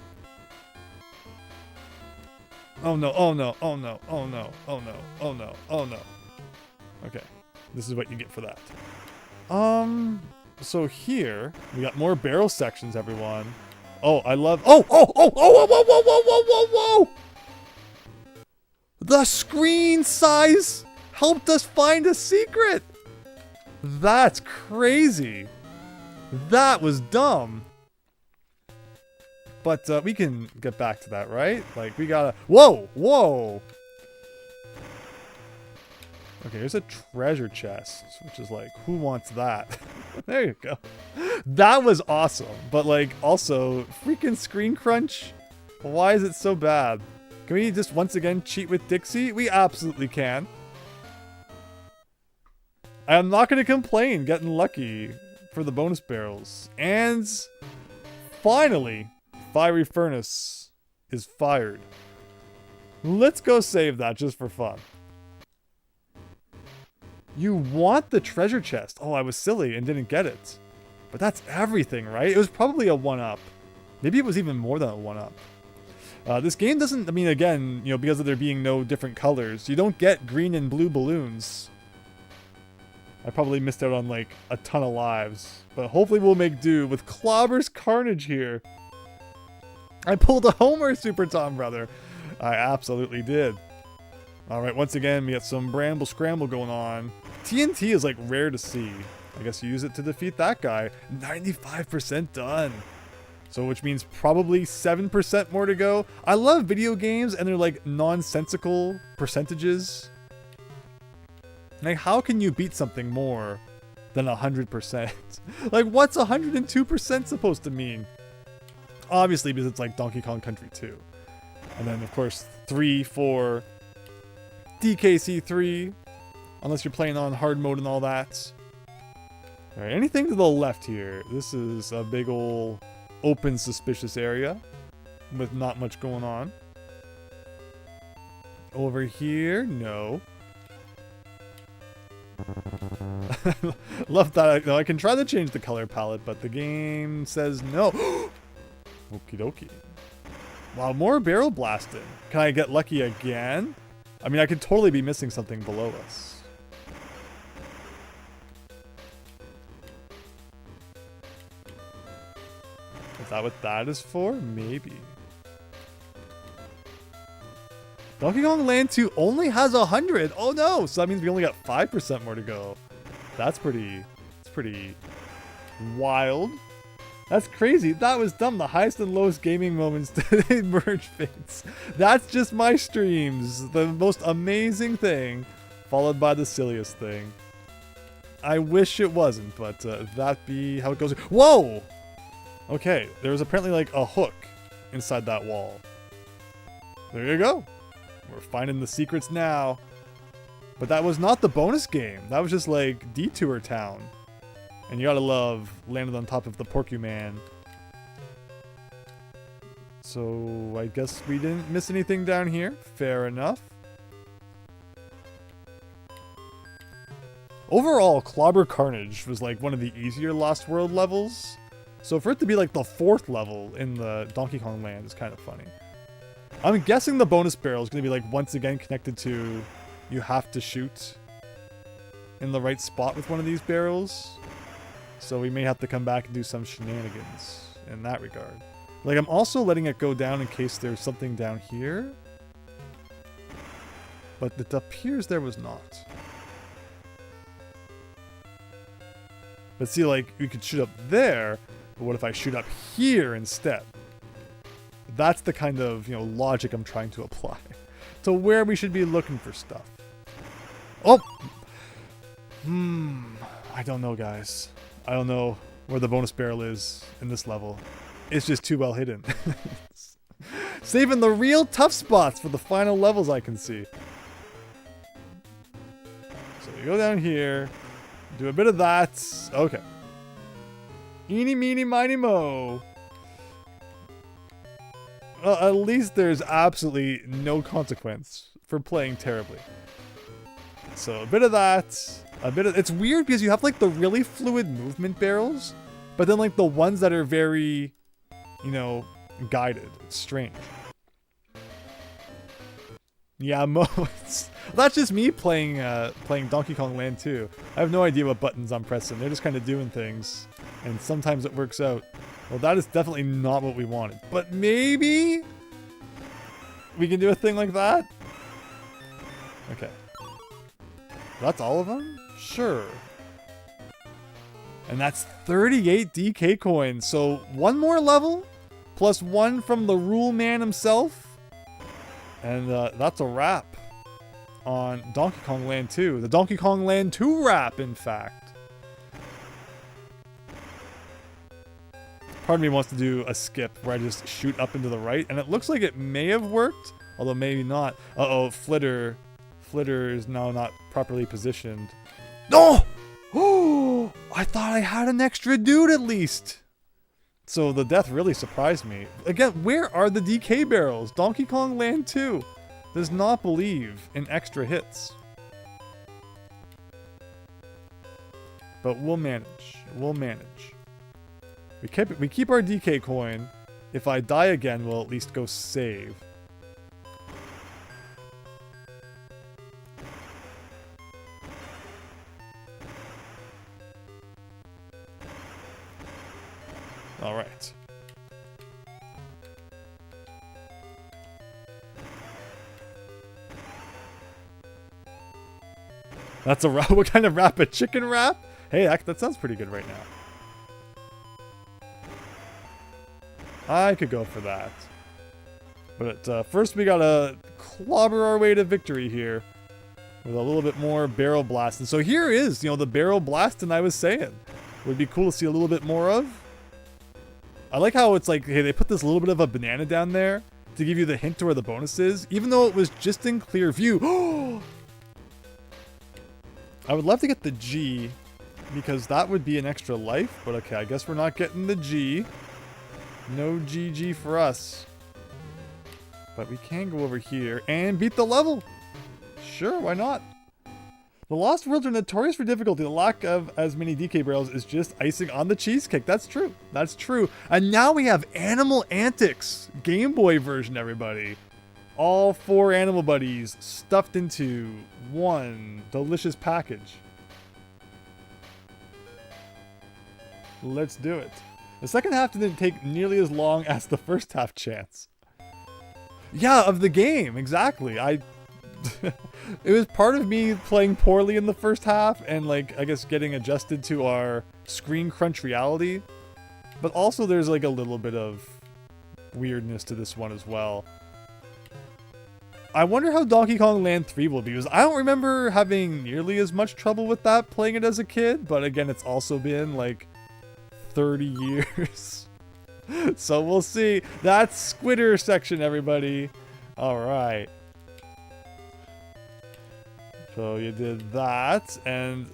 Oh no, oh no, oh no, oh no, oh no, oh no, oh no. Okay. This is what you get for that. So here, we got more barrel sections, everyone. Oh, I love... Oh! Oh! Oh! Oh! Whoa! Whoa! Whoa! Whoa! Whoa! Whoa! Whoa! The screen size helped us find a secret! That's crazy. That was dumb. But we can get back to that, right? Like, we gotta... Whoa! Whoa! Okay, here's a treasure chest, which is like, who wants that? There you go. That was awesome. But like, also, freaking screen crunch. Why is it so bad? Can we just once again cheat with Dixie? We absolutely can. I'm not going to complain getting lucky for the bonus barrels. And finally, Fiery Furnace is fired. Let's go save that just for fun. You want the treasure chest. Oh, I was silly and didn't get it. But that's everything, right? It was probably a 1-up. Maybe it was even more than a 1-up. This game doesn't, I mean, again, because of there being no different colors, you don't get green and blue balloons. I probably missed out on, like, a ton of lives. But hopefully we'll make do with Clobber's Carnage here. I pulled a Homer, Super Tom, brother. I absolutely did. Alright, once again, we got some Bramble Scramble going on. TNT is, like, rare to see. I guess you use it to defeat that guy. 95% done. So, which means probably 7% more to go. I love video games, and they're, like, nonsensical percentages. Like, how can you beat something more than 100%. Like, what's 102% supposed to mean? Obviously, because it's like Donkey Kong Country 2. And then, of course, 3 for DKC3. Unless you're playing on hard mode and all that. Alright, anything to the left here? This is a big ol' open suspicious area with not much going on. Over here, no. Love that. I can try to change the color palette, but the game says no. Okie dokie. Wow, more barrel blasting. Can I get lucky again? I mean, I could totally be missing something below us. Is that what that is for? Maybe. Donkey Kong Land 2 only has 100. Oh no! So that means we only got 5% more to go. That's pretty wild. That's crazy. That was dumb. The highest and lowest gaming moments today merge fates. That's just my streams. The most amazing thing, followed by the silliest thing. I wish it wasn't, but that be how it goes. Whoa! Okay, there was apparently like a hook inside that wall. There you go. We're finding the secrets now. But that was not the bonus game. That was just like Detour Town. And you gotta love landed on top of the Porcuman. So I guess we didn't miss anything down here. Fair enough. Overall, Clobber Carnage was like one of the easier Lost World levels. So for it to be like the 4th level in the Donkey Kong Land is kind of funny. I'm guessing the bonus barrel is going to be like once again connected to you have to shoot in the right spot with one of these barrels. So we may have to come back and do some shenanigans in that regard. Like, I'm also letting it go down in case there's something down here. But it appears there was not. But see, like, we could shoot up there, but what if I shoot up here instead? That's the kind of, you know, logic I'm trying to apply to where we should be looking for stuff. Oh! I don't know, guys. I don't know where the bonus barrel is in this level. It's just too well hidden. Saving the real tough spots for the final levels I can see. So you go down here, do a bit of that. Okay. Eeny, meeny, miny, mo. Well, at least there's absolutely no consequence for playing terribly. So a bit of that. It's weird because you have like the really fluid movement barrels, but then like the ones that are very, you know, guided. It's strange. Yeah, that's just me playing Donkey Kong Land 2. I have no idea what buttons I'm pressing. They're just kind of doing things, and sometimes it works out. Well, that is definitely not what we wanted, but maybe we can do a thing like that. Okay, that's all of them. Sure. And that's 38 DK coins. So one more level, plus one from the rule man himself. And that's a wrap on Donkey Kong Land 2. The Donkey Kong Land 2 wrap, in fact. Part of me wants to do a skip where I just shoot up into the right. And it looks like it may have worked, although maybe not. Uh-oh, Flitter is now not properly positioned. No! Oh! I thought I had an extra dude at least. So the death really surprised me. Again, where are the DK barrels? Donkey Kong Land 2 does not believe in extra hits. But we'll manage. We'll manage. We keep our DK coin. If I die again, we'll at least go save. All right. That's a wrap. What kind of wrap? A chicken wrap? Hey, that sounds pretty good right now. I could go for that. But first we gotta clobber our way to victory here. with a little bit more barrel blasting. So here is, you know, the barrel blasting I was saying. Would be cool to see a little bit more of. I like how it's like, hey, they put this little bit of a banana down there to give you the hint to where the bonus is, even though it was just in clear view. I would love to get the G, because that would be an extra life, but okay, I guess we're not getting the G. No GG for us. But we can go over here and beat the level. Sure, why not? The Lost Worlds are notorious for difficulty. The lack of as many DK barrels is just icing on the cheesecake. That's true. That's true. And now we have Animal Antics. Game Boy version, everybody. All 4 animal buddies stuffed into one delicious package. Let's do it. The second half didn't take nearly as long as the first half chance. Yeah, of the game. Exactly. It was part of me playing poorly in the first half and, like, I guess getting adjusted to our screen crunch reality. But also there's like a little bit of weirdness to this one as well. I wonder how Donkey Kong Land 3 will be, because I don't remember having nearly as much trouble with that playing it as a kid. But again, it's also been like 30 years. So we'll see. That's Squitter section, everybody. Alright. So you did that,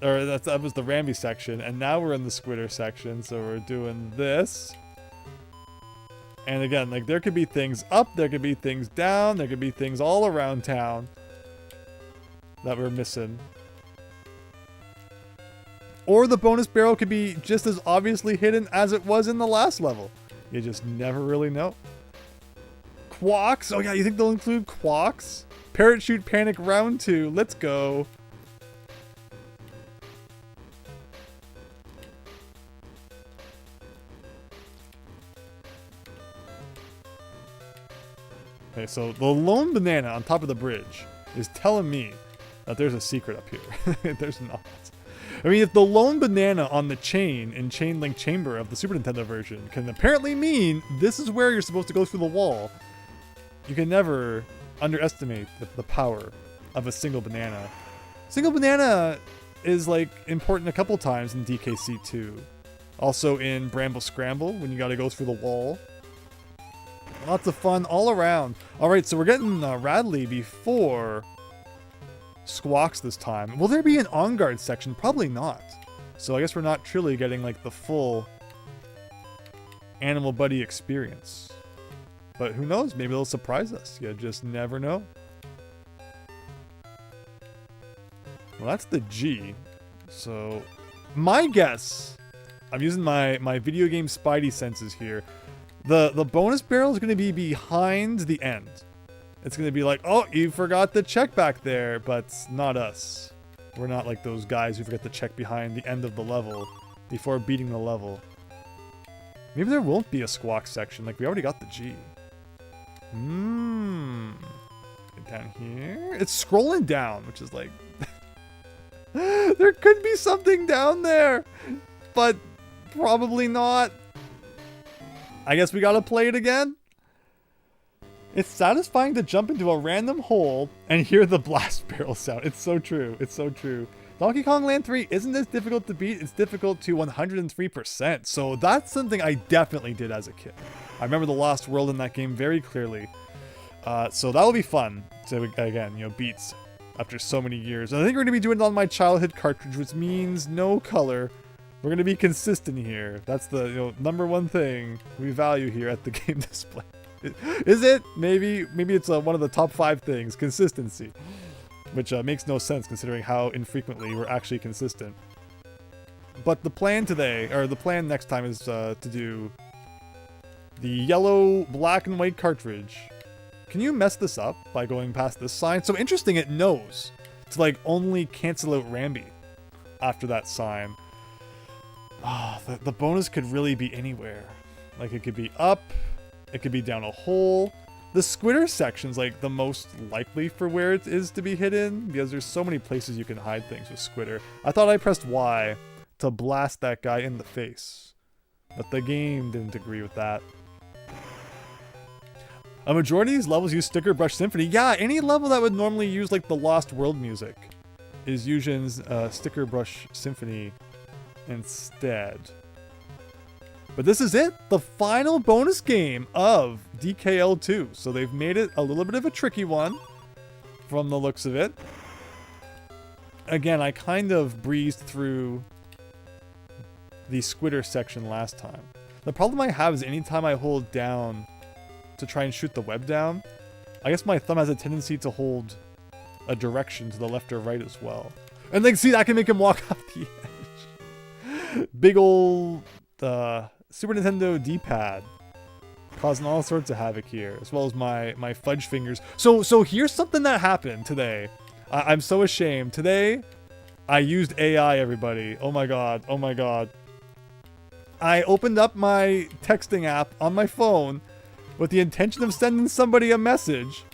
or that was the Ramby section, and now we're in the Squitter section, so we're doing this. And again, like, there could be things up, there could be things down, there could be things all around town that we're missing. Or the bonus barrel could be just as obviously hidden as it was in the last level. You just never really know. Quawks? Oh yeah, you think they'll include Quawks? Parachute Panic Round 2. Let's go. Okay, so the lone banana on top of the bridge is telling me that there's a secret up here. There's not. I mean, if the lone banana on the chain in Chain Link Chamber of the Super Nintendo version can apparently mean this is where you're supposed to go through the wall, you can never underestimate the power of a single banana. Single banana is like important a couple times in DKC 2. Also in Bramble Scramble when you gotta go through the wall. Lots of fun all around. Alright, so we're getting Radley before Squawks this time. Will there be an On Guard section? Probably not. So I guess we're not truly getting like the full Animal Buddy experience. But who knows? Maybe they'll surprise us. You just never know. Well, that's the G. So, my guess, I'm using my video game Spidey senses here. The bonus barrel is going to be behind the end. It's going to be like, oh, you forgot the check back there, but not us. We're not like those guys who forget to check behind the end of the level before beating the level. Maybe there won't be a Squawk section. Like, we already got the G. Down here. It's scrolling down, which is like... there could be something down there, but probably not. I guess we gotta play it again. It's satisfying to jump into a random hole and hear the blast barrel sound. It's so true. It's so true. Donkey Kong Land 3 isn't this difficult to beat. It's difficult to 103%. So that's something I definitely did as a kid. I remember the Lost World in that game very clearly. So that'll be fun to, again, you know, beat after so many years. And I think we're going to be doing it on my childhood cartridge, which means no color. We're going to be consistent here. That's the, you know, #1 thing we value here at the game display. Is it? Maybe it's one of the top 5 things, consistency. Which makes no sense considering how infrequently we're actually consistent. But the plan today, or the plan next time, is to do the yellow, black, and white cartridge. Can you mess this up by going past this sign? So interesting, it knows to like only cancel out Ramby after that sign. Ah, the bonus could really be anywhere. Like it could be up, it could be down a hole. The Squitter section's like the most likely for where it is to be hidden because there's so many places you can hide things with Squitter. I thought I pressed Y to blast that guy in the face, but the game didn't agree with that. A majority of these levels use Sticker Brush Symphony. Yeah, any level that would normally use like the Lost World music is using Sticker Brush Symphony instead. But this is it, the final bonus game of DKL2. So they've made it a little bit of a tricky one from the looks of it. Again, I kind of breezed through the Squitter section last time. The problem I have is anytime I hold down to try and shoot the web down, I guess my thumb has a tendency to hold a direction to the left or right as well. And like, see, I can make him walk off the edge. Big old Super Nintendo D-pad causing all sorts of havoc here, as well as my fudge fingers. So here's something that happened today. I'm so ashamed. Today, I used AI, everybody. Oh my god. Oh my god. I opened up my texting app on my phone with the intention of sending somebody a message,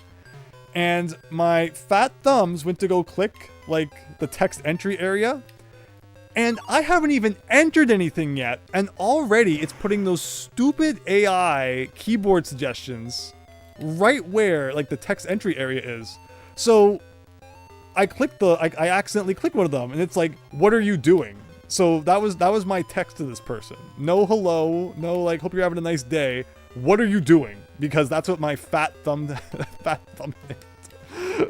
and my fat thumbs went to go click like the text entry area, and I haven't even entered anything yet, and already it's putting those stupid AI keyboard suggestions right where like the text entry area is. So I clicked I accidentally clicked one of them, and it's like, what are you doing? So that was my text to this person. No hello, no like, hope you're having a nice day. What are you doing? Because that's what my fat thumb did.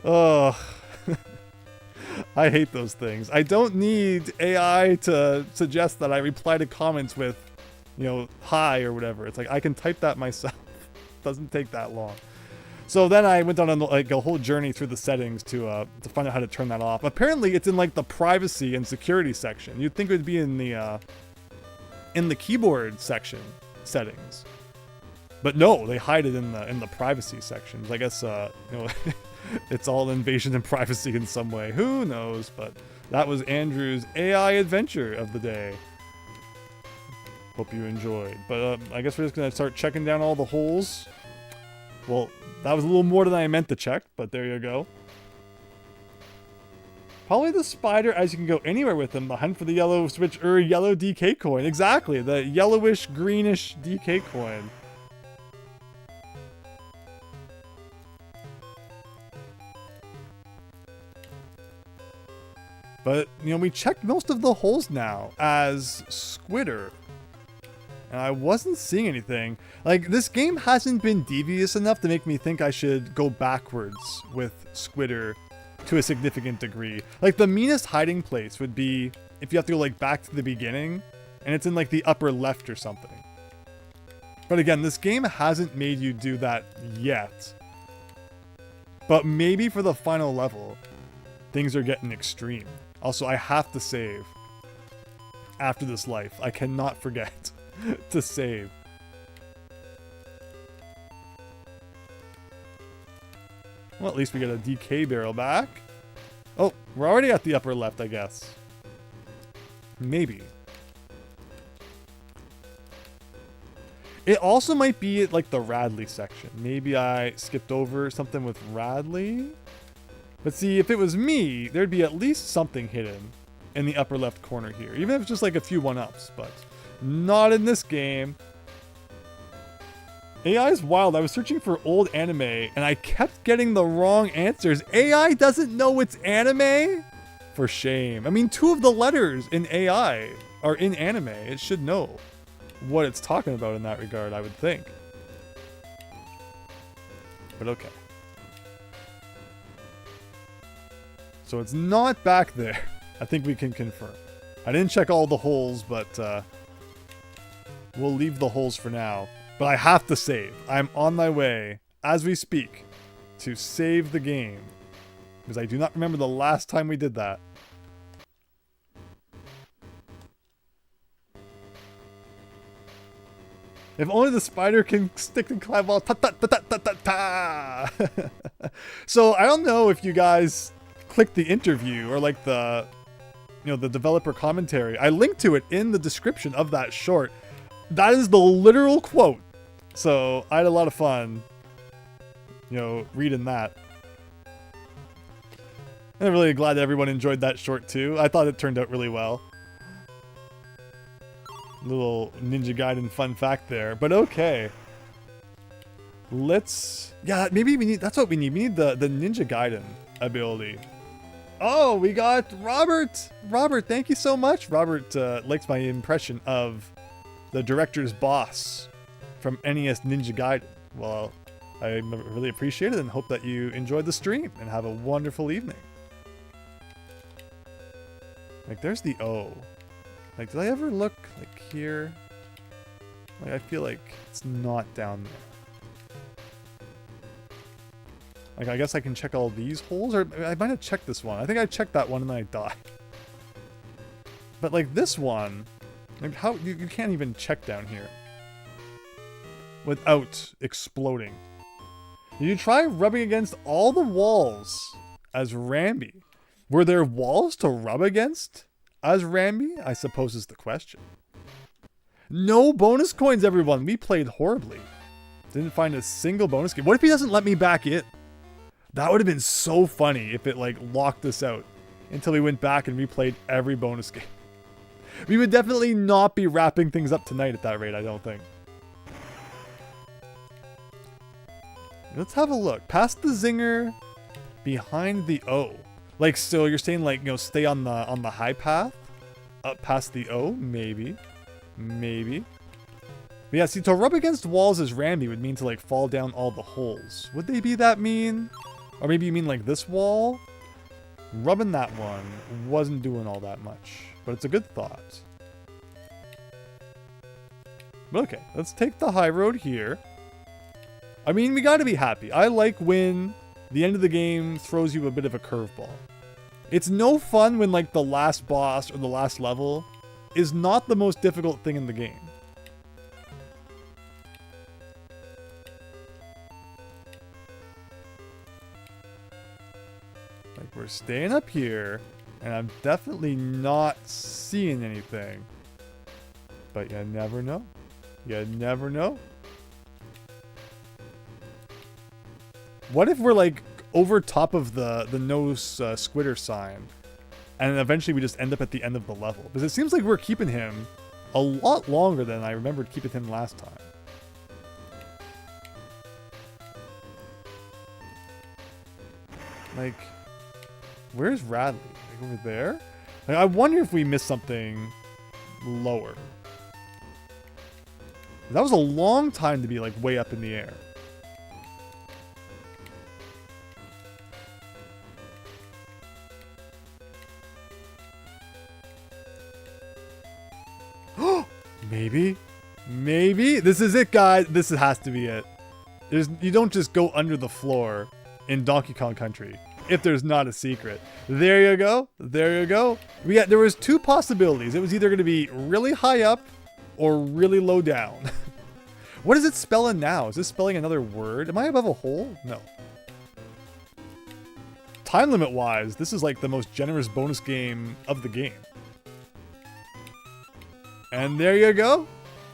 Ugh. I hate those things. I don't need AI to suggest that I reply to comments with, you know, hi or whatever. It's like, I can type that myself. Doesn't take that long. So then I went on like a whole journey through the settings to find out how to turn that off. Apparently it's in like the privacy and security section. You'd think it would be in the keyboard section settings. But no, they hide it in the privacy sections. I guess you know, it's all invasion and privacy in some way. Who knows? But that was Andrew's AI adventure of the day. Hope you enjoyed. But I guess we're just gonna start checking down all the holes. Well, that was a little more than I meant to check, but there you go. Probably the spider, as you can go anywhere with him. The hunt for the yellow switch or yellow DK coin. Exactly, the yellowish greenish DK coin. But, you know, we checked most of the holes now as Squitter. And I wasn't seeing anything. Like, this game hasn't been devious enough to make me think I should go backwards with Squitter to a significant degree. Like, the meanest hiding place would be if you have to go, like, back to the beginning, and it's in, like, the upper left or something. But again, this game hasn't made you do that yet. But maybe for the final level, things are getting extreme. Also, I have to save after this life. I cannot forget to save. Well, at least we get a DK barrel back. Oh, we're already at the upper left, I guess. Maybe. It also might be at like the Radley section. Maybe I skipped over something with Radley. But see, if it was me, there'd be at least something hidden in the upper left corner here. Even if it's just like a few one-ups, but not in this game. AI is wild. I was searching for old anime, and I kept getting the wrong answers. AI doesn't know it's anime? For shame. I mean, 2 of the letters in AI are in anime. It should know what it's talking about in that regard, I would think. But okay. So it's not back there. I think we can confirm. I didn't check all the holes, but we'll leave the holes for now. But I have to save. I'm on my way, as we speak, to save the game. Because I do not remember the last time we did that. If only the spider can stick and climb wall. Ta ta ta ta ta ta ta. So I don't know if you guys clicked the interview or like the, you know, the developer commentary. I linked to it in the description of that short. That is the literal quote. So I had a lot of fun, you know, reading that. And I'm really glad that everyone enjoyed that short too. I thought it turned out really well. Little Ninja Gaiden fun fact there, but okay. Let's, yeah, maybe we need, that's what we need. We need the Ninja Gaiden ability. Oh, we got Robert. Robert, thank you so much. Robert likes my impression of the director's boss from NES Ninja Gaiden. Well, I really appreciate it and hope that you enjoyed the stream and have a wonderful evening. Like, there's the O. Like, did I ever look, like, here? Like, I feel like it's not down there. Like, I guess I can check all these holes, or I might have checked this one. I think I checked that one and then I died. But, like, this one, like, how, you can't even check down here without exploding. You try rubbing against all the walls as Rambi. Were there walls to rub against as Rambi? I suppose is the question. No bonus coins, everyone. We played horribly. Didn't find a single bonus game. What if he doesn't let me back in? That would have been so funny if it, like, locked us out until we went back and replayed every bonus game. We would definitely not be wrapping things up tonight at that rate, I don't think. Let's have a look. Past the zinger, behind the O. Like, so you're saying, like, you know, stay on the high path? Up past the O? Maybe. Maybe. But yeah, see, to rub against walls as Rambi would mean to, like, fall down all the holes. Would they be that mean? Or maybe you mean, like, this wall? Rubbing that one wasn't doing all that much. But it's a good thought. But okay, let's take the high road here. I mean, we gotta be happy. I like when the end of the game throws you a bit of a curveball. It's no fun when, like, the last boss or the last level is not the most difficult thing in the game. Like, we're staying up here, and I'm definitely not seeing anything. But you never know. You never know. What if we're, like, over top of the nose squitter sign, and eventually we just end up at the end of the level? Because it seems like we're keeping him a lot longer than I remembered keeping him last time. Like, where's Radley? Like, over there? Like, I wonder if we missed something lower. That was a long time to be, like, way up in the air. Maybe. Maybe. This is it, guys. This has to be it. You don't just go under the floor in Donkey Kong Country if there's not a secret. There you go. There you go. There was two possibilities. It was either going to be really high up or really low down. What is it spelling now? Is this spelling another word? Am I above a hole? No. Time limit wise, this is like the most generous bonus game of the game. And there you go.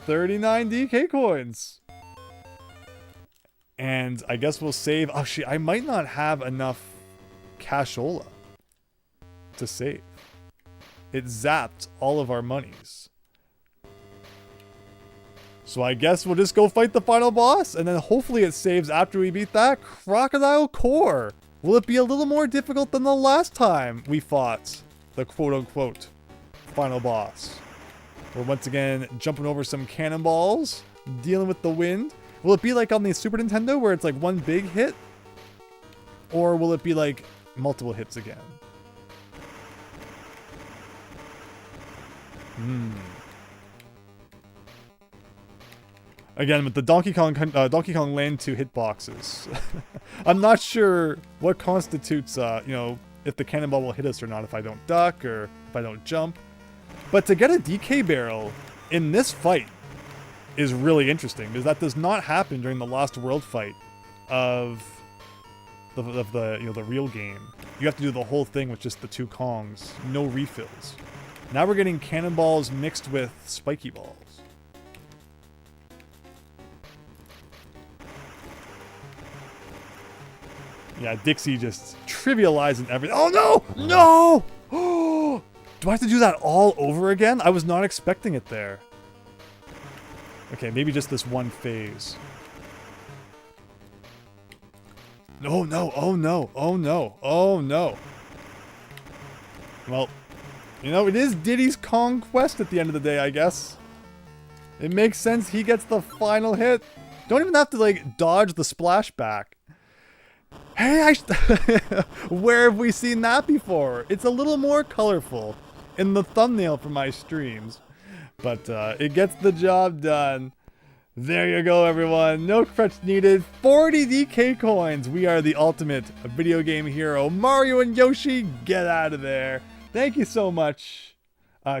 39 DK coins. And I guess we'll save. Oh, shit. I might not have enough cashola to save. It zapped all of our monies. So I guess we'll just go fight the final boss. And then hopefully it saves after we beat that crocodile core. Will it be a little more difficult than the last time we fought the quote-unquote final boss? We're once again jumping over some cannonballs, dealing with the wind. Will it be like on the Super Nintendo where it's like one big hit? Or will it be like multiple hits again? Again, with the Donkey Kong Land 2 hitboxes. I'm not sure what constitutes, you know, if the cannonball will hit us or not if I don't duck or if I don't jump. But to get a DK barrel in this fight is really interesting because that does not happen during the Lost World fight of the you know, the real game. You have to do the whole thing with just the two Kongs, no refills. Now we're getting cannonballs mixed with spiky balls. Yeah, Dixie just trivializing everything. Oh no! No! Do I have to do that all over again? I was not expecting it there. Okay, maybe just this one phase. No, no, oh no, oh no, oh no. Well, you know, it is Diddy's conquest at the end of the day, I guess. It makes sense he gets the final hit. Don't even have to, like, dodge the splashback. Hey, where have we seen that before? It's a little more colorful in the thumbnail for my streams. But it gets the job done. There you go, everyone. No crutch needed. 40 DK coins. We are the ultimate video game hero. Mario and Yoshi, get out of there. Thank you so much,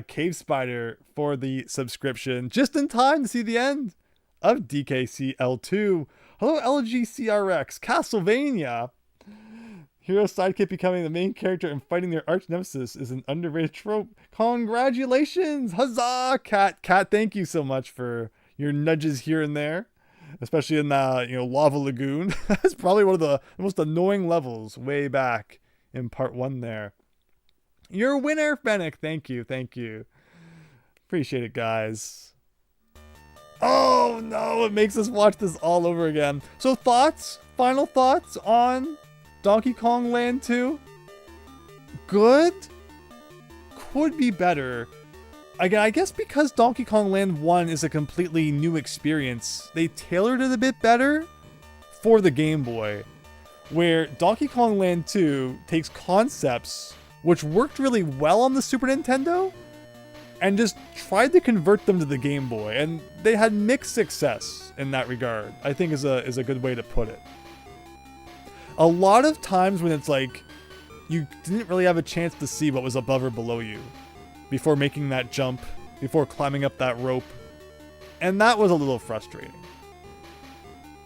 Cave Spider, for the subscription. Just in time to see the end of DKCL2. Hello, LGCRX. Castlevania. Hero sidekick becoming the main character and fighting their arch nemesis is an underrated trope. Congratulations! Huzzah, Cat. Cat, thank you so much for your nudges here and there, especially in the Lava Lagoon. That's probably one of the most annoying levels way back in part 1 there. You're a winner, Fennec. Thank you, thank you. Appreciate it, guys. Oh no, it makes us watch this all over again. So thoughts, final thoughts on Donkey Kong Land 2? Good? Could be better. Again, I guess because Donkey Kong Land 1 is a completely new experience, they tailored it a bit better for the Game Boy. Where Donkey Kong Land 2 takes concepts which worked really well on the Super Nintendo and just tried to convert them to the Game Boy. And they had mixed success in that regard, I think is a good way to put it. A lot of times when it's like, you didn't really have a chance to see what was above or below you before making that jump, before climbing up that rope. And that was a little frustrating.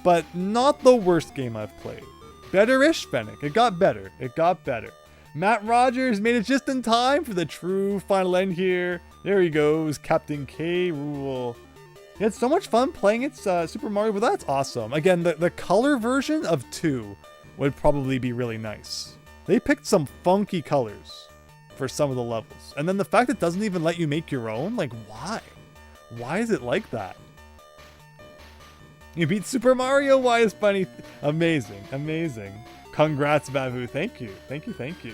But not the worst game I've played. Better-ish, Fennec. It got better. It got better. Matt Rogers made it just in time for the true final end here. There he goes, Captain K. Rool. He had so much fun playing it, Super Mario, but that's awesome. Again, the color version of 2 would probably be really nice. They picked some funky colors for some of the levels. And then the fact it doesn't even let you make your own, like, why? Why is it like that? You beat Super Mario, why is funny? Amazing, amazing. Congrats, Babu. Thank you, thank you, thank you.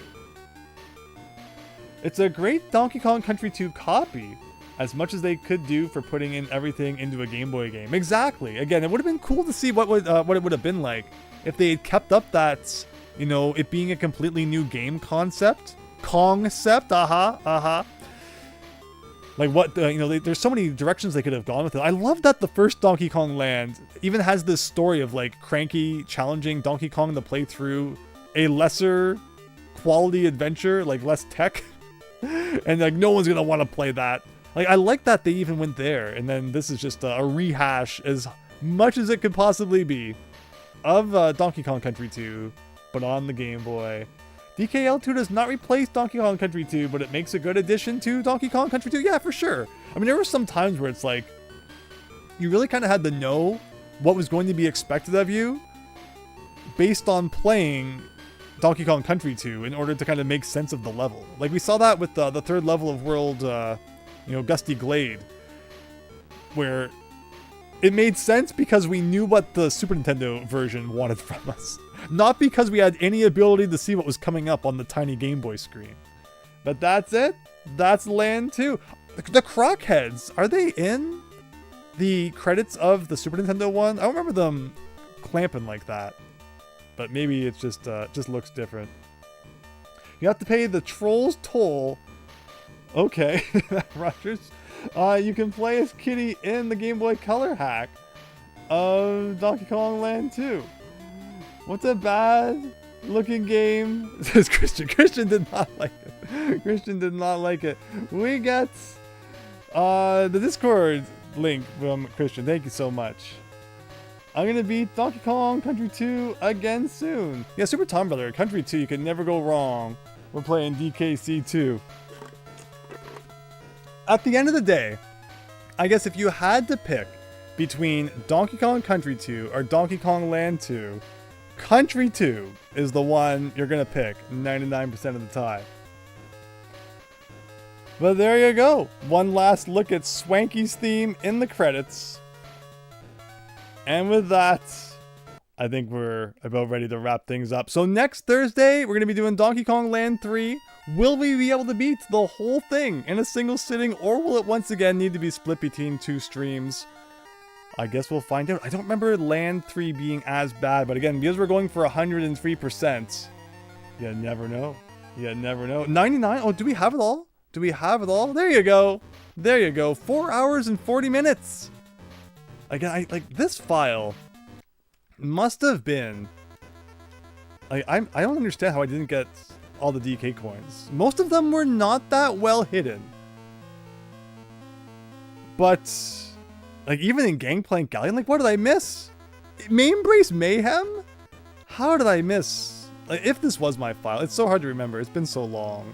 It's a great Donkey Kong Country 2 copy, as much as they could do for putting in everything into a Game Boy game. Exactly. Again, it would have been cool to see what it would have been like if they had kept up that, it being a completely new game concept. Concept, Like what, there's so many directions they could have gone with it. I love that the first Donkey Kong Land even has this story of like Cranky challenging Donkey Kong to play through a lesser quality adventure, like less tech. And like no one's gonna want to play that. Like I like that they even went there. And then this is just a rehash as much as it could possibly be of Donkey Kong Country 2, but on the Game Boy. DKL2 does not replace Donkey Kong Country 2, but it makes a good addition to Donkey Kong Country 2. Yeah, for sure. I mean, there were some times where it's like, you really kind of had to know what was going to be expected of you based on playing Donkey Kong Country 2 in order to kind of make sense of the level. Like we saw that with the third level of World, Gusty Glade, where it made sense because we knew what the Super Nintendo version wanted from us. Not because we had any ability to see what was coming up on the tiny Game Boy screen. But that's it. That's Land 2. The Crockheads, are they in the credits of the Super Nintendo one? I don't remember them clamping like that. But maybe it's just looks different. You have to pay the Troll's Toll. Okay, Rogers. You can play as Kitty in the Game Boy Color hack of Donkey Kong Land 2. What's a bad looking game? Says Christian. Christian did not like it. Christian did not like it. We got the Discord link from Christian. Thank you so much. I'm going to beat Donkey Kong Country 2 again soon. Yeah, Super Tom Brother. Country 2, you can never go wrong. We're playing DKC 2. At the end of the day, I guess if you had to pick between Donkey Kong Country 2 or Donkey Kong Land 2, Country 2 is the one you're going to pick 99% of the time. But there you go. One last look at Swanky's theme in the credits. And with that, I think we're about ready to wrap things up. So next Thursday, we're going to be doing Donkey Kong Land 3 Will we be able to beat the whole thing in a single sitting, or will it once again need to be split between 2 streams? I guess we'll find out. I don't remember Land 3 being as bad, but again, because we're going for 103%, you never know. You never know. 99? Oh, do we have it all? Do we have it all? There you go. There you go. 4 hours and 40 minutes. Again, like this file must have been... I don't understand how I didn't get all the DK coins. Most of them were not that well hidden. But, like, even in Gangplank Galleon, like, what did I miss? Main Brace Mayhem? How did I miss? Like, if this was my file, it's so hard to remember. It's been so long.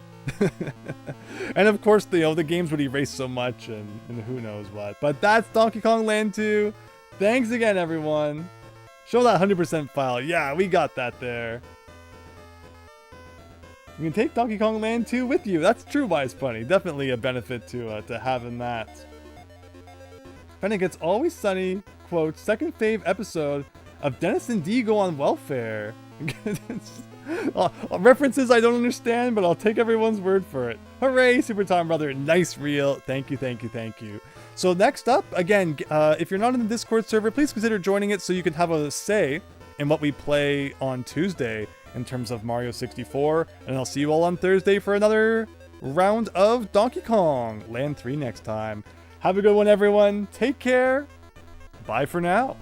And of course, the games would erase so much and who knows what. But that's Donkey Kong Land 2. Thanks again, everyone. Show that 100% file. Yeah, we got that there. You can take Donkey Kong Land 2 with you. That's true, Wise Funny. Definitely a benefit to having that. When it gets Always Sunny, quote, second fave episode of Dennis and Dee go on welfare. References I don't understand, but I'll take everyone's word for it. Hooray, Super Tom Brother. Nice reel. Thank you, thank you, thank you. So next up, again, if you're not in the Discord server, please consider joining it so you can have a say in what we play on Tuesday in terms of Mario 64. And I'll see you all on Thursday for another round of Donkey Kong Land 3 next time. Have a good one, everyone. Take care. Bye for now.